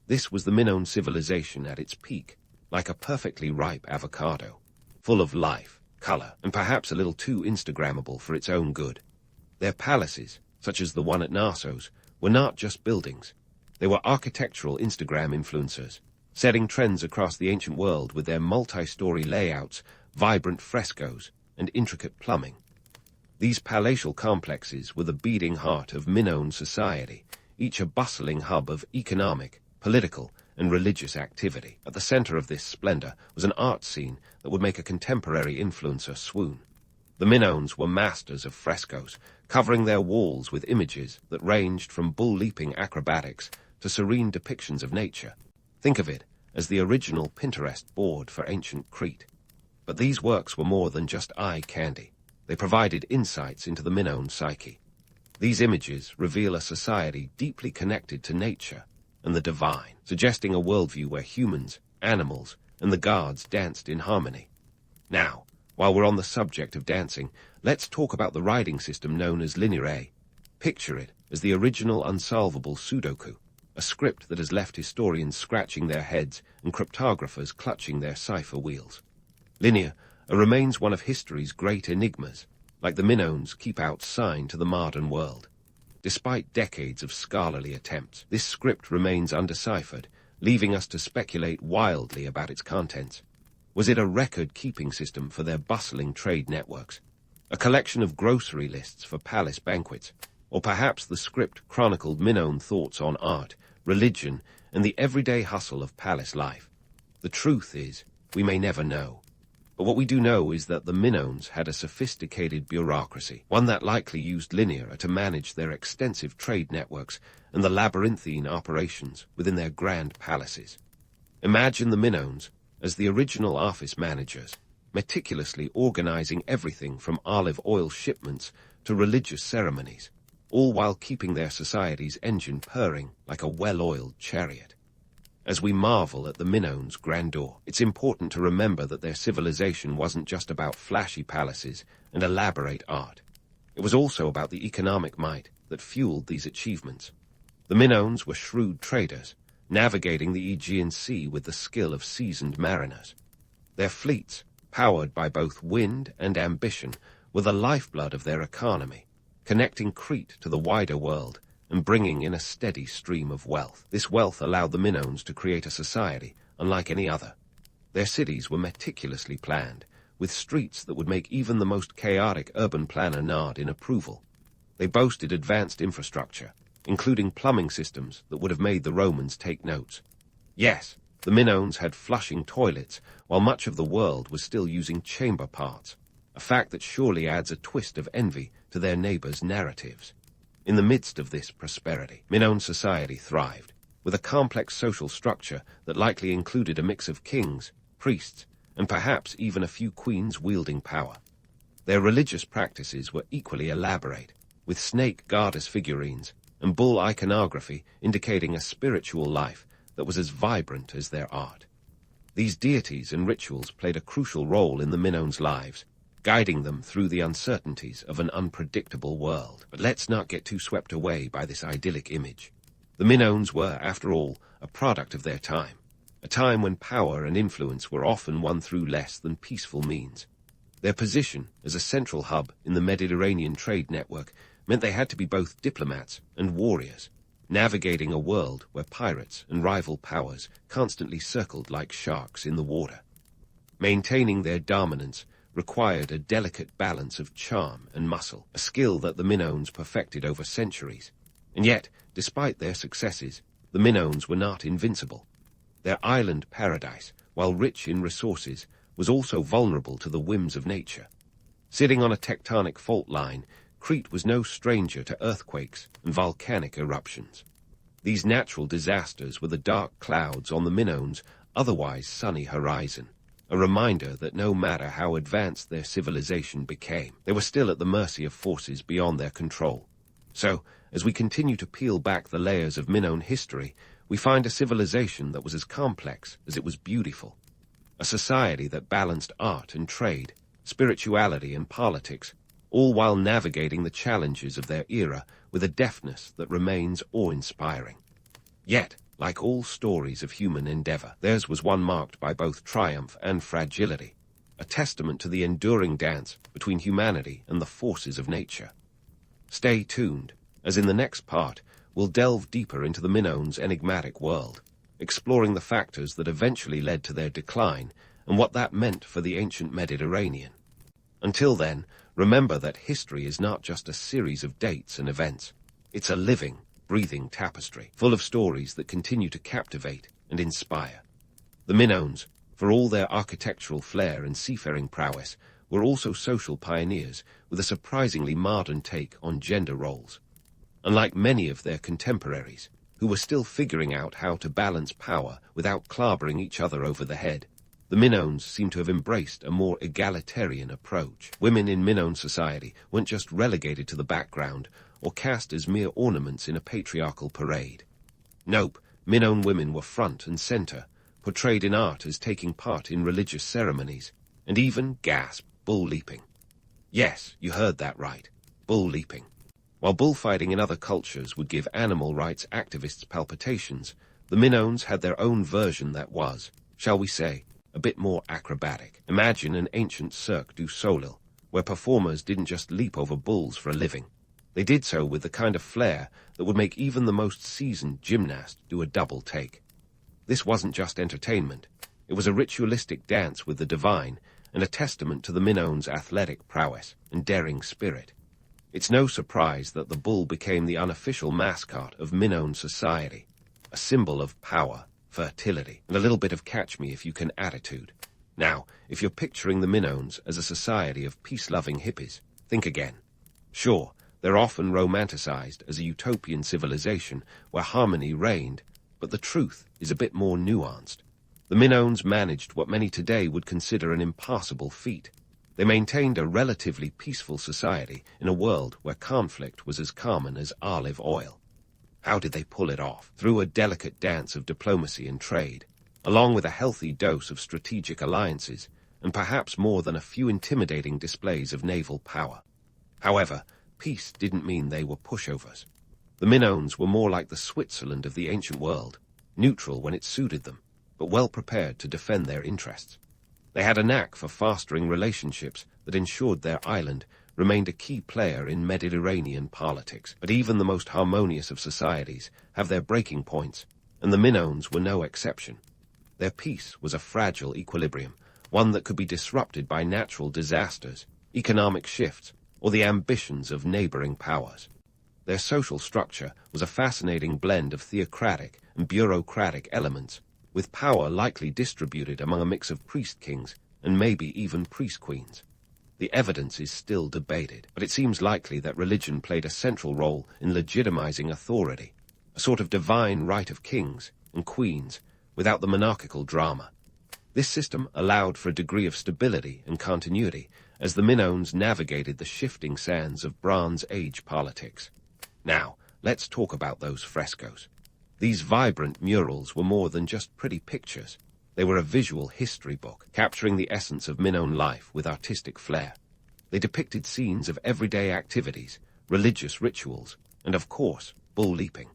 This was the Minoan civilization at its peak, like a perfectly ripe avocado, full of life, color, and perhaps a little too Instagrammable for its own good. Their palaces, such as the one at Narsos, were not just buildings. They were architectural Instagram influencers, setting trends across the ancient world with their multi-story layouts, vibrant frescoes, and intricate plumbing. These palatial complexes were the beating heart of Minoan society, each a bustling hub of economic, political, and religious activity. At the center of this splendor was an art scene that would make a contemporary influencer swoon. The Minoans were masters of frescoes, covering their walls with images that ranged from bull-leaping acrobatics to serene depictions of nature. Think of it as the original Pinterest board for ancient Crete. But these works were more than just eye candy. They provided insights into the Minoan psyche. These images reveal a society deeply connected to nature and the divine, suggesting a worldview where humans, animals, and the gods danced in harmony. Now, while we're on the subject of dancing, let's talk about the writing system known as Linear A. Picture it as the original unsolvable Sudoku, a script that has left historians scratching their heads and cryptographers clutching their cipher wheels. Linear, remains one of history's great enigmas, like the Minoans keep outside to the modern world. Despite decades of scholarly attempts, this script remains undeciphered, leaving us to speculate wildly about its contents. Was it a record-keeping system for their bustling trade networks? A collection of grocery lists for palace banquets? Or perhaps the script chronicled Minoan thoughts on art, religion, and the everyday hustle of palace life? The truth is, we may never know. But what we do know is that the Minoans had a sophisticated bureaucracy, one that likely used linear to manage their extensive trade networks and the labyrinthine operations within their grand palaces. Imagine the Minoans as the original office managers, meticulously organizing everything from olive oil shipments to religious ceremonies, all while keeping their society's engine purring like a well-oiled chariot. As we marvel at the Minoans' grandeur, it's important to remember that their civilization wasn't just about flashy palaces and elaborate art. It was also about the economic might that fueled these achievements. The Minoans were shrewd traders, navigating the Aegean Sea with the skill of seasoned mariners. Their fleets, powered by both wind and ambition, were the lifeblood of their economy, connecting Crete to the wider world and bringing in a steady stream of wealth. This wealth allowed the Minoans to create a society unlike any other. Their cities were meticulously planned, with streets that would make even the most chaotic urban planner nod in approval. They boasted advanced infrastructure, including plumbing systems that would have made the Romans take notes. Yes, the Minoans had flushing toilets, while much of the world was still using chamber parts, a fact that surely adds a twist of envy to their neighbors' narratives. In the midst of this prosperity, Minoan society thrived, with a complex social structure that likely included a mix of kings, priests, and perhaps even a few queens wielding power. Their religious practices were equally elaborate, with snake goddess figurines and bull iconography indicating a spiritual life that was as vibrant as their art. These deities and rituals played a crucial role in the Minoans' lives, guiding them through the uncertainties of an unpredictable world. But let's not get too swept away by this idyllic image. The Minoans were, after all, a product of their time, a time when power and influence were often won through less than peaceful means. Their position as a central hub in the Mediterranean trade network meant they had to be both diplomats and warriors, navigating a world where pirates and rival powers constantly circled like sharks in the water. Maintaining their dominance required a delicate balance of charm and muscle, a skill that the Minoans perfected over centuries. And yet, despite their successes, the Minoans were not invincible. Their island paradise, while rich in resources, was also vulnerable to the whims of nature. Sitting on a tectonic fault line, Crete was no stranger to earthquakes and volcanic eruptions. These natural disasters were the dark clouds on the Minoans' otherwise sunny horizon, a reminder that no matter how advanced their civilization became, they were still at the mercy of forces beyond their control. So, as we continue to peel back the layers of Minoan history, we find a civilization that was as complex as it was beautiful. A society that balanced art and trade, spirituality and politics, all while navigating the challenges of their era with a deftness that remains awe-inspiring. Yet, like all stories of human endeavor, theirs was one marked by both triumph and fragility, a testament to the enduring dance between humanity and the forces of nature. Stay tuned, as in the next part, we'll delve deeper into the Minoans' enigmatic world, exploring the factors that eventually led to their decline and what that meant for the ancient Mediterranean. Until then, remember that history is not just a series of dates and events. It's a living, breathing tapestry, full of stories that continue to captivate and inspire. The Minoans, for all their architectural flair and seafaring prowess, were also social pioneers with a surprisingly modern take on gender roles. Unlike many of their contemporaries, who were still figuring out how to balance power without clobbering each other over the head, the Minoans seem to have embraced a more egalitarian approach. Women in Minoan society weren't just relegated to the background or cast as mere ornaments in a patriarchal parade. Nope, Minoan women were front and center, portrayed in art as taking part in religious ceremonies, and even, gasp, bull-leaping. Yes, you heard that right, bull-leaping. While bullfighting in other cultures would give animal rights activists palpitations, the Minoans had their own version that was, shall we say, a bit more acrobatic. Imagine an ancient Cirque du Soleil, where performers didn't just leap over bulls for a living. They did so with the kind of flair that would make even the most seasoned gymnast do a double take. This wasn't just entertainment. It was a ritualistic dance with the divine and a testament to the Minoan's athletic prowess and daring spirit. It's no surprise that the bull became the unofficial mascot of Minoan society, a symbol of power, fertility, and a little bit of catch-me-if-you-can attitude. Now, if you're picturing the Minoans as a society of peace-loving hippies, think again. Sure, they're often romanticized as a utopian civilization where harmony reigned, but the truth is a bit more nuanced. The Minoans managed what many today would consider an impossible feat. They maintained a relatively peaceful society in a world where conflict was as common as olive oil. How did they pull it off? Through a delicate dance of diplomacy and trade, along with a healthy dose of strategic alliances, and perhaps more than a few intimidating displays of naval power. However, peace didn't mean they were pushovers. The Minoans were more like the Switzerland of the ancient world, neutral when it suited them, but well prepared to defend their interests. They had a knack for fostering relationships that ensured their island remained a key player in Mediterranean politics. But even the most harmonious of societies have their breaking points, and the Minoans were no exception. Their peace was a fragile equilibrium, one that could be disrupted by natural disasters, economic shifts, or the ambitions of neighboring powers. Their social structure was a fascinating blend of theocratic and bureaucratic elements, with power likely distributed among a mix of priest-kings and maybe even priest-queens. The evidence is still debated, but it seems likely that religion played a central role in legitimizing authority, a sort of divine right of kings and queens without the monarchical drama. This system allowed for a degree of stability and continuity as the Minoans navigated the shifting sands of Bronze Age politics. Now, let's talk about those frescoes. These vibrant murals were more than just pretty pictures. They were a visual history book, capturing the essence of Minoan life with artistic flair. They depicted scenes of everyday activities, religious rituals, and of course, bull leaping.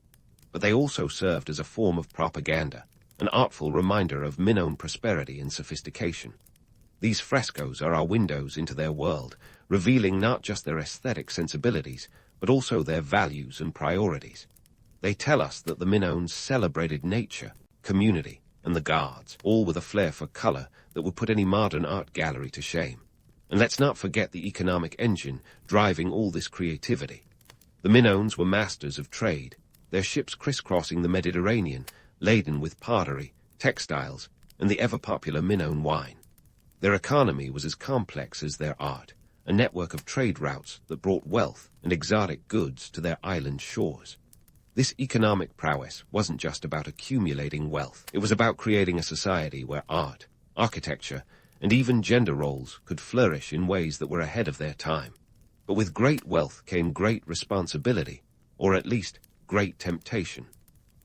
But they also served as a form of propaganda, an artful reminder of Minoan prosperity and sophistication. These frescoes are our windows into their world, revealing not just their aesthetic sensibilities, but also their values and priorities. They tell us that the Minoans celebrated nature, community, and the gods, all with a flair for color that would put any modern art gallery to shame. And let's not forget the economic engine driving all this creativity. The Minoans were masters of trade, their ships crisscrossing the Mediterranean, laden with pottery, textiles, and the ever-popular Minoan wine. Their economy was as complex as their art, a network of trade routes that brought wealth and exotic goods to their island shores. This economic prowess wasn't just about accumulating wealth. It was about creating a society where art, architecture, and even gender roles could flourish in ways that were ahead of their time. But with great wealth came great responsibility, or at least great temptation.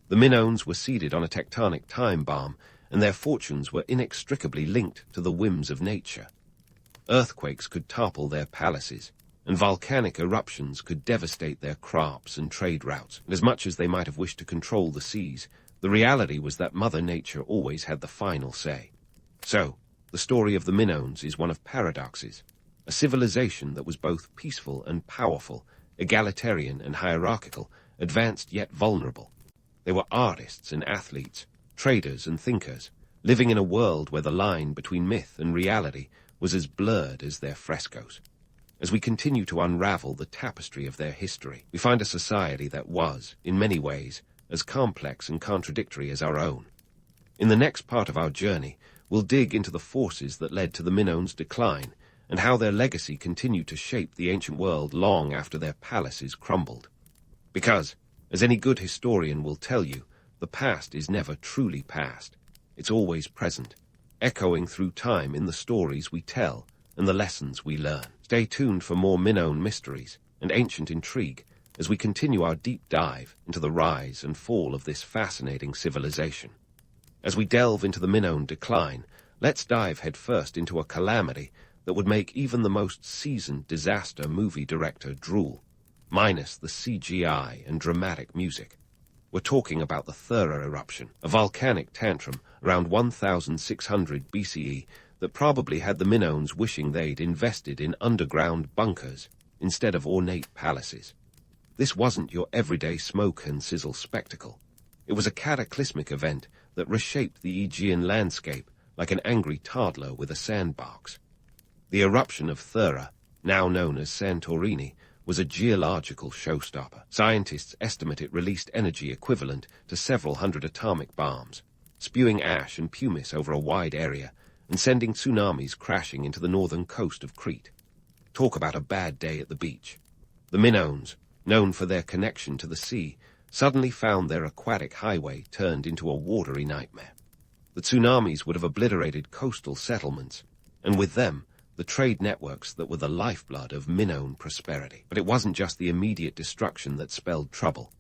The Minoans were seated on a tectonic time bomb, and their fortunes were inextricably linked to the whims of nature. Earthquakes could topple their palaces, and volcanic eruptions could devastate their crops and trade routes. And as much as they might have wished to control the seas, the reality was that Mother Nature always had the final say. So, the story of the Minoans is one of paradoxes, a civilization that was both peaceful and powerful, egalitarian and hierarchical, advanced yet vulnerable. They were artists and athletes, traders and thinkers, living in a world where the line between myth and reality was as blurred as their frescoes. As we continue to unravel the tapestry of their history, we find a society that was, in many ways, as complex and contradictory as our own. In the next part of our journey, we'll dig into the forces that led to the Minoans' decline and how their legacy continued to shape the ancient world long after their palaces crumbled. Because, as any good historian will tell you, the past is never truly past. It's always present, echoing through time in the stories we tell and the lessons we learn. Stay tuned for more Minoan mysteries and ancient intrigue as we continue our deep dive into the rise and fall of this fascinating civilization. As we delve into the Minoan decline, let's dive headfirst into a calamity that would make even the most seasoned disaster movie director drool, minus the CGI and dramatic music. We're talking about the Thura eruption, a volcanic tantrum around 1600 BCE that probably had the Minoans wishing they'd invested in underground bunkers instead of ornate palaces. This wasn't your everyday smoke and sizzle spectacle. It was a cataclysmic event that reshaped the Aegean landscape like an angry toddler with a sandbox. The eruption of Thura, now known as Santorini, was a geological showstopper. Scientists estimate it released energy equivalent to several hundred atomic bombs, spewing ash and pumice over a wide area and sending tsunamis crashing into the northern coast of Crete. Talk about a bad day at the beach. The Minoans, known for their connection to the sea, suddenly found their aquatic highway turned into a watery nightmare. The tsunamis would have obliterated coastal settlements, and with them, the trade networks that were the lifeblood of Minoan prosperity. But it wasn't just the immediate destruction that spelled trouble.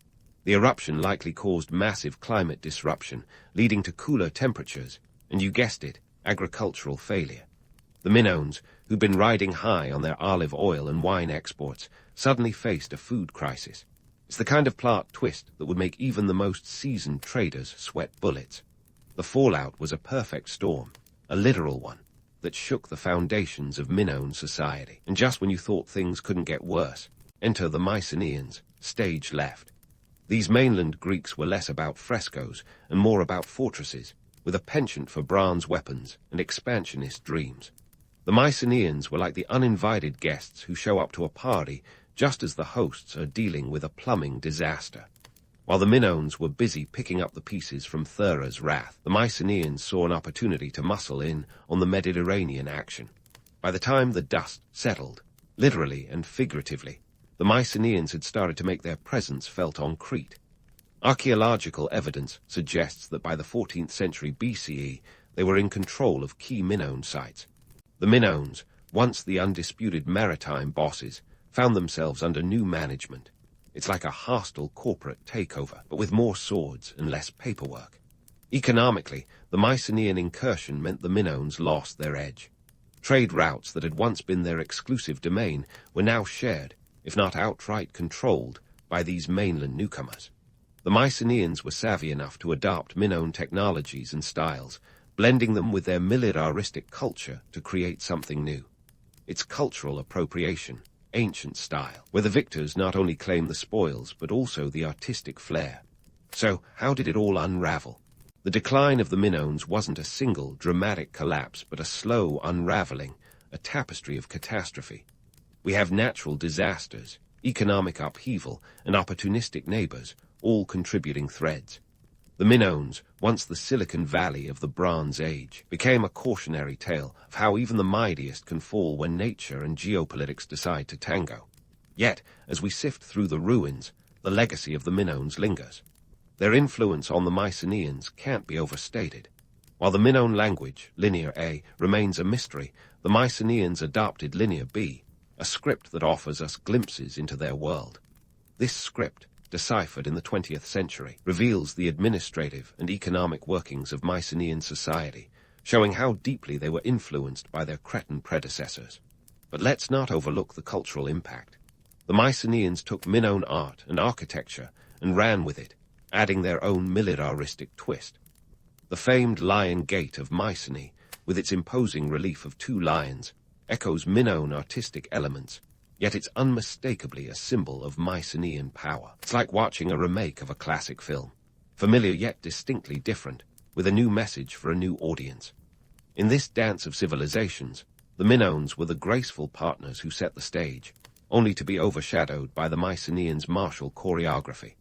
The eruption likely caused massive climate disruption, leading to cooler temperatures, and you guessed it, agricultural failure. The Minoans, who'd been riding high on their olive oil and wine exports, suddenly faced a food crisis. It's the kind of plot twist that would make even the most seasoned traders sweat bullets. The fallout was a perfect storm, a literal one, that shook the foundations of Minoan society. And just when you thought things couldn't get worse, enter the Mycenaeans, stage left. These mainland Greeks were less about frescoes and more about fortresses, with a penchant for bronze weapons and expansionist dreams. The Mycenaeans were like the uninvited guests who show up to a party just as the hosts are dealing with a plumbing disaster. While the Minoans were busy picking up the pieces from Thura's wrath, the Mycenaeans saw an opportunity to muscle in on the Mediterranean action. By the time the dust settled, literally and figuratively, the Mycenaeans had started to make their presence felt on Crete. Archaeological evidence suggests that by the 14th century BCE, they were in control of key Minoan sites. The Minoans, once the undisputed maritime bosses, found themselves under new management. It's like a hostile corporate takeover, but with more swords and less paperwork. Economically, the Mycenaean incursion meant the Minoans lost their edge. Trade routes that had once been their exclusive domain were now shared, if not outright controlled, by these mainland newcomers. The Mycenaeans were savvy enough to adopt Minoan technologies and styles, blending them with their militaristic culture to create something new. It's cultural appropriation, ancient style, where the victors not only claim the spoils but also the artistic flair. So, how did it all unravel? The decline of the Minoans wasn't a single dramatic collapse but a slow unraveling, a tapestry of catastrophe. We have natural disasters, economic upheaval, and opportunistic neighbors, all contributing threads. The Minoans, once the Silicon Valley of the Bronze Age, became a cautionary tale of how even the mightiest can fall when nature and geopolitics decide to tango. Yet, as we sift through the ruins, the legacy of the Minoans lingers. Their influence on the Mycenaeans can't be overstated. While the Minoan language, Linear A, remains a mystery, the Mycenaeans adopted Linear B, a script that offers us glimpses into their world. This script, deciphered in the 20th century, reveals the administrative and economic workings of Mycenaean society, showing how deeply they were influenced by their Cretan predecessors. But let's not overlook the cultural impact. The Mycenaeans took Minoan art and architecture and ran with it, adding their own militaristic twist. The famed Lion Gate of Mycenae, with its imposing relief of two lions, echoes Minoan artistic elements, yet it's unmistakably a symbol of Mycenaean power. It's like watching a remake of a classic film, familiar yet distinctly different, with a new message for a new audience. In this dance of civilizations, the Minoans were the graceful partners who set the stage, only to be overshadowed by the Mycenaeans' martial choreography.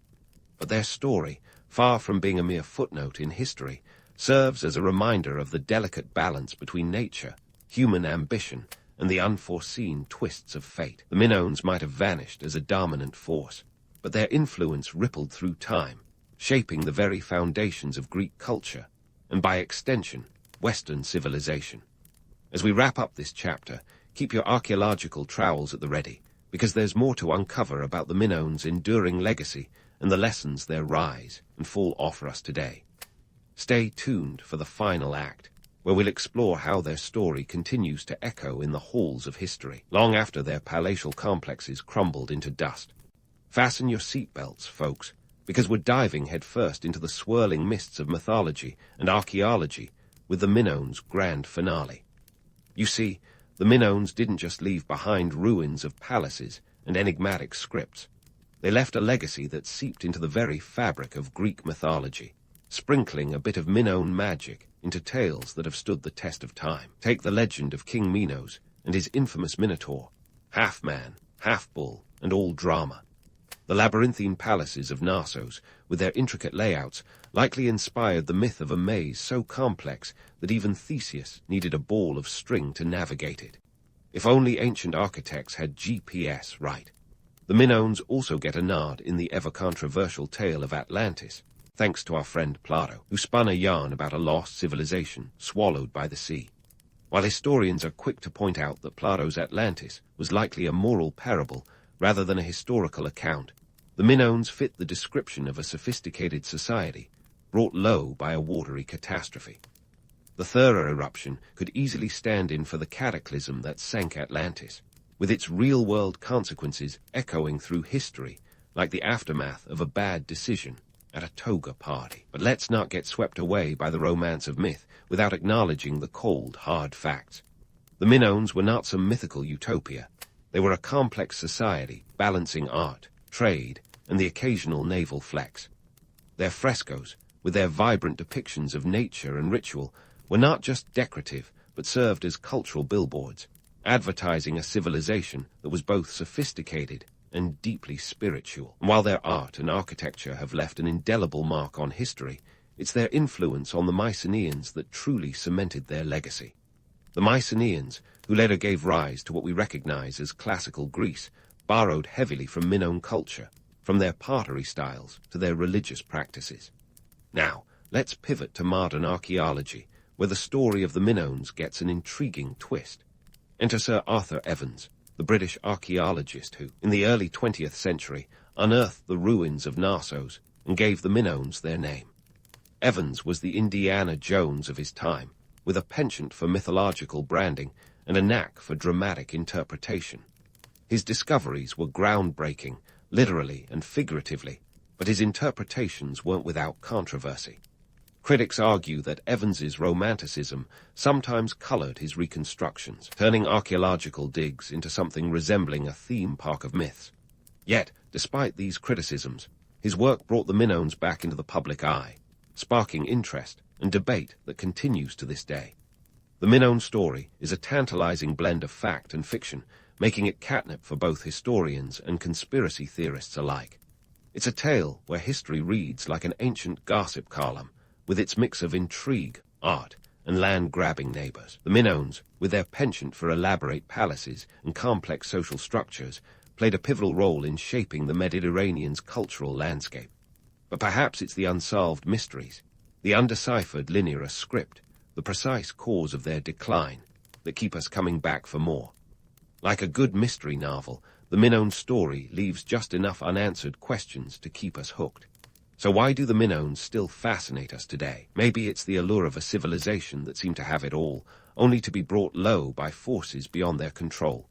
But their story, far from being a mere footnote in history, serves as a reminder of the delicate balance between nature, human ambition, and the unforeseen twists of fate. The Minoans might have vanished as a dominant force, but their influence rippled through time, shaping the very foundations of Greek culture, and by extension, Western civilization. As we wrap up this chapter, keep your archaeological trowels at the ready, because there's more to uncover about the Minoans' enduring legacy and the lessons their rise and fall offer us today. Stay tuned for the final act, where we'll explore how their story continues to echo in the halls of history, long after their palatial complexes crumbled into dust. Fasten your seatbelts, folks, because we're diving headfirst into the swirling mists of mythology and archaeology with the Minoans' grand finale. You see, the Minoans didn't just leave behind ruins of palaces and enigmatic scripts. They left a legacy that seeped into the very fabric of Greek mythology, sprinkling a bit of Minoan magic into tales that have stood the test of time. Take the legend of King Minos and his infamous Minotaur, half man, half bull, and all drama. The labyrinthine palaces of Knossos, with their intricate layouts, likely inspired the myth of a maze so complex that even Theseus needed a ball of string to navigate it. If only ancient architects had GPS right. The Minoans also get a nod in the ever-controversial tale of Atlantis, thanks to our friend Plato, who spun a yarn about a lost civilization swallowed by the sea. While historians are quick to point out that Plato's Atlantis was likely a moral parable rather than a historical account, the Minoans fit the description of a sophisticated society, brought low by a watery catastrophe. The thorough eruption could easily stand in for the cataclysm that sank Atlantis, with its real-world consequences echoing through history like the aftermath of a bad decision at a toga party. But let's not get swept away by the romance of myth without acknowledging the cold, hard facts. The Minoans were not some mythical utopia. They were a complex society balancing art, trade, and the occasional naval flex. Their frescoes, with their vibrant depictions of nature and ritual, were not just decorative, but served as cultural billboards, advertising a civilization that was both sophisticated and deeply spiritual. And while their art and architecture have left an indelible mark on history, it's their influence on the Mycenaeans that truly cemented their legacy. The Mycenaeans, who later gave rise to what we recognize as classical Greece, borrowed heavily from Minoan culture, from their pottery styles to their religious practices. Now, let's pivot to modern archaeology, where the story of the Minoans gets an intriguing twist. Enter Sir Arthur Evans, the British archaeologist who, in the early 20th century, unearthed the ruins of Knossos and gave the Minoans their name. Evans was the Indiana Jones of his time, with a penchant for mythological branding and a knack for dramatic interpretation. His discoveries were groundbreaking, literally and figuratively, but his interpretations weren't without controversy. Critics argue that Evans's romanticism sometimes colored his reconstructions, turning archaeological digs into something resembling a theme park of myths. Yet, despite these criticisms, his work brought the Minoans back into the public eye, sparking interest and debate that continues to this day. The Minoan story is a tantalizing blend of fact and fiction, making it catnip for both historians and conspiracy theorists alike. It's a tale where history reads like an ancient gossip column, with its mix of intrigue, art, and land-grabbing neighbors. The Minoans, with their penchant for elaborate palaces and complex social structures, played a pivotal role in shaping the Mediterranean's cultural landscape. But perhaps it's the unsolved mysteries, the undeciphered linear script, the precise cause of their decline, that keep us coming back for more. Like a good mystery novel, the Minoan story leaves just enough unanswered questions to keep us hooked. So why do the Minoans still fascinate us today? Maybe it's the allure of a civilization that seemed to have it all, only to be brought low by forces beyond their control.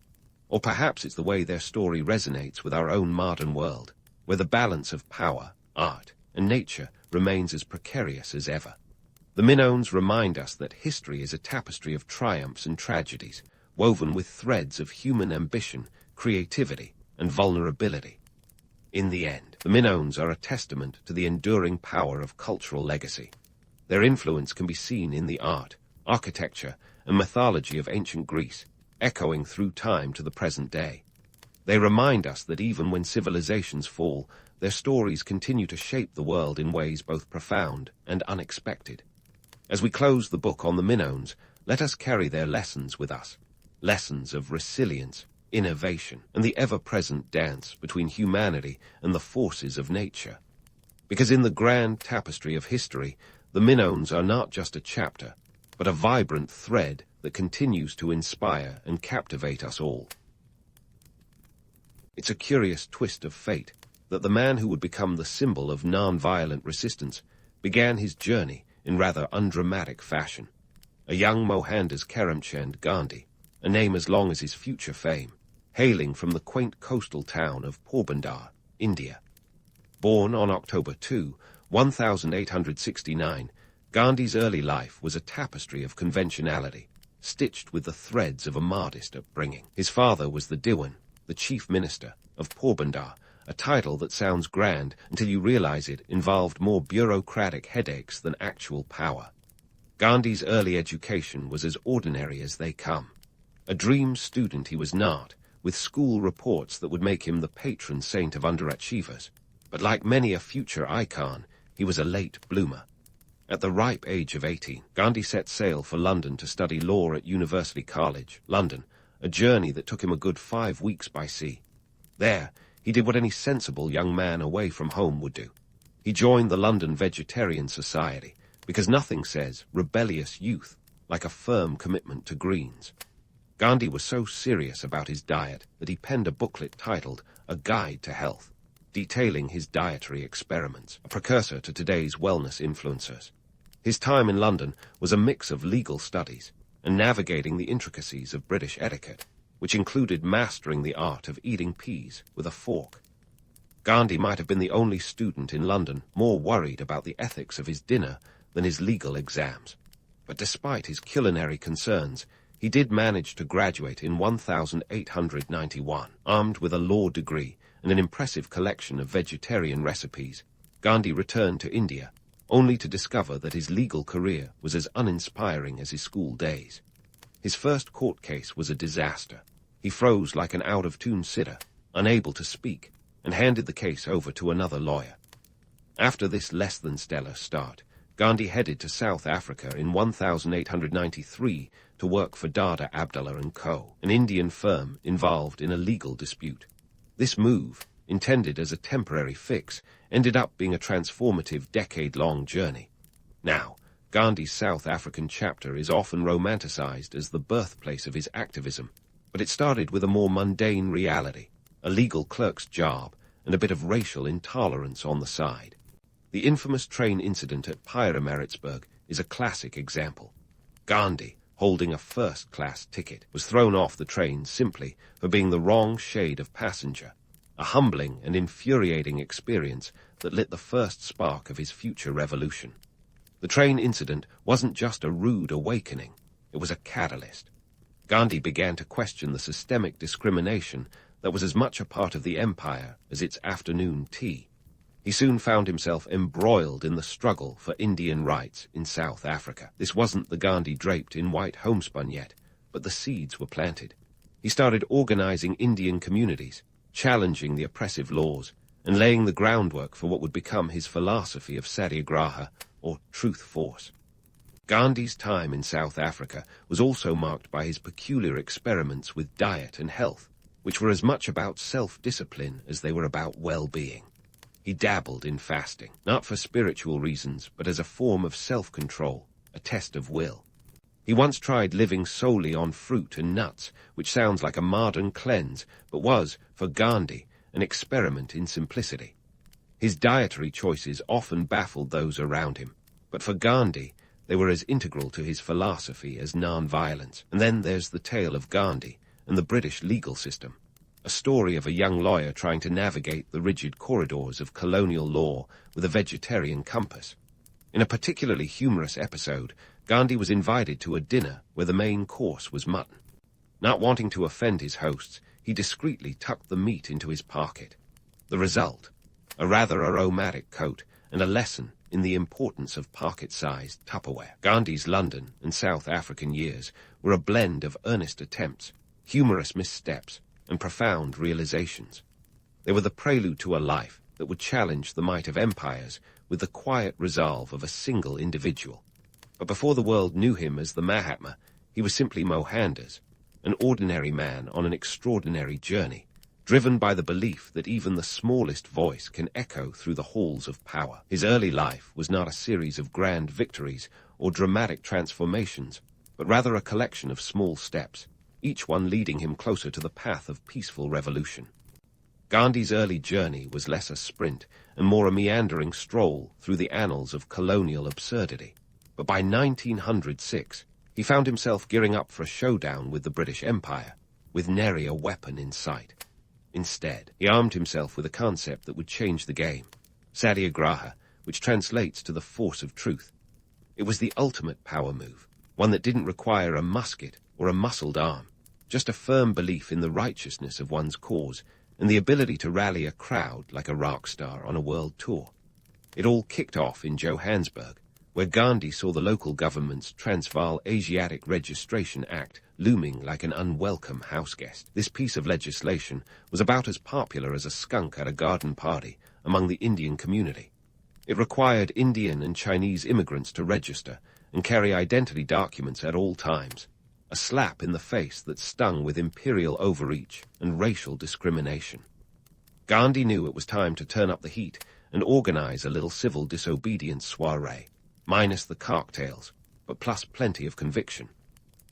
Or perhaps it's the way their story resonates with our own modern world, where the balance of power, art, and nature remains as precarious as ever. The Minoans remind us that history is a tapestry of triumphs and tragedies, woven with threads of human ambition, creativity, and vulnerability. In the end, the Minoans are a testament to the enduring power of cultural legacy. Their influence can be seen in the art, architecture, and mythology of ancient Greece, echoing through time to the present day. They remind us that even when civilizations fall, their stories continue to shape the world in ways both profound and unexpected. As we close the book on the Minoans, let us carry their lessons with us. Lessons of resilience, innovation, and the ever-present dance between humanity and the forces of nature. Because in the grand tapestry of history, the Minoans are not just a chapter, but a vibrant thread that continues to inspire and captivate us all. It's a curious twist of fate that the man who would become the symbol of non-violent resistance began his journey in rather undramatic fashion. A young Mohandas Karamchand Gandhi, a name as long as his future fame, hailing from the quaint coastal town of Porbandar, India. Born on October 2, 1869, Gandhi's early life was a tapestry of conventionality, stitched with the threads of a modest upbringing. His father was the Diwan, the chief minister, of Porbandar, a title that sounds grand until you realize it involved more bureaucratic headaches than actual power. Gandhi's early education was as ordinary as they come. A dream student he was not, with school reports that would make him the patron saint of underachievers. But like many a future icon, he was a late bloomer. At the ripe age of 18, Gandhi set sail for London to study law at University College, London, a journey that took him a good 5 weeks by sea. There, he did what any sensible young man away from home would do. He joined the London Vegetarian Society, because nothing says rebellious youth like a firm commitment to greens. Gandhi was so serious about his diet that he penned a booklet titled A Guide to Health, detailing his dietary experiments, a precursor to today's wellness influencers. His time in London was a mix of legal studies and navigating the intricacies of British etiquette, which included mastering the art of eating peas with a fork. Gandhi might have been the only student in London more worried about the ethics of his dinner than his legal exams. But despite his culinary concerns, he did manage to graduate in 1891, armed with a law degree and an impressive collection of vegetarian recipes. Gandhi returned to India, only to discover that his legal career was as uninspiring as his school days. His first court case was a disaster. He froze like an out-of-tune sitter, unable to speak, and handed the case over to another lawyer. After this less-than-stellar start, Gandhi headed to South Africa in 1893 to work for Dada Abdullah & Co., an Indian firm involved in a legal dispute. This move, intended as a temporary fix, ended up being a transformative decade-long journey. Now, Gandhi's South African chapter is often romanticized as the birthplace of his activism, but it started with a more mundane reality, a legal clerk's job, and a bit of racial intolerance on the side. The infamous train incident at Pietermaritzburg is a classic example. Gandhi, holding a first-class ticket, was thrown off the train simply for being the wrong shade of passenger, a humbling and infuriating experience that lit the first spark of his future revolution. The train incident wasn't just a rude awakening, it was a catalyst. Gandhi began to question the systemic discrimination that was as much a part of the empire as its afternoon tea. He soon found himself embroiled in the struggle for Indian rights in South Africa. This wasn't the Gandhi draped in white homespun yet, but the seeds were planted. He started organizing Indian communities, challenging the oppressive laws, and laying the groundwork for what would become his philosophy of satyagraha, or truth force. Gandhi's time in South Africa was also marked by his peculiar experiments with diet and health, which were as much about self-discipline as they were about well-being. He dabbled in fasting, not for spiritual reasons, but as a form of self-control, a test of will. He once tried living solely on fruit and nuts, which sounds like a modern cleanse, but was, for Gandhi, an experiment in simplicity. His dietary choices often baffled those around him, but for Gandhi, they were as integral to his philosophy as non-violence. And then there's the tale of Gandhi and the British legal system, a story of a young lawyer trying to navigate the rigid corridors of colonial law with a vegetarian compass. In a particularly humorous episode, Gandhi was invited to a dinner where the main course was mutton. Not wanting to offend his hosts, he discreetly tucked the meat into his pocket. The result? A rather aromatic coat and a lesson in the importance of pocket-sized Tupperware. Gandhi's London and South African years were a blend of earnest attempts, humorous missteps, and profound realizations. They were the prelude to a life that would challenge the might of empires with the quiet resolve of a single individual. But before the world knew him as the Mahatma, he was simply Mohandas, an ordinary man on an extraordinary journey, driven by the belief that even the smallest voice can echo through the halls of power. His early life was not a series of grand victories or dramatic transformations, but rather a collection of small steps, each one leading him closer to the path of peaceful revolution. Gandhi's early journey was less a sprint and more a meandering stroll through the annals of colonial absurdity. But by 1906, he found himself gearing up for a showdown with the British Empire, with nary a weapon in sight. Instead, he armed himself with a concept that would change the game, Satyagraha, which translates to the force of truth. It was the ultimate power move, one that didn't require a musket or a muscled arm, just a firm belief in the righteousness of one's cause and the ability to rally a crowd like a rock star on a world tour. It all kicked off in Johannesburg, where Gandhi saw the local government's Transvaal Asiatic Registration Act looming like an unwelcome houseguest. This piece of legislation was about as popular as a skunk at a garden party among the Indian community. It required Indian and Chinese immigrants to register and carry identity documents at all times, a slap in the face that stung with imperial overreach and racial discrimination. Gandhi knew it was time to turn up the heat and organize a little civil disobedience soiree, minus the cocktails, but plus plenty of conviction.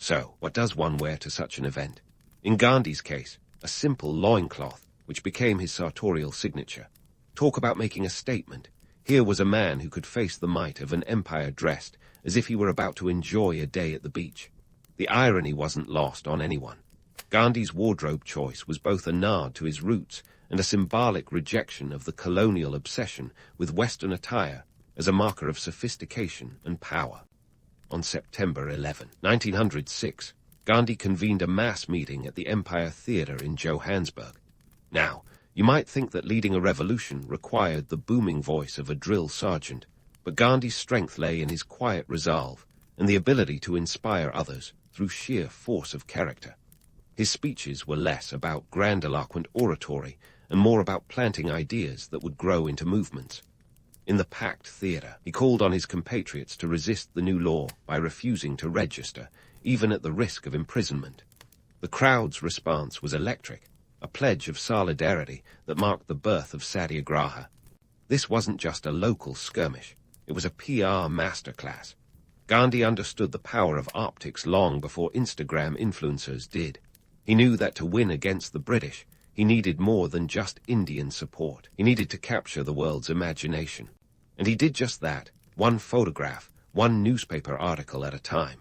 So, what does one wear to such an event? In Gandhi's case, a simple loincloth, which became his sartorial signature. Talk about making a statement. Here was a man who could face the might of an empire dressed as if he were about to enjoy a day at the beach. The irony wasn't lost on anyone. Gandhi's wardrobe choice was both a nod to his roots and a symbolic rejection of the colonial obsession with Western attire as a marker of sophistication and power. On September 11, 1906, Gandhi convened a mass meeting at the Empire Theatre in Johannesburg. Now, you might think that leading a revolution required the booming voice of a drill sergeant, but Gandhi's strength lay in his quiet resolve and the ability to inspire others through sheer force of character. His speeches were less about grandiloquent oratory and more about planting ideas that would grow into movements. In the packed theatre, he called on his compatriots to resist the new law by refusing to register, even at the risk of imprisonment. The crowd's response was electric, a pledge of solidarity that marked the birth of Satyagraha. This wasn't just a local skirmish, it was a PR masterclass. Gandhi understood the power of optics long before Instagram influencers did. He knew that to win against the British, he needed more than just Indian support. He needed to capture the world's imagination. And he did just that, one photograph, one newspaper article at a time.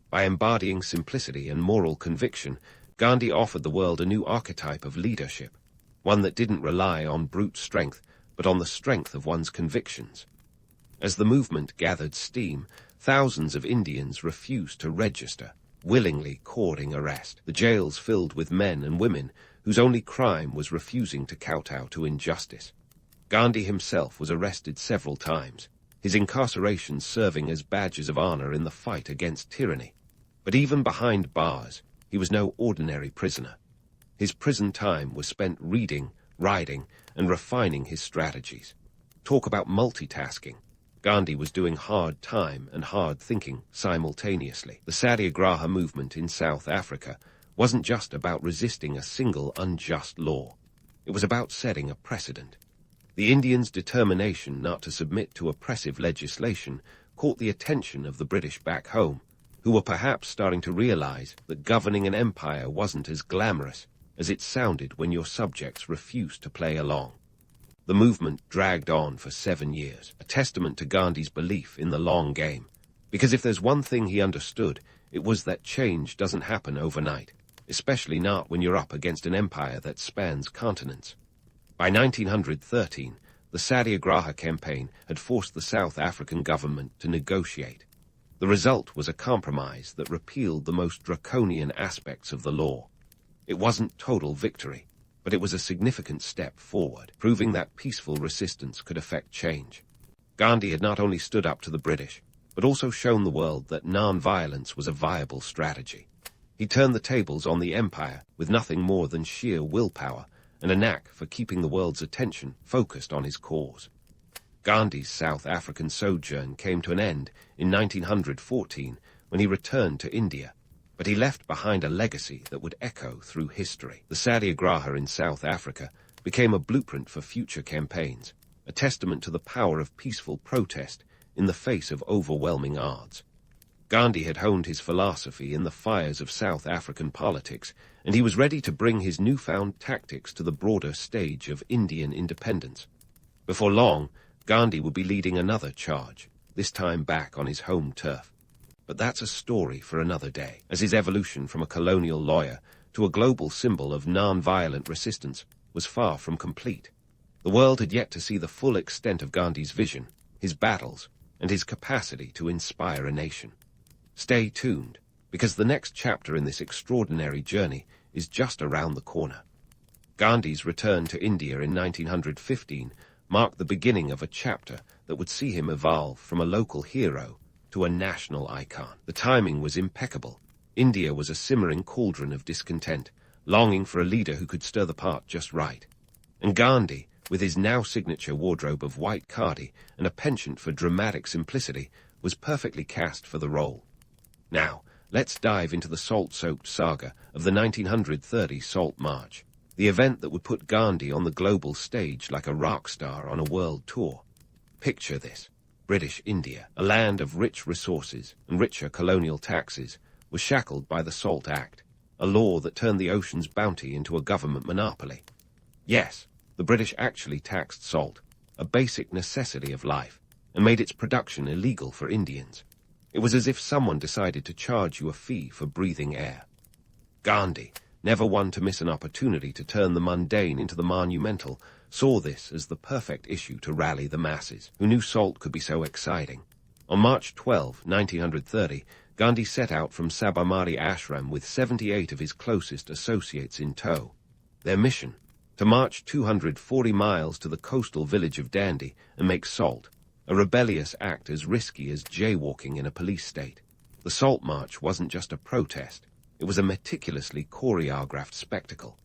By embodying simplicity and moral conviction, Gandhi offered the world a new archetype of leadership, one that didn't rely on brute strength, but on the strength of one's convictions. As the movement gathered steam, thousands of Indians refused to register, willingly courting arrest. The jails filled with men and women whose only crime was refusing to kowtow to injustice. Gandhi himself was arrested several times, his incarceration serving as badges of honor in the fight against tyranny. But even behind bars, he was no ordinary prisoner. His prison time was spent reading, writing, and refining his strategies. Talk about multitasking. Gandhi was doing hard time and hard thinking simultaneously. The Satyagraha movement in South Africa wasn't just about resisting a single unjust law. It was about setting a precedent. The Indians' determination not to submit to oppressive legislation caught the attention of the British back home, who were perhaps starting to realize that governing an empire wasn't as glamorous as it sounded when your subjects refused to play along. The movement dragged on for 7 years, a testament to Gandhi's belief in the long game. Because if there's one thing he understood, it was that change doesn't happen overnight, especially not when you're up against an empire that spans continents. By 1913, the Satyagraha campaign had forced the South African government to negotiate. The result was a compromise that repealed the most draconian aspects of the law. It wasn't total victory, but it was a significant step forward, proving that peaceful resistance could effect change. Gandhi had not only stood up to the British, but also shown the world that non-violence was a viable strategy. He turned the tables on the empire with nothing more than sheer willpower and a knack for keeping the world's attention focused on his cause. Gandhi's South African sojourn came to an end in 1914 when he returned to India, but he left behind a legacy that would echo through history. The Satyagraha in South Africa became a blueprint for future campaigns, a testament to the power of peaceful protest in the face of overwhelming odds. Gandhi had honed his philosophy in the fires of South African politics, and he was ready to bring his newfound tactics to the broader stage of Indian independence. Before long, Gandhi would be leading another charge, this time back on his home turf. But that's a story for another day, as his evolution from a colonial lawyer to a global symbol of non-violent resistance was far from complete. The world had yet to see the full extent of Gandhi's vision, his battles, and his capacity to inspire a nation. Stay tuned, because the next chapter in this extraordinary journey is just around the corner. Gandhi's return to India in 1915 marked the beginning of a chapter that would see him evolve from a local hero to a national icon. The timing was impeccable. India was a simmering cauldron of discontent, longing for a leader who could stir the pot just right. And Gandhi, with his now signature wardrobe of white khadi and a penchant for dramatic simplicity, was perfectly cast for the role. Now, let's dive into the salt-soaked saga of the 1930 Salt March, the event that would put Gandhi on the global stage like a rock star on a world tour. Picture this. British India, a land of rich resources and richer colonial taxes, was shackled by the Salt Act, a law that turned the ocean's bounty into a government monopoly. Yes, the British actually taxed salt, a basic necessity of life, and made its production illegal for Indians. It was as if someone decided to charge you a fee for breathing air. Gandhi, never one to miss an opportunity to turn the mundane into the monumental, saw this as the perfect issue to rally the masses, who knew salt could be so exciting. On March 12, 1930, Gandhi set out from Sabarmati Ashram with 78 of his closest associates in tow. Their mission? To march 240 miles to the coastal village of Dandi and make salt, a rebellious act as risky as jaywalking in a police state. The Salt March wasn't just a protest, it was a meticulously choreographed spectacle.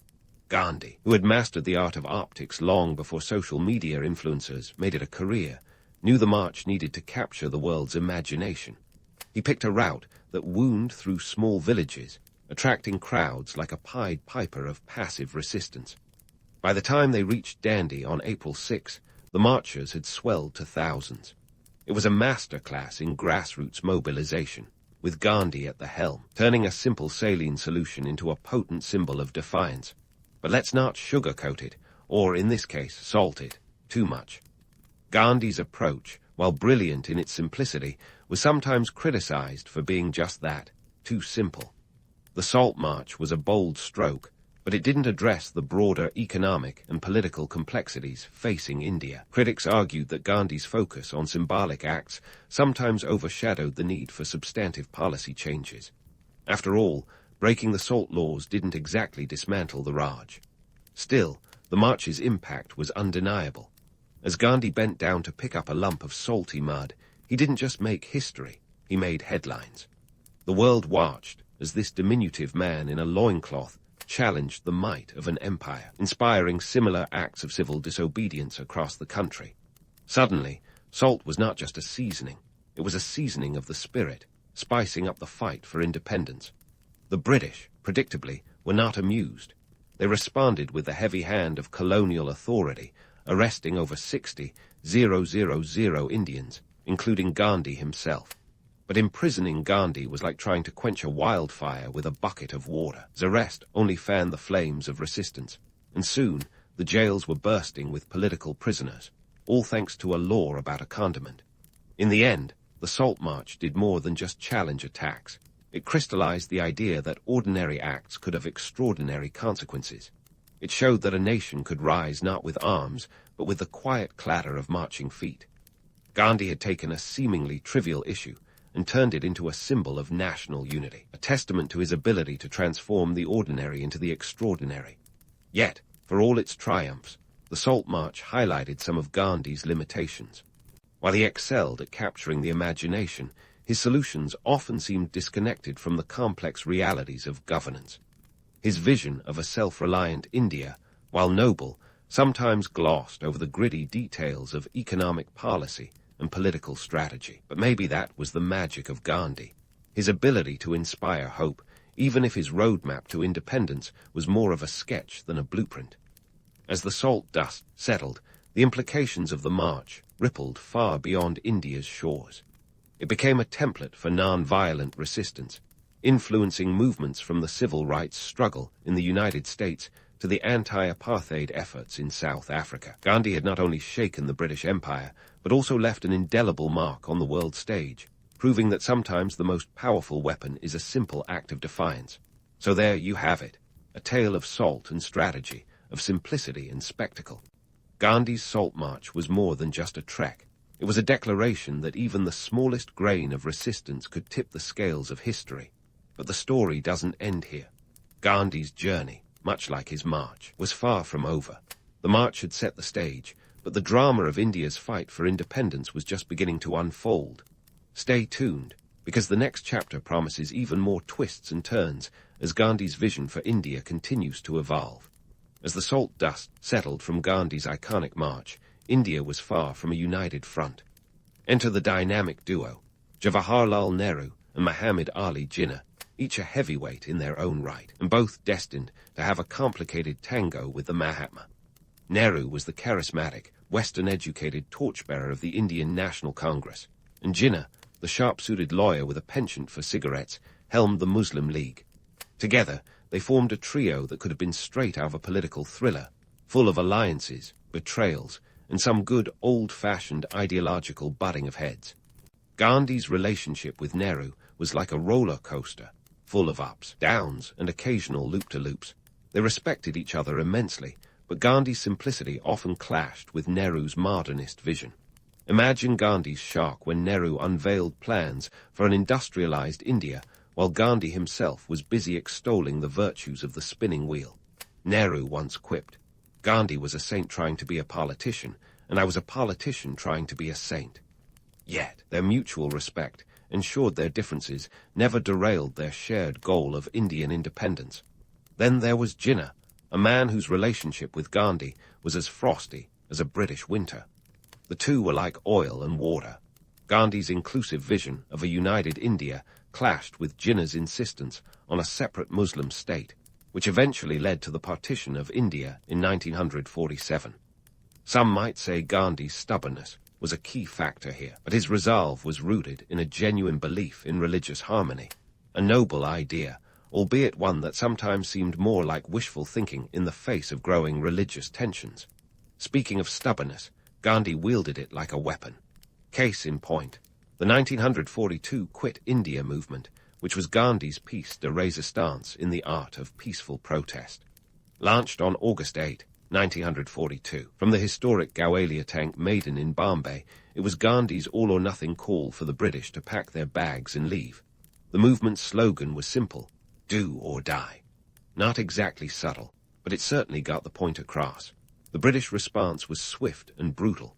Gandhi, who had mastered the art of optics long before social media influencers made it a career, knew the march needed to capture the world's imagination. He picked a route that wound through small villages, attracting crowds like a Pied Piper of passive resistance. By the time they reached Dandi on April 6, the marchers had swelled to thousands. It was a masterclass in grassroots mobilization, with Gandhi at the helm, turning a simple saline solution into a potent symbol of defiance. But let's not sugarcoat it, or in this case, salt it, too much. Gandhi's approach, while brilliant in its simplicity, was sometimes criticized for being just that, too simple. The Salt March was a bold stroke, but it didn't address the broader economic and political complexities facing India. Critics argued that Gandhi's focus on symbolic acts sometimes overshadowed the need for substantive policy changes. After all, breaking the salt laws didn't exactly dismantle the Raj. Still, the march's impact was undeniable. As Gandhi bent down to pick up a lump of salty mud, he didn't just make history, he made headlines. The world watched as this diminutive man in a loincloth challenged the might of an empire, inspiring similar acts of civil disobedience across the country. Suddenly, salt was not just a seasoning, it was a seasoning of the spirit, spicing up the fight for independence. The British, predictably, were not amused. They responded with the heavy hand of colonial authority, arresting over 60,000 Indians, including Gandhi himself. But imprisoning Gandhi was like trying to quench a wildfire with a bucket of water. His arrest only fanned the flames of resistance, and soon the jails were bursting with political prisoners, all thanks to a law about a condiment. In the end, the Salt March did more than just challenge attacks. It crystallized the idea that ordinary acts could have extraordinary consequences. It showed that a nation could rise not with arms, but with the quiet clatter of marching feet. Gandhi had taken a seemingly trivial issue and turned it into a symbol of national unity, a testament to his ability to transform the ordinary into the extraordinary. Yet, for all its triumphs, the Salt March highlighted some of Gandhi's limitations. While he excelled at capturing the imagination, his solutions often seemed disconnected from the complex realities of governance. His vision of a self-reliant India, while noble, sometimes glossed over the gritty details of economic policy and political strategy. But maybe that was the magic of Gandhi, his ability to inspire hope, even if his roadmap to independence was more of a sketch than a blueprint. As the salt dust settled, the implications of the march rippled far beyond India's shores. It became a template for non-violent resistance, influencing movements from the civil rights struggle in the United States to the anti-apartheid efforts in South Africa. Gandhi had not only shaken the British Empire, but also left an indelible mark on the world stage, proving that sometimes the most powerful weapon is a simple act of defiance. So there you have it, a tale of salt and strategy, of simplicity and spectacle. Gandhi's Salt March was more than just a trek. It was a declaration that even the smallest grain of resistance could tip the scales of history. But the story doesn't end here. Gandhi's journey, much like his march, was far from over. The march had set the stage, but the drama of India's fight for independence was just beginning to unfold. Stay tuned, because the next chapter promises even more twists and turns as Gandhi's vision for India continues to evolve. As the salt dust settled from Gandhi's iconic march, India was far from a united front. Enter the dynamic duo, Jawaharlal Nehru and Muhammad Ali Jinnah, each a heavyweight in their own right, and both destined to have a complicated tango with the Mahatma. Nehru was the charismatic, Western-educated torchbearer of the Indian National Congress, and Jinnah, the sharp-suited lawyer with a penchant for cigarettes, helmed the Muslim League. Together, they formed a trio that could have been straight out of a political thriller, full of alliances, betrayals, and some good old-fashioned ideological butting of heads. Gandhi's relationship with Nehru was like a roller coaster, full of ups, downs, and occasional loop-to-loops. They respected each other immensely, but Gandhi's simplicity often clashed with Nehru's modernist vision. Imagine Gandhi's shock when Nehru unveiled plans for an industrialized India, while Gandhi himself was busy extolling the virtues of the spinning wheel. Nehru once quipped, "Gandhi was a saint trying to be a politician, and I was a politician trying to be a saint." Yet, their mutual respect ensured their differences never derailed their shared goal of Indian independence. Then there was Jinnah, a man whose relationship with Gandhi was as frosty as a British winter. The two were like oil and water. Gandhi's inclusive vision of a united India clashed with Jinnah's insistence on a separate Muslim state, which eventually led to the partition of India in 1947. Some might say Gandhi's stubbornness was a key factor here, but his resolve was rooted in a genuine belief in religious harmony, a noble idea, albeit one that sometimes seemed more like wishful thinking in the face of growing religious tensions. Speaking of stubbornness, Gandhi wielded it like a weapon. Case in point, the 1942 Quit India movement, which was Gandhi's piece de résistance in the art of peaceful protest. Launched on August 8, 1942, from the historic Gwalior tank Maiden in Bombay, it was Gandhi's all-or-nothing call for the British to pack their bags and leave. The movement's slogan was simple, "Do or die." Not exactly subtle, but it certainly got the point across. The British response was swift and brutal.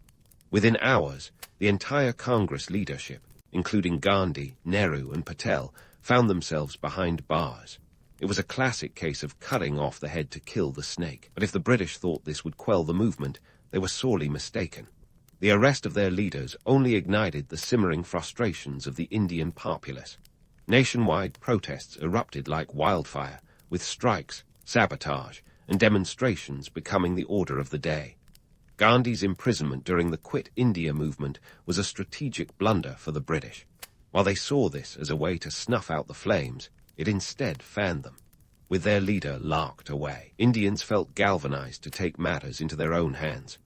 Within hours, the entire Congress leadership, including Gandhi, Nehru, and Patel, found themselves behind bars. It was a classic case of cutting off the head to kill the snake, but if the British thought this would quell the movement, they were sorely mistaken. The arrest of their leaders only ignited the simmering frustrations of the Indian populace. Nationwide protests erupted like wildfire, with strikes, sabotage, and demonstrations becoming the order of the day. Gandhi's imprisonment during the Quit India movement was a strategic blunder for the British. While they saw this as a way to snuff out the flames, it instead fanned them. With their leader locked away, Indians felt galvanized to take matters into their own hands.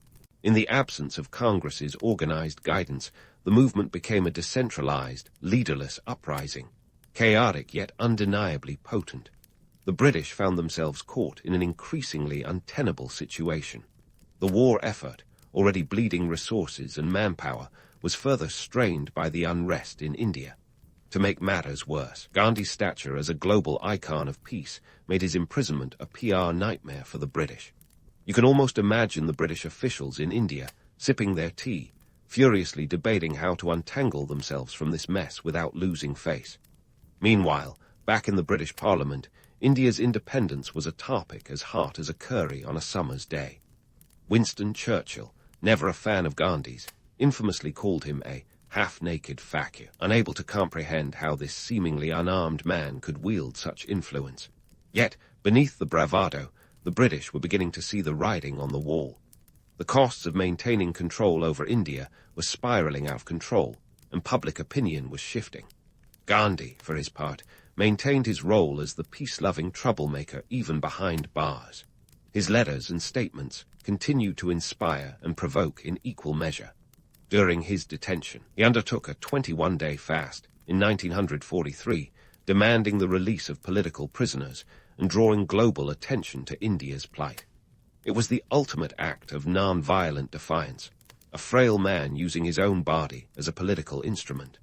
In the absence of Congress's organized guidance, the movement became a decentralized, leaderless uprising, chaotic yet undeniably potent. The British found themselves caught in an increasingly untenable situation. The war effort, already bleeding resources and manpower, was further strained by the unrest in India. To make matters worse, Gandhi's stature as a global icon of peace made his imprisonment a PR nightmare for the British. You can almost imagine the British officials in India sipping their tea, furiously debating how to untangle themselves from this mess without losing face. Meanwhile, back in the British Parliament, India's independence was a topic as hot as a curry on a summer's day. Winston Churchill, never a fan of Gandhi's, infamously called him a half-naked fakir, unable to comprehend how this seemingly unarmed man could wield such influence. Yet, beneath the bravado, the British were beginning to see the writing on the wall. The costs of maintaining control over India were spiraling out of control, and public opinion was shifting. Gandhi, for his part, maintained his role as the peace-loving troublemaker even behind bars. His letters and statements continued to inspire and provoke in equal measure. During his detention, he undertook a 21-day fast in 1943, demanding the release of political prisoners and drawing global attention to India's plight. It was the ultimate act of non-violent defiance, a frail man using his own body as a political instrument.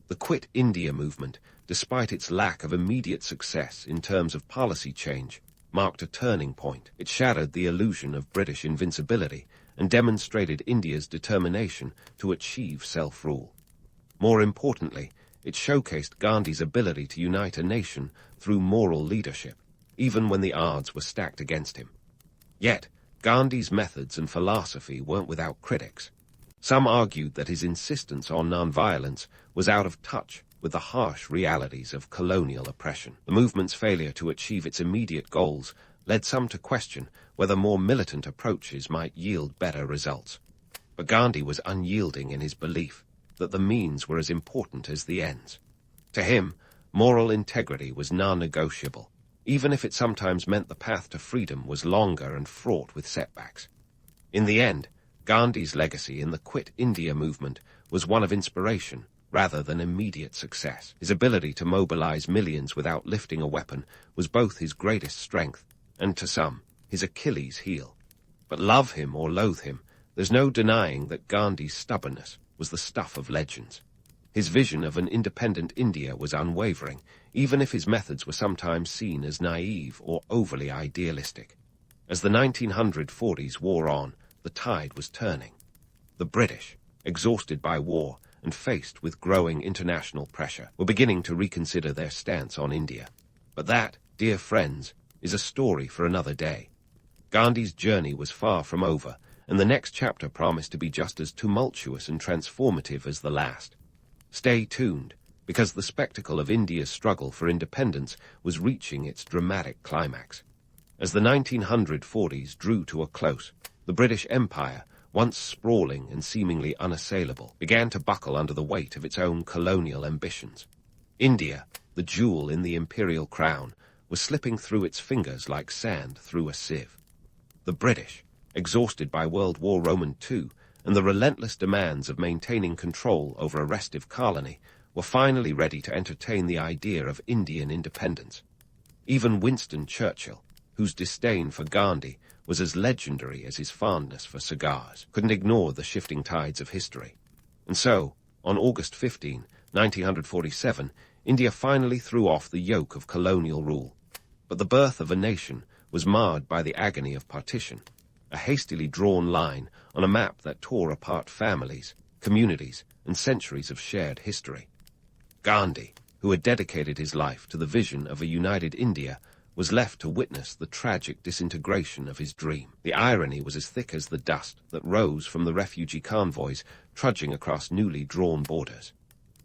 The Quit India movement, despite its lack of immediate success in terms of policy change, marked a turning point. It shattered the illusion of British invincibility and demonstrated India's determination to achieve self-rule. More importantly, it showcased Gandhi's ability to unite a nation through moral leadership, even when the odds were stacked against him. Yet, Gandhi's methods and philosophy weren't without critics. Some argued that his insistence on nonviolence was out of touch with the harsh realities of colonial oppression. The movement's failure to achieve its immediate goals led some to question whether more militant approaches might yield better results. But Gandhi was unyielding in his belief that the means were as important as the ends. To him, moral integrity was non-negotiable, even if it sometimes meant the path to freedom was longer and fraught with setbacks. In the end, Gandhi's legacy in the Quit India movement was one of inspiration rather than immediate success. His ability to mobilize millions without lifting a weapon was both his greatest strength and, to some, his Achilles heel. But love him or loathe him, there's no denying that Gandhi's stubbornness was the stuff of legends. His vision of an independent India was unwavering, even if his methods were sometimes seen as naive or overly idealistic. As the 1940s wore on, the tide was turning. The British, exhausted by war and faced with growing international pressure, were beginning to reconsider their stance on India. But that, dear friends, is a story for another day. Gandhi's journey was far from over, and the next chapter promised to be just as tumultuous and transformative as the last. Stay tuned, because the spectacle of India's struggle for independence was reaching its dramatic climax. As the 1940s drew to a close, the British Empire, once sprawling and seemingly unassailable, began to buckle under the weight of its own colonial ambitions. India, the jewel in the imperial crown, was slipping through its fingers like sand through a sieve. The British, exhausted by World War II and the relentless demands of maintaining control over a restive colony, were finally ready to entertain the idea of Indian independence. Even Winston Churchill, whose disdain for Gandhi was as legendary as his fondness for cigars, couldn't ignore the shifting tides of history. And so, on August 15, 1947, India finally threw off the yoke of colonial rule. But the birth of a nation was marred by the agony of partition, a hastily drawn line on a map that tore apart families, communities, and centuries of shared history. Gandhi, who had dedicated his life to the vision of a united India, was left to witness the tragic disintegration of his dream. The irony was as thick as the dust that rose from the refugee convoys trudging across newly drawn borders.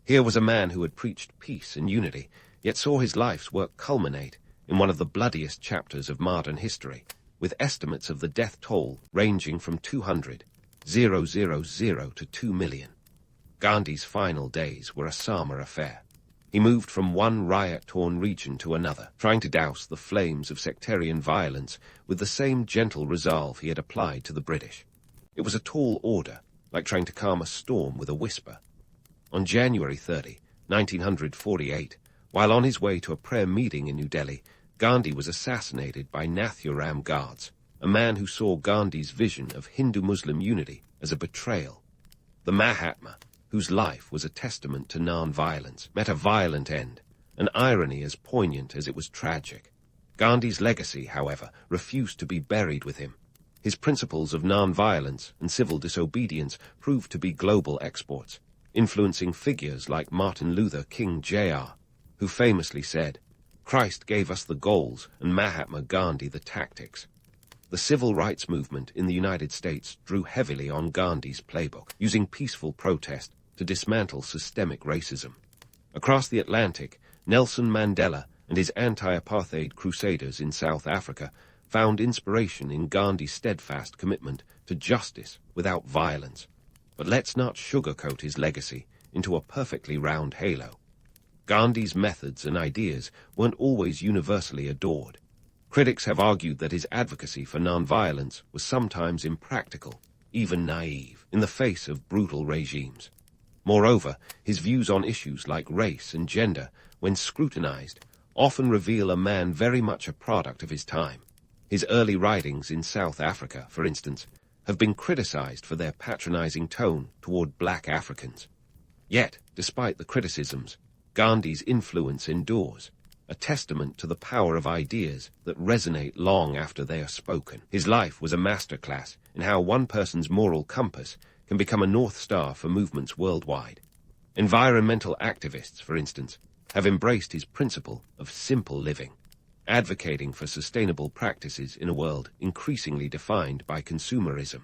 Here was a man who had preached peace and unity, yet saw his life's work culminate in one of the bloodiest chapters of modern history, with estimates of the death toll ranging from 200,000 to 2 million. Gandhi's final days were a somber affair. He moved from one riot-torn region to another, trying to douse the flames of sectarian violence with the same gentle resolve he had applied to the British. It was a tall order, like trying to calm a storm with a whisper. On January 30, 1948, while on his way to a prayer meeting in New Delhi, Gandhi was assassinated by Nathuram Guards, a man who saw Gandhi's vision of Hindu-Muslim unity as a betrayal. The Mahatma, whose life was a testament to non-violence, met a violent end, an irony as poignant as it was tragic. Gandhi's legacy, however, refused to be buried with him. His principles of non-violence and civil disobedience proved to be global exports, influencing figures like Martin Luther King Jr., who famously said, "Christ gave us the goals and Mahatma Gandhi the tactics." The civil rights movement in the United States drew heavily on Gandhi's playbook, using peaceful protest to dismantle systemic racism. Across the Atlantic, Nelson Mandela and his anti-apartheid crusaders in South Africa found inspiration in Gandhi's steadfast commitment to justice without violence. But let's not sugarcoat his legacy into a perfectly round halo. Gandhi's methods and ideas weren't always universally adored. Critics have argued that his advocacy for non-violence was sometimes impractical, even naive, in the face of brutal regimes. Moreover, his views on issues like race and gender, when scrutinized, often reveal a man very much a product of his time. His early writings in South Africa, for instance, have been criticized for their patronizing tone toward black Africans. Yet, despite the criticisms, Gandhi's influence endures, a testament to the power of ideas that resonate long after they are spoken. His life was a masterclass in how one person's moral compass can become a North Star for movements worldwide. Environmental activists, for instance, have embraced his principle of simple living, advocating for sustainable practices in a world increasingly defined by consumerism.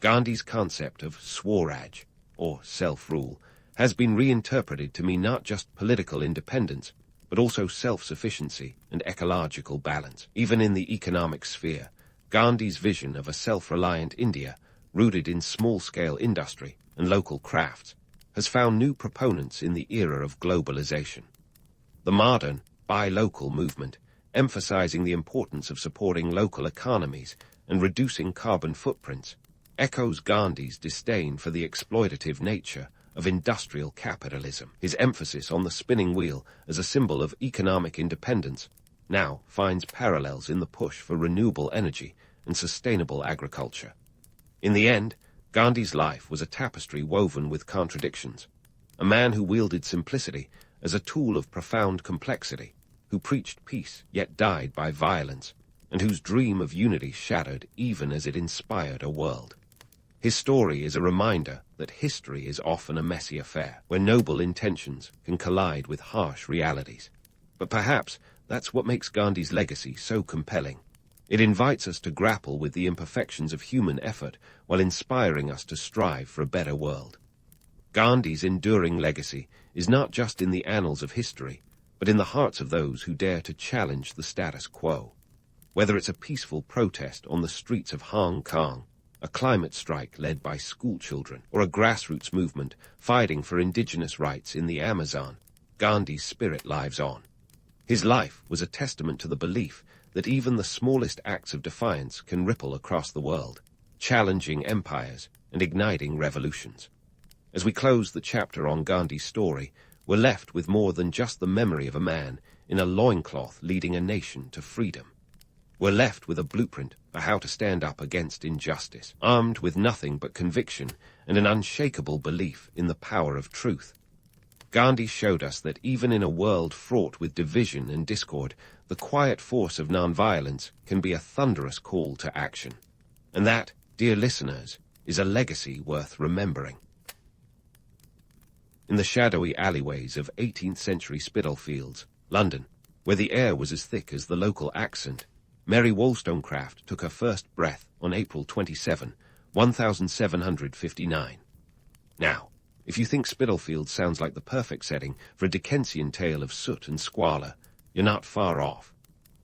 Gandhi's concept of Swaraj, or self-rule, has been reinterpreted to mean not just political independence, but also self-sufficiency and ecological balance. Even in the economic sphere, Gandhi's vision of a self-reliant India, rooted in small-scale industry and local crafts, has found new proponents in the era of globalization. The modern, buy local movement, emphasizing the importance of supporting local economies and reducing carbon footprints, echoes Gandhi's disdain for the exploitative nature of industrial capitalism. His emphasis on the spinning wheel as a symbol of economic independence now finds parallels in the push for renewable energy and sustainable agriculture. In the end, Gandhi's life was a tapestry woven with contradictions, a man who wielded simplicity as a tool of profound complexity, who preached peace yet died by violence, and whose dream of unity shadowed even as it inspired a world. His story is a reminder that history is often a messy affair, where noble intentions can collide with harsh realities. But perhaps that's what makes Gandhi's legacy so compelling. It invites us to grapple with the imperfections of human effort while inspiring us to strive for a better world. Gandhi's enduring legacy is not just in the annals of history, but in the hearts of those who dare to challenge the status quo. Whether it's a peaceful protest on the streets of Hong Kong, a climate strike led by schoolchildren, or a grassroots movement fighting for indigenous rights in the Amazon, Gandhi's spirit lives on. His life was a testament to the belief that even the smallest acts of defiance can ripple across the world, challenging empires and igniting revolutions. As we close the chapter on Gandhi's story, we're left with more than just the memory of a man in a loincloth leading a nation to freedom. We're left with a blueprint for how to stand up against injustice, armed with nothing but conviction and an unshakable belief in the power of truth. Gandhi showed us that even in a world fraught with division and discord, the quiet force of nonviolence can be a thunderous call to action. And that, dear listeners, is a legacy worth remembering. In the shadowy alleyways of 18th-century Spitalfields, London, where the air was as thick as the local accent, Mary Wollstonecraft took her first breath on April 27, 1759. Now, if you think Spitalfields sounds like the perfect setting for a Dickensian tale of soot and squalor, you're not far off.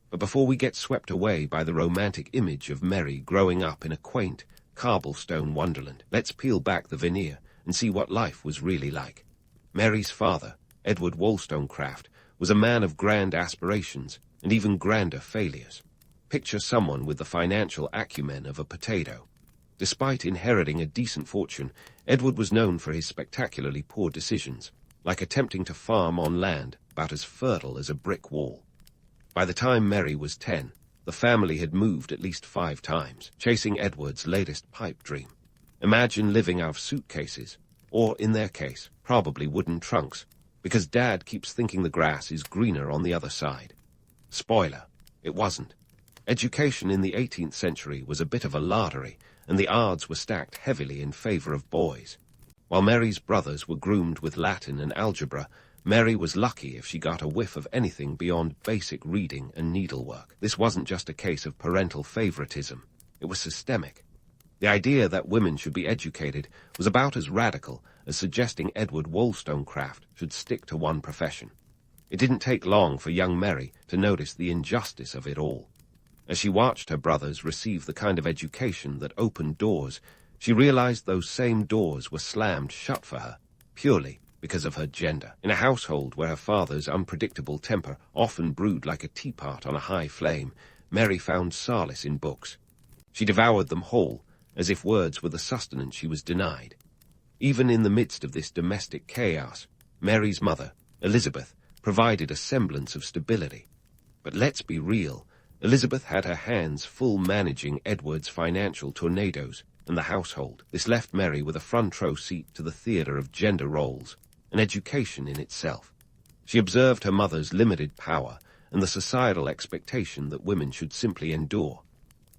But before we get swept away by the romantic image of Mary growing up in a quaint, cobblestone wonderland, let's peel back the veneer and see what life was really like. Mary's father, Edward Wollstonecraft, was a man of grand aspirations and even grander failures. Picture someone with the financial acumen of a potato. Despite inheriting a decent fortune, Edward was known for his spectacularly poor decisions, like attempting to farm on land about as fertile as a brick wall. By the time Mary was 10, the family had moved at least 5 times, chasing Edward's latest pipe dream. Imagine living out of suitcases, or, in their case, probably wooden trunks, because Dad keeps thinking the grass is greener on the other side. Spoiler, it wasn't. Education in the 18th century was a bit of a lottery, and the odds were stacked heavily in favor of boys. While Mary's brothers were groomed with Latin and algebra, Mary was lucky if she got a whiff of anything beyond basic reading and needlework. This wasn't just a case of parental favoritism. It was systemic. The idea that women should be educated was about as radical as suggesting Edward Wollstonecraft should stick to one profession. It didn't take long for young Mary to notice the injustice of it all. As she watched her brothers receive the kind of education that opened doors, she realized those same doors were slammed shut for her, purely because of her gender. In a household where her father's unpredictable temper often brewed like a teapot on a high flame, Mary found solace in books. She devoured them whole, as if words were the sustenance she was denied. Even in the midst of this domestic chaos, Mary's mother, Elizabeth, provided a semblance of stability. But let's be real, Elizabeth had her hands full managing Edward's financial tornadoes and the household. This left Mary with a front row seat to the theatre of gender roles, an education in itself. She observed her mother's limited power and the societal expectation that women should simply endure.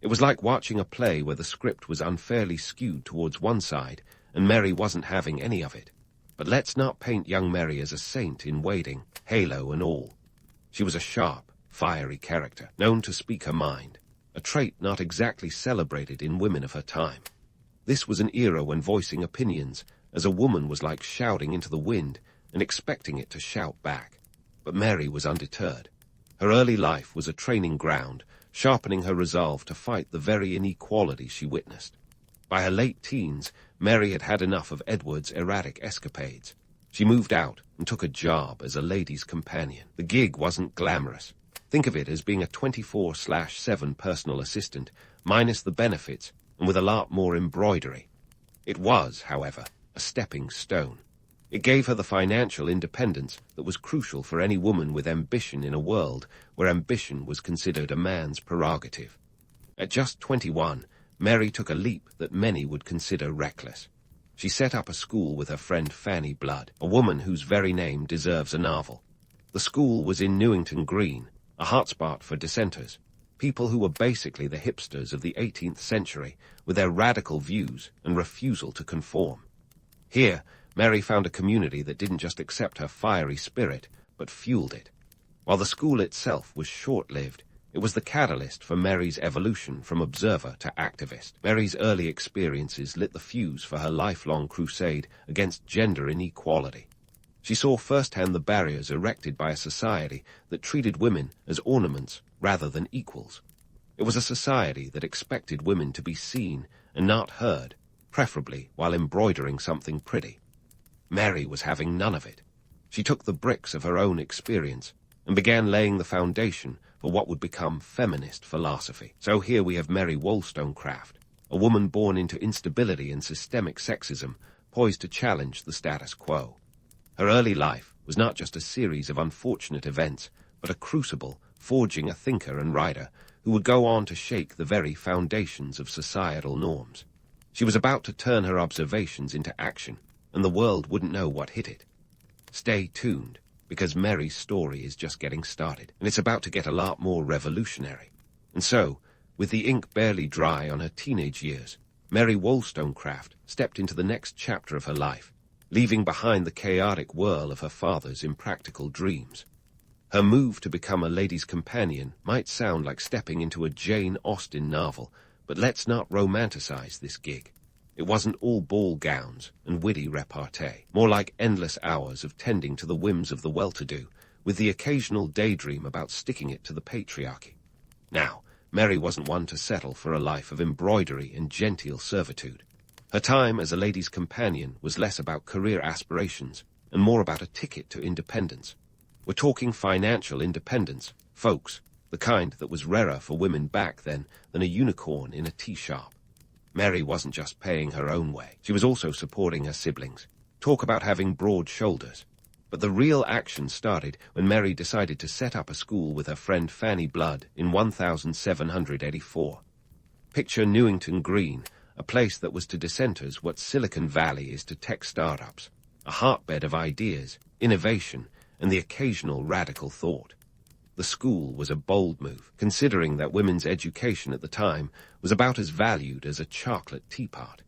It was like watching a play where the script was unfairly skewed towards one side and Mary wasn't having any of it. But let's not paint young Mary as a saint in waiting, halo and all. She was a sharp, fiery character, known to speak her mind, a trait not exactly celebrated in women of her time. This was an era when voicing opinions as a woman was like shouting into the wind and expecting it to shout back. But Mary was undeterred. Her early life was a training ground, sharpening her resolve to fight the very inequality she witnessed. By her late teens, Mary had had enough of Edward's erratic escapades. She moved out and took a job as a lady's companion. The gig wasn't glamorous. Think of it as being a 24/7 personal assistant, minus the benefits and with a lot more embroidery. It was, however, a stepping stone. It gave her the financial independence that was crucial for any woman with ambition in a world where ambition was considered a man's prerogative. At just 21, Mary took a leap that many would consider reckless. She set up a school with her friend Fanny Blood, a woman whose very name deserves a novel. The school was in Newington Green, a hotspot for dissenters, people who were basically the hipsters of the 18th century with their radical views and refusal to conform. Here, Mary found a community that didn't just accept her fiery spirit, but fueled it. While the school itself was short-lived, it was the catalyst for Mary's evolution from observer to activist. Mary's early experiences lit the fuse for her lifelong crusade against gender inequality. She saw firsthand the barriers erected by a society that treated women as ornaments rather than equals. It was a society that expected women to be seen and not heard, preferably while embroidering something pretty. Mary was having none of it. She took the bricks of her own experience and began laying the foundation for what would become feminist philosophy. So here we have Mary Wollstonecraft, a woman born into instability and systemic sexism, poised to challenge the status quo. Her early life was not just a series of unfortunate events, but a crucible forging a thinker and writer who would go on to shake the very foundations of societal norms. She was about to turn her observations into action, and the world wouldn't know what hit it. Stay tuned, because Mary's story is just getting started, and it's about to get a lot more revolutionary. And so, with the ink barely dry on her teenage years, Mary Wollstonecraft stepped into the next chapter of her life, leaving behind the chaotic whirl of her father's impractical dreams. Her move to become a lady's companion might sound like stepping into a Jane Austen novel, but let's not romanticize this gig. It wasn't all ball gowns and witty repartee, more like endless hours of tending to the whims of the well-to-do, with the occasional daydream about sticking it to the patriarchy. Now, Mary wasn't one to settle for a life of embroidery and genteel servitude. Her time as a lady's companion was less about career aspirations and more about a ticket to independence. We're talking financial independence, folks, the kind that was rarer for women back then than a unicorn in a tea shop. Mary wasn't just paying her own way. She was also supporting her siblings. Talk about having broad shoulders. But the real action started when Mary decided to set up a school with her friend Fanny Blood in 1784. Picture Newington Green, a place that was to dissenters what Silicon Valley is to tech startups, a hotbed of ideas, innovation, and the occasional radical thought. The school was a bold move, considering that women's education at the time was about as valued as a chocolate teapot.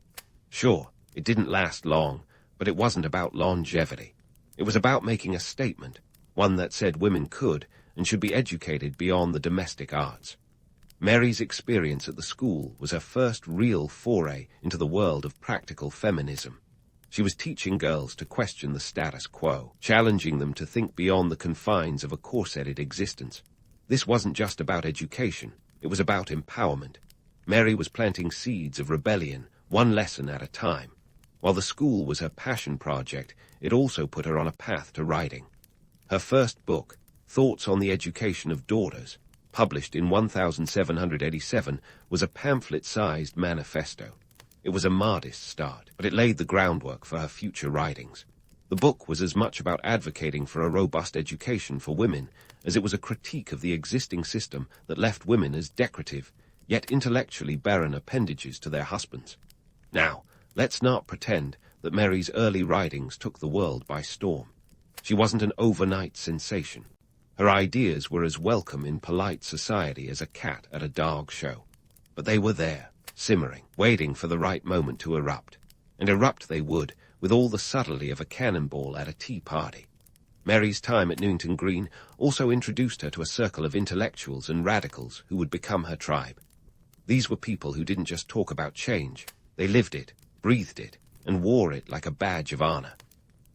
Sure, it didn't last long, but it wasn't about longevity. It was about making a statement, one that said women could and should be educated beyond the domestic arts. Mary's experience at the school was her first real foray into the world of practical feminism. She was teaching girls to question the status quo, challenging them to think beyond the confines of a corseted existence. This wasn't just about education, it was about empowerment. Mary was planting seeds of rebellion, one lesson at a time. While the school was her passion project, it also put her on a path to writing. Her first book, Thoughts on the Education of Daughters, published in 1787, was a pamphlet-sized manifesto. It was a modest start, but it laid the groundwork for her future writings. The book was as much about advocating for a robust education for women as it was a critique of the existing system that left women as decorative, yet intellectually barren appendages to their husbands. Now, let's not pretend that Mary's early writings took the world by storm. She wasn't an overnight sensation. Her ideas were as welcome in polite society as a cat at a dog show. But they were there, simmering, waiting for the right moment to erupt. And erupt they would, with all the subtlety of a cannonball at a tea party. Mary's time at Newington Green also introduced her to a circle of intellectuals and radicals who would become her tribe. These were people who didn't just talk about change. They lived it, breathed it, and wore it like a badge of honor.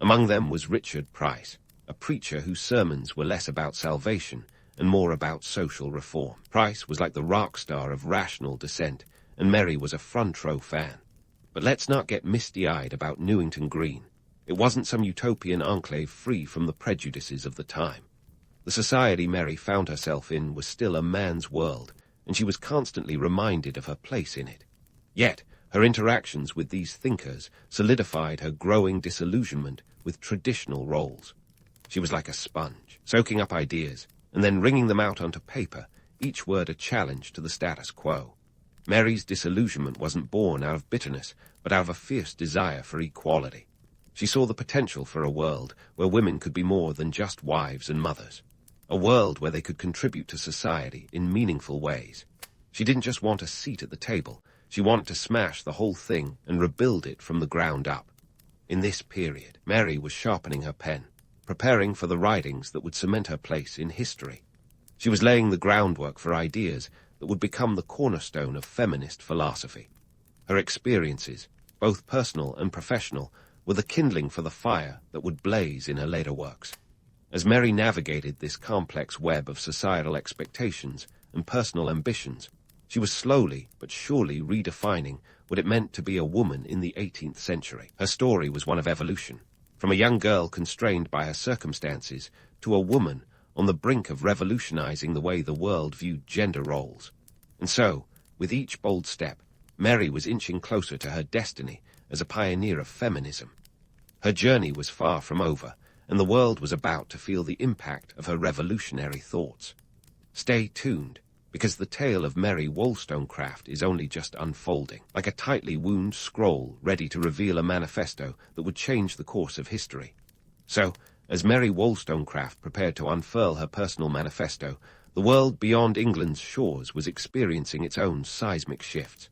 Among them was Richard Price, a preacher whose sermons were less about salvation and more about social reform. Price was like the rock star of rational dissent, and Mary was a front-row fan. But let's not get misty-eyed about Newington Green. It wasn't some utopian enclave free from the prejudices of the time. The society Mary found herself in was still a man's world, and she was constantly reminded of her place in it. Yet, her interactions with these thinkers solidified her growing disillusionment with traditional roles. She was like a sponge, soaking up ideas, and then wringing them out onto paper, each word a challenge to the status quo. Mary's disillusionment wasn't born out of bitterness, but out of a fierce desire for equality. She saw the potential for a world where women could be more than just wives and mothers. A world where they could contribute to society in meaningful ways. She didn't just want a seat at the table. She wanted to smash the whole thing and rebuild it from the ground up. In this period, Mary was sharpening her pen, preparing for the writings that would cement her place in history. She was laying the groundwork for ideas that would become the cornerstone of feminist philosophy. Her experiences, both personal and professional, were the kindling for the fire that would blaze in her later works. As Mary navigated this complex web of societal expectations and personal ambitions, she was slowly but surely redefining what it meant to be a woman in the 18th century. Her story was one of evolution, from a young girl constrained by her circumstances to a woman on the brink of revolutionizing the way the world viewed gender roles. And so, with each bold step, Mary was inching closer to her destiny as a pioneer of feminism. Her journey was far from over, and the world was about to feel the impact of her revolutionary thoughts. Stay tuned, because the tale of Mary Wollstonecraft is only just unfolding, like a tightly wound scroll ready to reveal a manifesto that would change the course of history. So, as Mary Wollstonecraft prepared to unfurl her personal manifesto, the world beyond England's shores was experiencing its own seismic shifts.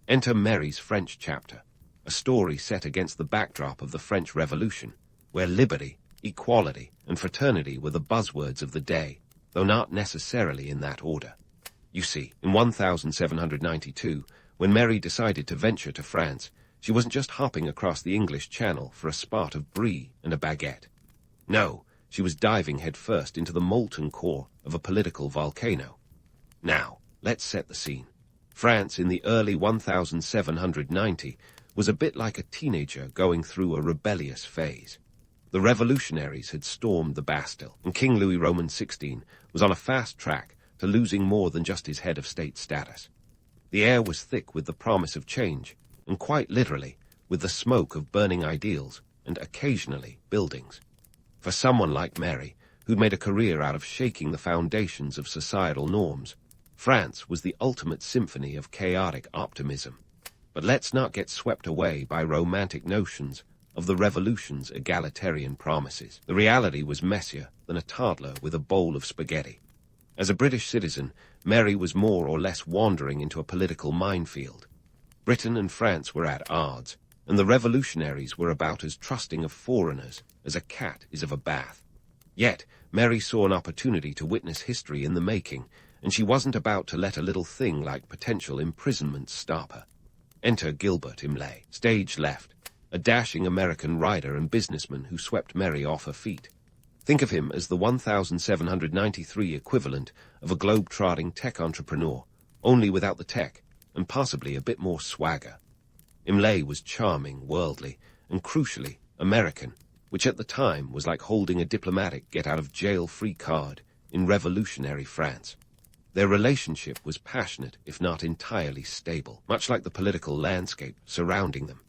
Enter Mary's French chapter, a story set against the backdrop of the French Revolution, where liberty, equality, and fraternity were the buzzwords of the day, though not necessarily in that order. You see, in 1792, when Mary decided to venture to France, she wasn't just hopping across the English Channel for a spot of brie and a baguette. No, she was diving headfirst into the molten core of a political volcano. Now, let's set the scene. France in the early 1790 was a bit like a teenager going through a rebellious phase. The revolutionaries had stormed the Bastille, and King Louis Roman XVI was on a fast track to losing more than just his head of state status. The air was thick with the promise of change, and quite literally, with the smoke of burning ideals and occasionally buildings. For someone like Mary, who'd made a career out of shaking the foundations of societal norms, France was the ultimate symphony of chaotic optimism. But let's not get swept away by romantic notions of the revolution's egalitarian promises. The reality was messier than a toddler with a bowl of spaghetti. As a British citizen, Mary was more or less wandering into a political minefield. Britain and France were at odds, and the revolutionaries were about as trusting of foreigners as a cat is of a bath. Yet, Mary saw an opportunity to witness history in the making, and she wasn't about to let a little thing like potential imprisonment stop her. Enter Gilbert Imlay, stage left, a dashing American writer and businessman who swept Mary off her feet. Think of him as the 1793 equivalent of a globe-trotting tech entrepreneur, only without the tech, and possibly a bit more swagger. Imlay was charming, worldly, and crucially, American, which at the time was like holding a diplomatic get-out-of-jail-free card in revolutionary France. Their relationship was passionate, if not entirely stable, much like the political landscape surrounding them.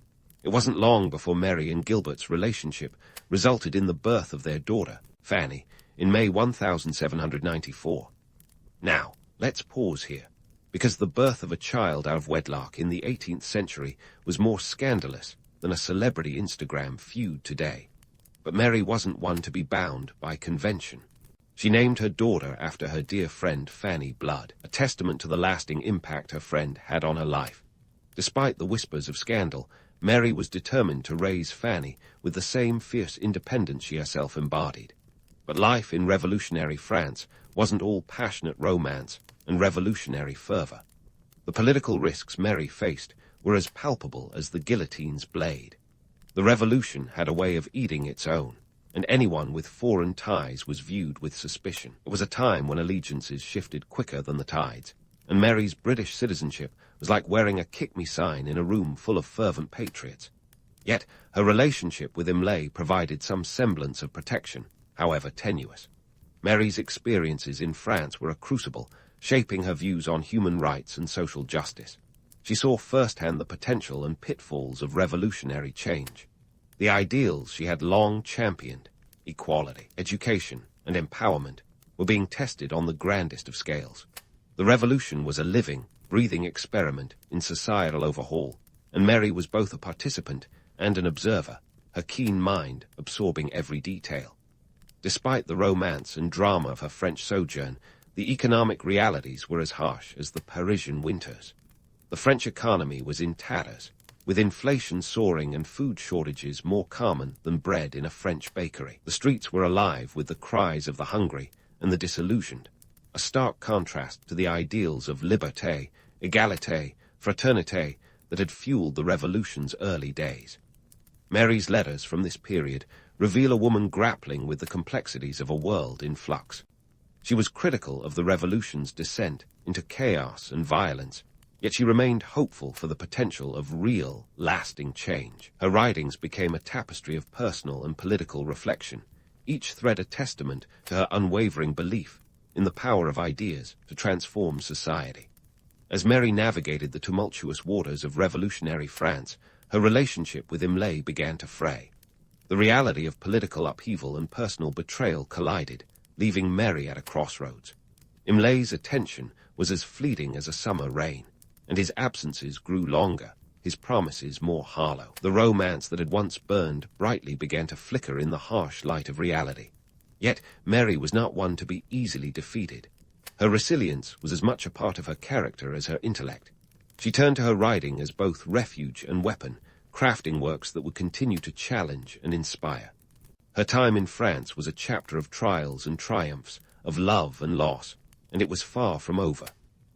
It wasn't long before Mary and Gilbert's relationship resulted in the birth of their daughter, Fanny, in May 1794. Now, let's pause here, because the birth of a child out of wedlock in the 18th century was more scandalous than a celebrity Instagram feud today. But Mary wasn't one to be bound by convention. She named her daughter after her dear friend Fanny Blood, a testament to the lasting impact her friend had on her life. Despite the whispers of scandal, Mary was determined to raise Fanny with the same fierce independence she herself embodied. But life in revolutionary France wasn't all passionate romance and revolutionary fervor. The political risks Mary faced were as palpable as the guillotine's blade. The revolution had a way of eating its own, and anyone with foreign ties was viewed with suspicion. It was a time when allegiances shifted quicker than the tides, and Mary's British citizenship was like wearing a kick-me sign in a room full of fervent patriots. Yet her relationship with Imlay provided some semblance of protection, however tenuous. Mary's experiences in France were a crucible, shaping her views on human rights and social justice. She saw firsthand the potential and pitfalls of revolutionary change. The ideals she had long championed, equality, education, and empowerment, were being tested on the grandest of scales. The revolution was a living, breathing experiment in societal overhaul, and Mary was both a participant and an observer, her keen mind absorbing every detail. Despite the romance and drama of her French sojourn, the economic realities were as harsh as the Parisian winters. The French economy was in tatters, with inflation soaring and food shortages more common than bread in a French bakery. The streets were alive with the cries of the hungry and the disillusioned, a stark contrast to the ideals of liberté, égalité, fraternité that had fueled the revolution's early days. Mary's letters from this period reveal a woman grappling with the complexities of a world in flux. She was critical of the revolution's descent into chaos and violence, yet she remained hopeful for the potential of real, lasting change. Her writings became a tapestry of personal and political reflection, each thread a testament to her unwavering belief in the power of ideas to transform society. As Mary navigated the tumultuous waters of revolutionary France, her relationship with Imlay began to fray. The reality of political upheaval and personal betrayal collided, leaving Mary at a crossroads. Imlay's attention was as fleeting as a summer rain, and his absences grew longer, his promises more hollow. The romance that had once burned brightly began to flicker in the harsh light of reality. Yet Mary was not one to be easily defeated. Her resilience was as much a part of her character as her intellect. She turned to her writing as both refuge and weapon, crafting works that would continue to challenge and inspire. Her time in France was a chapter of trials and triumphs, of love and loss, and it was far from over.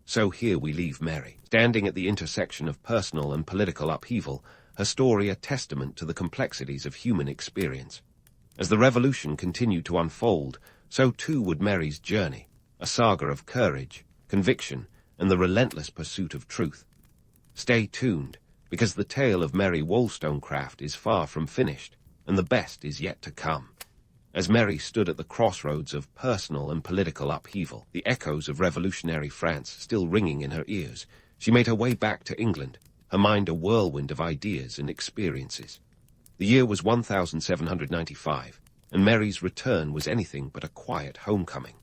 So here we leave Mary, standing at the intersection of personal and political upheaval, her story a testament to the complexities of human experience. As the revolution continued to unfold, so too would Mary's journey, a saga of courage, conviction, and the relentless pursuit of truth. Stay tuned, because the tale of Mary Wollstonecraft is far from finished, and the best is yet to come. As Mary stood at the crossroads of personal and political upheaval, the echoes of revolutionary France still ringing in her ears, she made her way back to England, her mind a whirlwind of ideas and experiences. The year was 1795, and Mary's return was anything but a quiet homecoming.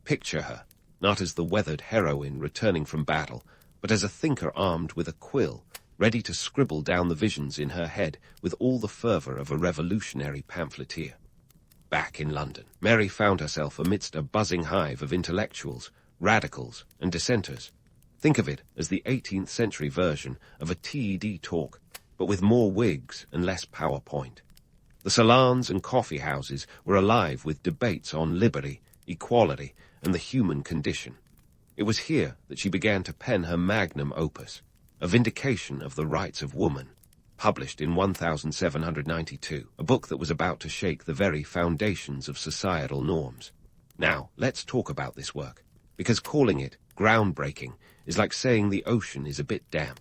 Picture her, not as the weathered heroine returning from battle, but as a thinker armed with a quill, ready to scribble down the visions in her head with all the fervor of a revolutionary pamphleteer. Back in London, Mary found herself amidst a buzzing hive of intellectuals, radicals, and dissenters. Think of it as the 18th century version of a TED talk, but with more wigs and less PowerPoint. The salons and coffee houses were alive with debates on liberty, equality, and the human condition. It was here that she began to pen her magnum opus, A Vindication of the Rights of Woman, published in 1792, a book that was about to shake the very foundations of societal norms. Now, let's talk about this work, because calling it groundbreaking is like saying the ocean is a bit damp.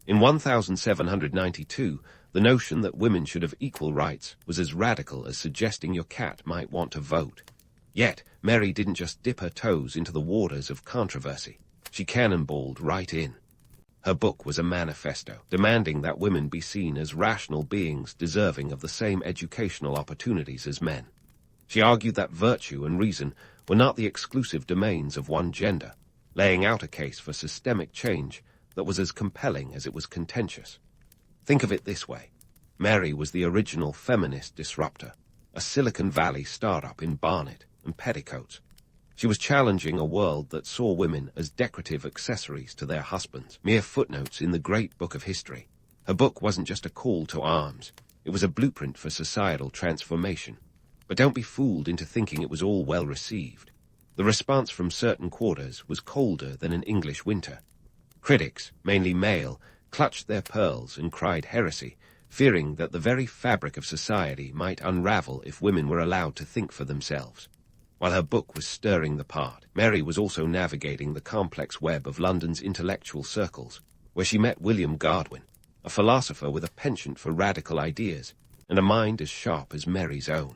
In 1792, the notion that women should have equal rights was as radical as suggesting your cat might want to vote. Yet, Mary didn't just dip her toes into the waters of controversy. She cannonballed right in. Her book was a manifesto, demanding that women be seen as rational beings deserving of the same educational opportunities as men. She argued that virtue and reason were not the exclusive domains of one gender, laying out a case for systemic change that was as compelling as it was contentious. Think of it this way. Mary was the original feminist disruptor, a Silicon Valley startup in bonnet and petticoats. She was challenging a world that saw women as decorative accessories to their husbands, mere footnotes in the great book of history. Her book wasn't just a call to arms. It was a blueprint for societal transformation. But don't be fooled into thinking it was all well received. The response from certain quarters was colder than an English winter. Critics, mainly male, clutched their pearls and cried heresy, fearing that the very fabric of society might unravel if women were allowed to think for themselves. While her book was stirring the pot, Mary was also navigating the complex web of London's intellectual circles, where she met William Godwin, a philosopher with a penchant for radical ideas and a mind as sharp as Mary's own.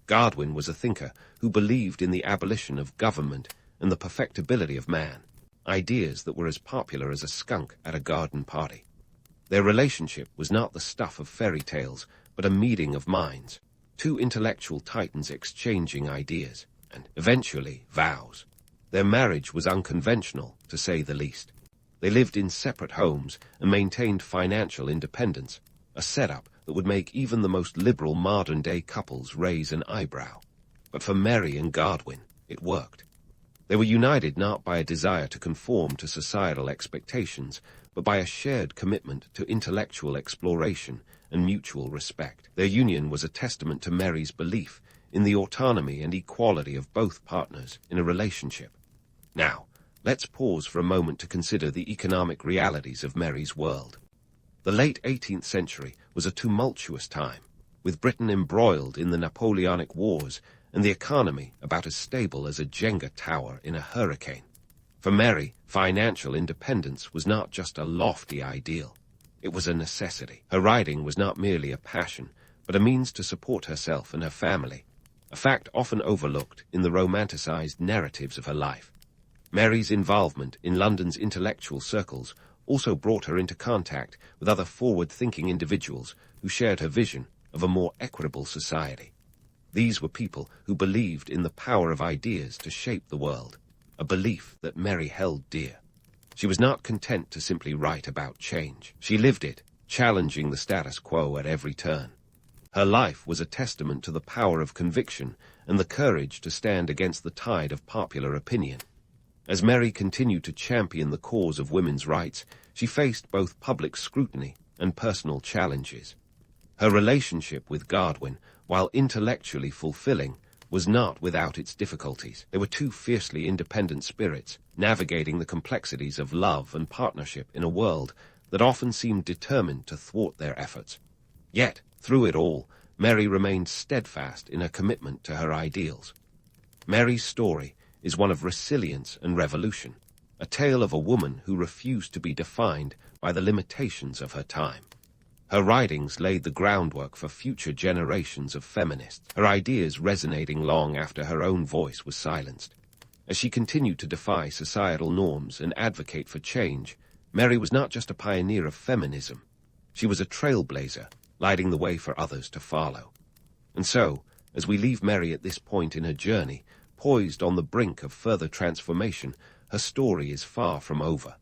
Godwin was a thinker who believed in the abolition of government and the perfectibility of man, ideas that were as popular as a skunk at a garden party. Their relationship was not the stuff of fairy tales, but a meeting of minds, two intellectual titans exchanging ideas, and, eventually, vows. Their marriage was unconventional, to say the least. They lived in separate homes and maintained financial independence, a setup that would make even the most liberal modern-day couples raise an eyebrow. But for Mary and Godwin, it worked. They were united not by a desire to conform to societal expectations, but by a shared commitment to intellectual exploration and mutual respect. Their union was a testament to Mary's belief in the autonomy and equality of both partners in a relationship. Now, let's pause for a moment to consider the economic realities of Mary's world. The late 18th century was a tumultuous time, with Britain embroiled in the Napoleonic Wars and the economy about as stable as a Jenga tower in a hurricane. For Mary, financial independence was not just a lofty ideal. It was a necessity. Her writing was not merely a passion, but a means to support herself and her family, a fact often overlooked in the romanticized narratives of her life. Mary's involvement in London's intellectual circles also brought her into contact with other forward-thinking individuals who shared her vision of a more equitable society. These were people who believed in the power of ideas to shape the world, a belief that Mary held dear. She was not content to simply write about change. She lived it, challenging the status quo at every turn. Her life was a testament to the power of conviction and the courage to stand against the tide of popular opinion. As Mary continued to champion the cause of women's rights, she faced both public scrutiny and personal challenges. Her relationship with Godwin, while intellectually fulfilling, was not without its difficulties. They were two fiercely independent spirits, navigating the complexities of love and partnership in a world that often seemed determined to thwart their efforts. Yet, through it all, Mary remained steadfast in her commitment to her ideals. Mary's story is one of resilience and revolution, a tale of a woman who refused to be defined by the limitations of her time. Her writings laid the groundwork for future generations of feminists, her ideas resonating long after her own voice was silenced. As she continued to defy societal norms and advocate for change, Mary was not just a pioneer of feminism. She was a trailblazer, lighting the way for others to follow. And so, as we leave Mary at this point in her journey, poised on the brink of further transformation, her story is far from over.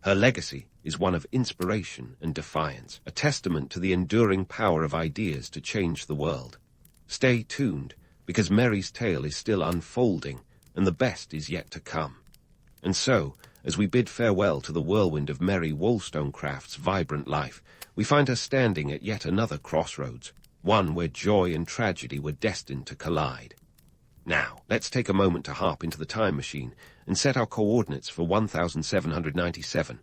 Her legacy is one of inspiration and defiance, a testament to the enduring power of ideas to change the world. Stay tuned, because Mary's tale is still unfolding, and the best is yet to come. And so, as we bid farewell to the whirlwind of Mary Wollstonecraft's vibrant life, we find her standing at yet another crossroads, one where joy and tragedy were destined to collide. Now, let's take a moment to hop into the time machine and set our coordinates for 1797,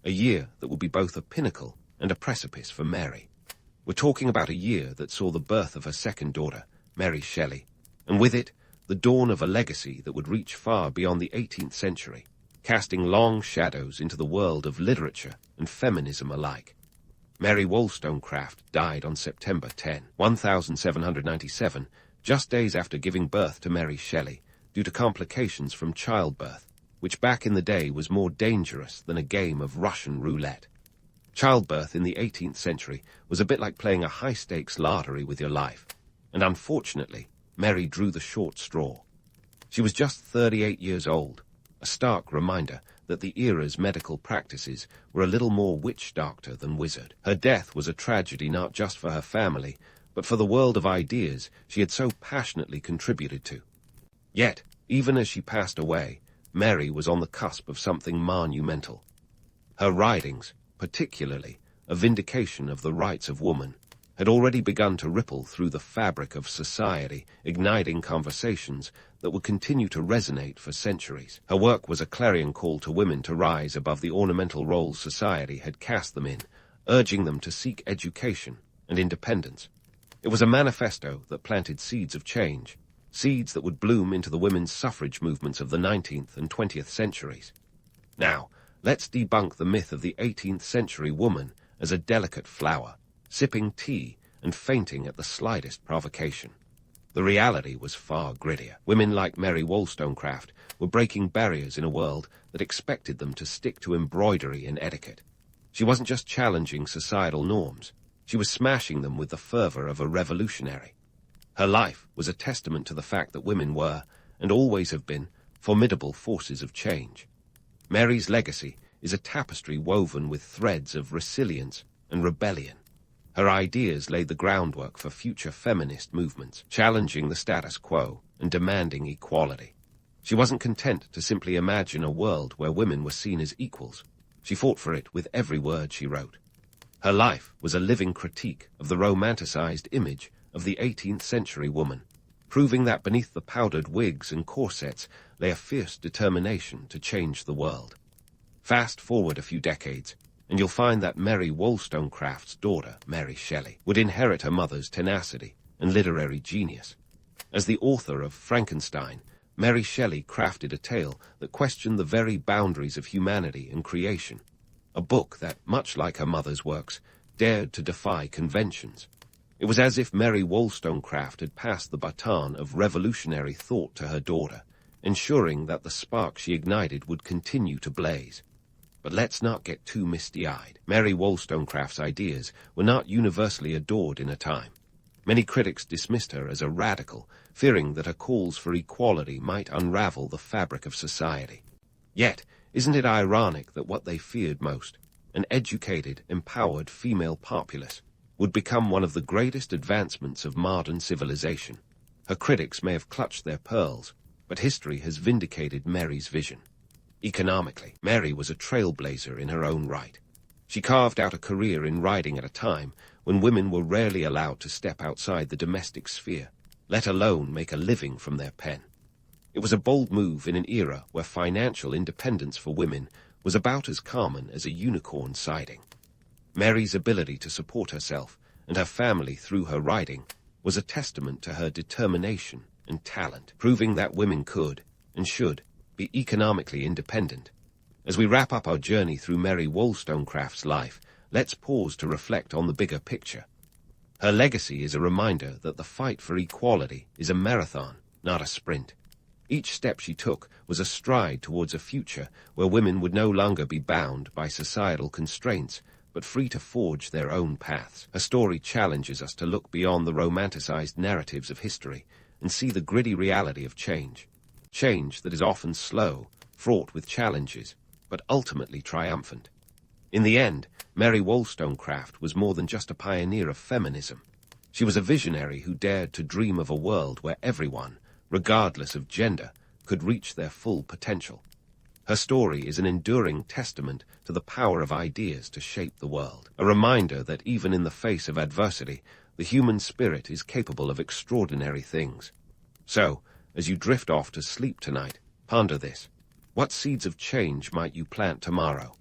a year that will be both a pinnacle and a precipice for Mary. We're talking about a year that saw the birth of her second daughter, Mary Shelley, and with it, the dawn of a legacy that would reach far beyond the 18th century, casting long shadows into the world of literature and feminism alike. Mary Wollstonecraft died on September 10, 1797, just days after giving birth to Mary Shelley, due to complications from childbirth. which back in the day was more dangerous than a game of Russian roulette. Childbirth in the 18th century was a bit like playing a high-stakes lottery with your life, and unfortunately, Mary drew the short straw. She was just 38 years old, a stark reminder that the era's medical practices were a little more witch doctor than wizard. Her death was a tragedy not just for her family, but for the world of ideas she had so passionately contributed to. Yet, even as she passed away, Mary was on the cusp of something monumental. Her writings, particularly A Vindication of the Rights of Woman, had already begun to ripple through the fabric of society, igniting conversations that would continue to resonate for centuries. Her work was a clarion call to women to rise above the ornamental roles society had cast them in, urging them to seek education and independence. It was a manifesto that planted seeds of change, seeds that would bloom into the women's suffrage movements of the 19th and 20th centuries. Now, let's debunk the myth of the 18th century woman as a delicate flower, sipping tea and fainting at the slightest provocation. The reality was far grittier. Women like Mary Wollstonecraft were breaking barriers in a world that expected them to stick to embroidery and etiquette. She wasn't just challenging societal norms, she was smashing them with the fervor of a revolutionary. Her life was a testament to the fact that women were, and always have been, formidable forces of change. Mary's legacy is a tapestry woven with threads of resilience and rebellion. Her ideas laid the groundwork for future feminist movements, challenging the status quo and demanding equality. She wasn't content to simply imagine a world where women were seen as equals. She fought for it with every word she wrote. Her life was a living critique of the romanticized image of the 18th century woman, proving that beneath the powdered wigs and corsets lay a fierce determination to change the world. Fast forward a few decades, and you'll find that Mary Wollstonecraft's daughter, Mary Shelley, would inherit her mother's tenacity and literary genius. As the author of Frankenstein, Mary Shelley crafted a tale that questioned the very boundaries of humanity and creation, a book that, much like her mother's works, dared to defy conventions. It was as if Mary Wollstonecraft had passed the baton of revolutionary thought to her daughter, ensuring that the spark she ignited would continue to blaze. But let's not get too misty-eyed. Mary Wollstonecraft's ideas were not universally adored in her time. Many critics dismissed her as a radical, fearing that her calls for equality might unravel the fabric of society. Yet, isn't it ironic that what they feared most, an educated, empowered female populace, would become one of the greatest advancements of modern civilization? Her critics may have clutched their pearls, but history has vindicated Mary's vision. Economically, Mary was a trailblazer in her own right. She carved out a career in writing at a time when women were rarely allowed to step outside the domestic sphere, let alone make a living from their pen. It was a bold move in an era where financial independence for women was about as common as a unicorn sighting. Mary's ability to support herself and her family through her writing was a testament to her determination and talent, proving that women could, and should, be economically independent. As we wrap up our journey through Mary Wollstonecraft's life, let's pause to reflect on the bigger picture. Her legacy is a reminder that the fight for equality is a marathon, not a sprint. Each step she took was a stride towards a future where women would no longer be bound by societal constraints, but free to forge their own paths. Her story challenges us to look beyond the romanticized narratives of history and see the gritty reality of change. Change that is often slow, fraught with challenges, but ultimately triumphant. In the end, Mary Wollstonecraft was more than just a pioneer of feminism. She was a visionary who dared to dream of a world where everyone, regardless of gender, could reach their full potential. Her story is an enduring testament to the power of ideas to shape the world, a reminder that even in the face of adversity, the human spirit is capable of extraordinary things. So, as you drift off to sleep tonight, ponder this. What seeds of change might you plant tomorrow?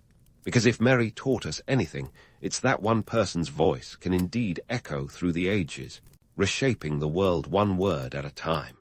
Because if Mary taught us anything, it's that one person's voice can indeed echo through the ages, reshaping the world one word at a time.